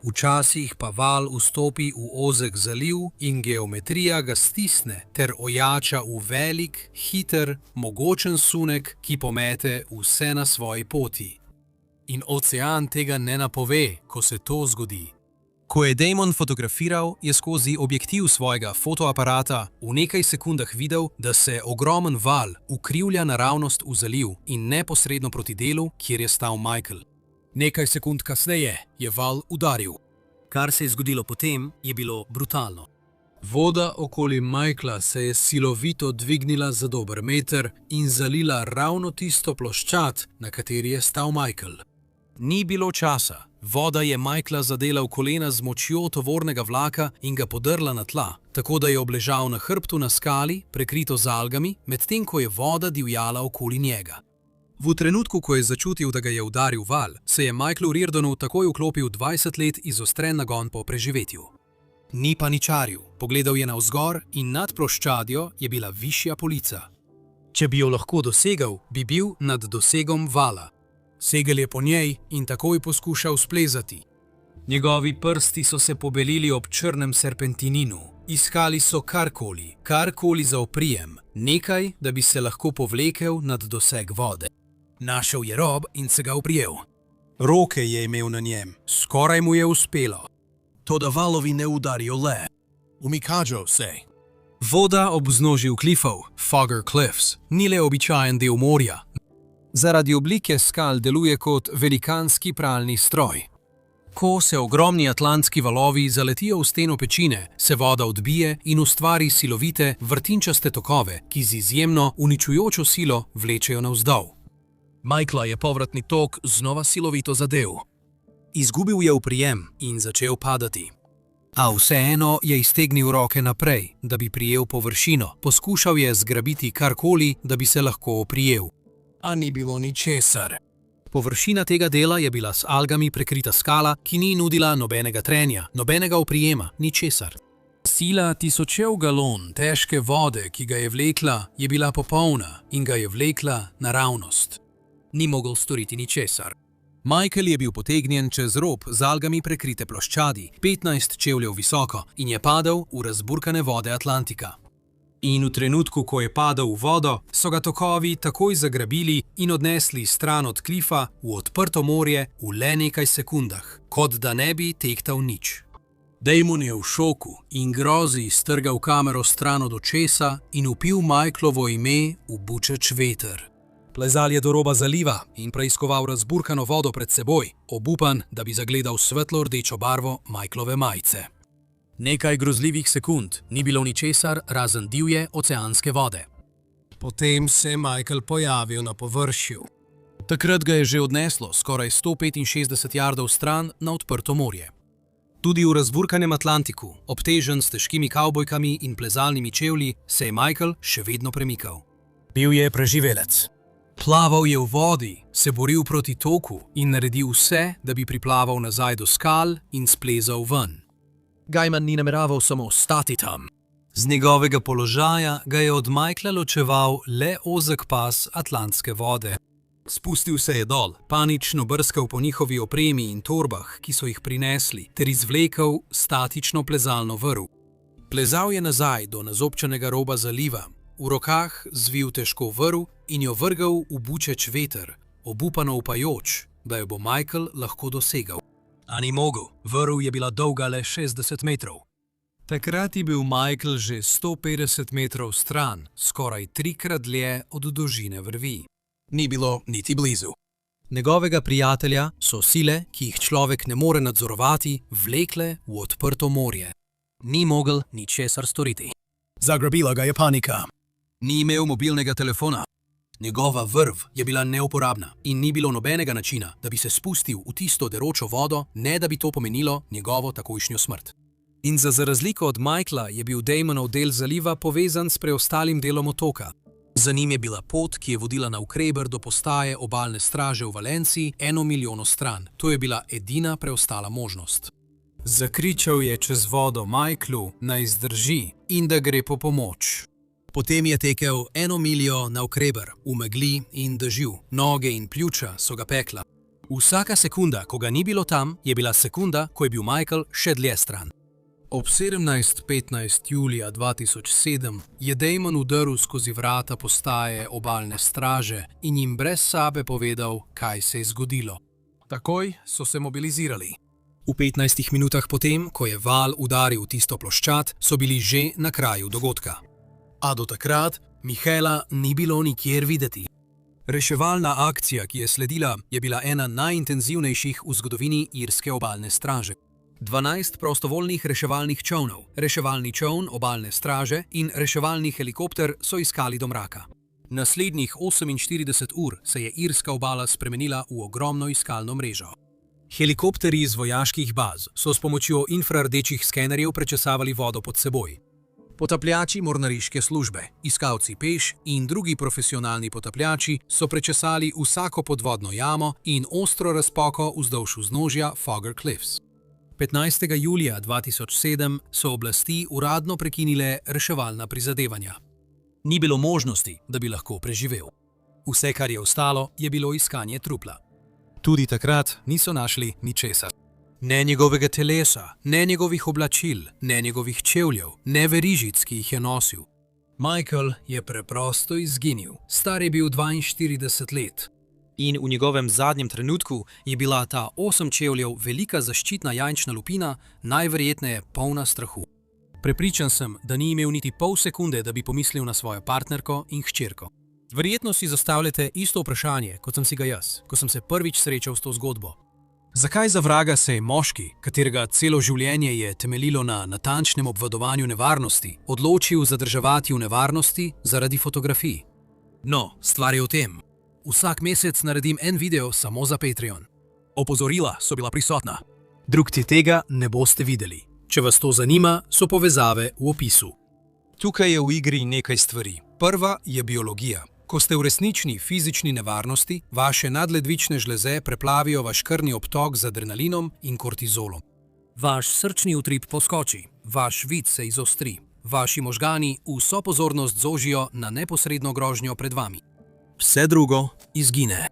Speaker 1: Včasih pa val vstopi v ozek zaliv in geometrija ga stisne ter ojača v velik, hiter, mogočen sunek, ki pomete vse na svoji poti. In ocean tega ne napove, ko se to zgodi. Ko je Damon fotografiral, je skozi objektiv svojega fotoaparata v nekaj sekundah videl, da se ogromen val ukrivlja naravnost v zaliv in neposredno proti delu, kjer je stal Michael. Nekaj sekund kasneje je val udaril. Kar se je zgodilo potem, je bilo brutalno. Voda okoli Michaela se je silovito dvignila za dober meter in zalila ravno tisto ploščad, na kateri je stal Michael. Ni bilo časa. Voda je Michaela zadela v kolena z močjo tovornega vlaka in ga podrla na tla, tako da je obležal na hrbtu na skali, prekrito z algami, medtem ko je voda divjala okoli njega. V trenutku, ko je začutil, da ga je udaril val, se je Michaelu Reardonu takoj vklopil 20 let izostren nagon po preživetju. Ni paničaril, pogledal je navzgor in nad ploščadjo je bila višja polica. Če bi jo lahko dosegal, bi bil nad dosegom vala. Segel je po njej in takoj poskušal splezati. Njegovi prsti so se pobelili ob črnem serpentininu. Iskali so karkoli za oprijem, nekaj, da bi se lahko povlekel nad doseg vode. Našel je rob in se ga oprijel. Roke je imel na njem, skoraj mu je uspelo. Toda valovi ne udarijo le. Umikajo se. Voda ob vznožju klifov, Fogger Cliffs, ni le običajen del morja. Zaradi oblike skal deluje kot velikanski pralni stroj. Ko se ogromni atlantski valovi zaletijo v steno pečine, se voda odbije in ustvari silovite, vrtinčaste tokove, ki z izjemno uničujočo silo vlečejo navzdol. Michaela je povratni tok znova silovito zadel. Izgubil je oprijem in začel padati. A vseeno je iztegnil roke naprej, da bi prijel površino, poskušal je zgrabiti karkoli, da bi se lahko oprijel. A ni bilo ničesar. Površina tega dela je bila s algami prekrita skala, ki ni nudila nobenega trenja, nobenega oprijema, ničesar. Sila tisočev galon težke vode, ki ga je vlekla, je bila popolna in ga je vlekla naravnost. Ni mogel storiti ničesar. Michael je bil potegnjen čez rob z algami prekrite ploščadi, 15 čevljev visoko, in je padel v razburkane vode Atlantika. In v trenutku, ko je padel v vodo, so ga tokovi takoj zagrabili in odnesli stran od klifa v odprto morje v le nekaj sekundah, kot da ne bi tehtal nič. Damon je v šoku in grozi strgal kamero stran od očesa in vpil Michaelovo ime v bučeč veter. Plezal je do roba zaliva in preiskoval razburkano vodo pred seboj, obupan, da bi zagledal svetlo-rdečo barvo Michaelove majice. Nekaj grozljivih sekund ni bilo ničesar razen divje oceanske vode. Potem se je Michael pojavil na površju. Takrat ga je že odneslo skoraj 165 jardov stran na odprto morje. Tudi v razburkanem Atlantiku, obtežen s težkimi kavbojkami in plezalnimi čevlji, se je Michael še vedno premikal. Bil je preživelec. Plaval je v vodi, se boril proti toku in naredil vse, da bi priplaval nazaj do skal in splezal ven. Gaiman ni nameraval samo stati tam. Z njegovega položaja ga je od Michaela ločeval le ozek pas atlantske vode. Spustil se je dol, panično brskal po njihovi opremi in torbah, ki so jih prinesli, ter izvlekel statično plezalno vrv. Plezal je nazaj do nazobčanega roba zaliva, v rokah zvil težko vrv in jo vrgal v bučeč veter, obupano upajoč, da jo bo Michael lahko dosegal. A ni mogel, vrv je bila dolga le 60 metrov. Takrat je bil Michael že 150 metrov stran, skoraj 3-krat dlje od dolžine vrvi. Ni bilo niti blizu. Njegovega prijatelja so sile, ki jih človek ne more nadzorovati, vlekle v odprto morje. Ni mogel ničesar storiti.
Speaker 3: Zagrabila ga je panika.
Speaker 1: Ni imel mobilnega telefona. Njegova vrv je bila neuporabna in ni bilo nobenega načina, da bi se spustil v tisto deročo vodo, ne da bi to pomenilo njegovo takojšnjo smrt. In za razliko od Michaela je bil Damonov del zaliva povezan s preostalim delom otoka. Za njim je bila pot, ki je vodila na Ukreber do postaje obalne straže v Valenciji 1 milijon stran. To je bila edina preostala možnost. Zakričal je čez vodo Michaelu, naj zdrži in da gre po pomoč. Potem je tekel 1 miljo na Ukreber, v megli in dežju. Noge in pljuča so ga pekla. Vsaka sekunda, ko ga ni bilo tam, je bila sekunda, ko je bil Michael še dlje stran. Ob 17:15 julija 2007 je Damon vdrl skozi vrata postaje obalne straže in jim brez sabe povedal, kaj se je zgodilo. Takoj so se mobilizirali. V 15 minutah potem, ko je val udaril tisto ploščad, so bili že na kraju dogodka. A do takrat Michaela ni bilo nikjer videti. Reševalna akcija, ki je sledila, je bila ena najintenzivnejših v zgodovini irske obalne straže. 12 prostovoljnih reševalnih čovnov, reševalni čovn obalne straže in reševalni helikopter so iskali do mraka. Naslednjih 48 ur se je irska obala spremenila v ogromno iskalno mrežo. Helikopterji iz vojaških baz so s pomočjo infrardečih skenerjev prečesavali vodo pod seboj. Potapljači mornariške službe, iskalci peš in drugi profesionalni potapljači so prečesali vsako podvodno jamo in ostro razpoko vzdolž vznožja Fogger Cliffs. 15. julija 2007 so oblasti uradno prekinile reševalna prizadevanja. Ni bilo možnosti, da bi lahko preživel. Vse, kar je ostalo, je bilo iskanje trupla. Tudi takrat niso našli ničesar. Ne njegovega telesa, ne njegovih oblačil, ne njegovih čevljev, ne verižic, ki jih je nosil. Michael je preprosto izginil. Star je bil 42 let. In v njegovem zadnjem trenutku je bila ta 8 čevljev velika zaščitna jajčna lupina najverjetneje polna strahu. Prepričan sem, da ni imel niti pol sekunde, da bi pomislil na svojo partnerko in hčerko. Verjetno si zastavljate isto vprašanje, kot sem si ga jaz, ko sem se prvič srečal s to zgodbo. Zakaj za vraga se je moški, katerega celo življenje je temeljilo na natančnem obvladovanju nevarnosti, odločil zadrževati v nevarnosti zaradi fotografij? No, stvar je v tem. Vsak mesec naredim en video samo za Patreon. Opozorila so bila prisotna. Drugti tega ne boste videli. Če vas to zanima, so povezave v opisu. Tukaj je v igri nekaj stvari. Prva je biologija. Ko ste v resnični fizični nevarnosti, vaše nadledvične žleze preplavijo vaš krvni obtok z adrenalinom in kortizolom. Vaš srčni utrip poskoči, vaš vid se izostri, vaši možgani vso pozornost zožijo na neposredno grožnjo pred vami. Vse drugo izgine.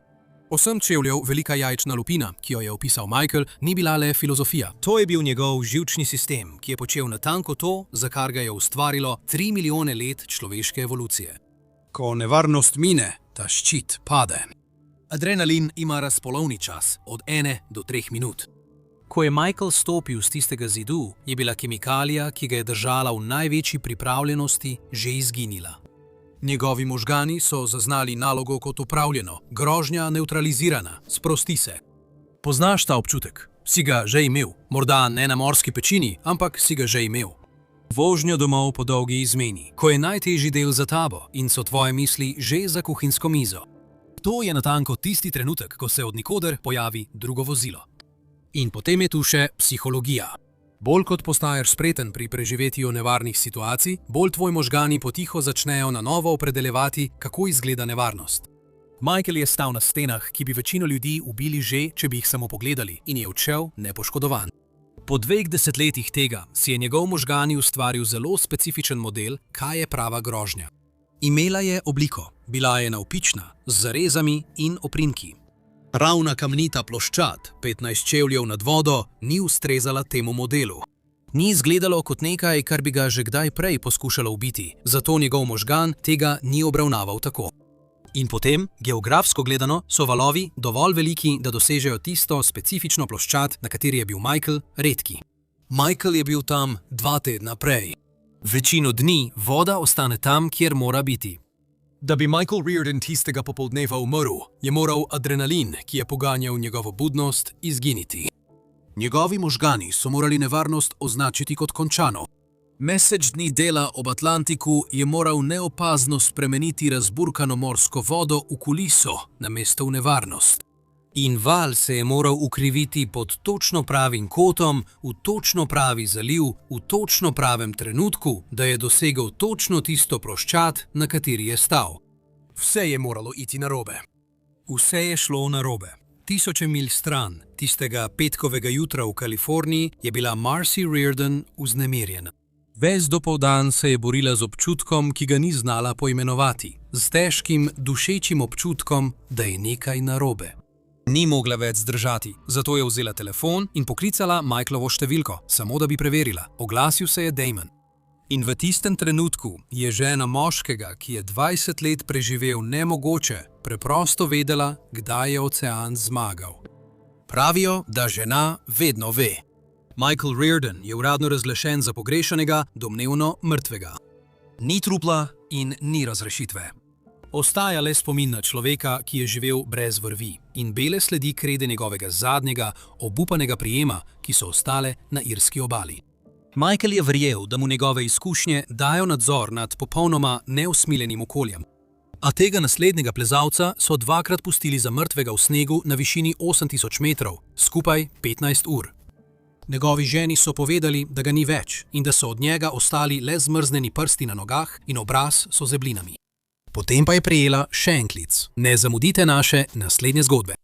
Speaker 1: 8 čevljev velika jajčna lupina, ki jo je opisal Michael, ni bila le filozofija. To je bil njegov živčni sistem, ki je počel natanko to, za kar ga je ustvarilo 3 milijone let človeške evolucije. Ko nevarnost mine, ta ščit pade. Adrenalin ima razpolovni čas od 1 do 3 minut. Ko je Michael stopil z tistega zidu, je bila kemikalija, ki ga je držala v največji pripravljenosti, že izginila. Njegovi možgani so zaznali nalogo kot opravljeno, grožnja neutralizirana, sprosti se. Poznaš ta občutek? Si ga že imel, morda ne na morski pečini, ampak si ga že imel. Vožnjo domov po dolgi izmeni, ko je najtežji del za tabo in so tvoje misli že za kuhinjsko mizo. To je natanko tisti trenutek, ko se od nikoder pojavi drugo vozilo. In potem je tu še psihologija. Bolj kot postaješ spreten pri preživetju nevarnih situacij, bolj tvoj možgani potiho začnejo na novo opredeljevati, kako izgleda nevarnost. Michael je stal na stenah, ki bi večino ljudi ubili že, če bi jih samo pogledali, in je odšel nepoškodovan. Po 2 desetletjih tega si je njegov možgani ustvaril zelo specifičen model, kaj je prava grožnja. Imela je obliko, bila je navpična, z zarezami in oprimki. Ravna kamnita ploščad, 15 čevljev nad vodo, ni ustrezala temu modelu. Ni izgledalo kot nekaj, kar bi ga že kdaj prej poskušalo ubiti, zato njegov možgan tega ni obravnaval tako. In potem, geografsko gledano, so valovi dovolj veliki, da dosežejo tisto specifično ploščad, na kateri je bil Michael, redki. Michael je bil tam 2 tedna prej. Večino dni voda ostane tam, kjer mora biti. Da bi Michael Reardon tistega popoldneva umrl, je moral adrenalin, ki je poganjal njegovo budnost, izginiti. Njegovi možgani so morali nevarnost označiti kot končano. Mesec dni dela ob Atlantiku je moral neopazno spremeniti razburkano morsko vodo v kuliso namesto v nevarnost. In val se je moral ukriviti pod točno pravim kotom, v točno pravi zaliv, v točno pravem trenutku, da je dosegel točno tisto ploščad, na kateri je stal. Vse je moralo iti narobe. Vse je šlo narobe. Tisoče milj stran, tistega petkovega jutra v Kaliforniji, je bila Marcy Reardon vznemirjena. Ves dopoldan se je borila z občutkom, ki ga ni znala poimenovati, z težkim, dušečim občutkom, da je nekaj narobe. Ni mogla več zdržati, zato je vzela telefon in poklicala Michaelovo številko, samo da bi preverila. Oglasil se je Damon. In v tistem trenutku je žena moškega, ki je 20 let preživel nemogoče, preprosto vedela, kdaj je ocean zmagal. Pravijo, da žena vedno ve. Michael Reardon je uradno razglašen za pogrešanega, domnevno mrtvega. Ni trupla in ni razrešitve. Ostaja le spomin na človeka, ki je živel brez vrvi, in bele sledi krede njegovega zadnjega, obupanega prijema, ki so ostale na irski obali. Michael je verjel, da mu njegove izkušnje dajo nadzor nad popolnoma neusmiljenim okoljem. A tega naslednjega plezalca so dvakrat pustili za mrtvega v snegu na višini 8000 metrov, skupaj 15 ur. Njegovi ženi so povedali, da ga ni več in da so od njega ostali le zmrznjeni prsti na nogah in obraz so zeblinami. Potem pa je prejela še en klic. Ne zamudite naše naslednje zgodbe.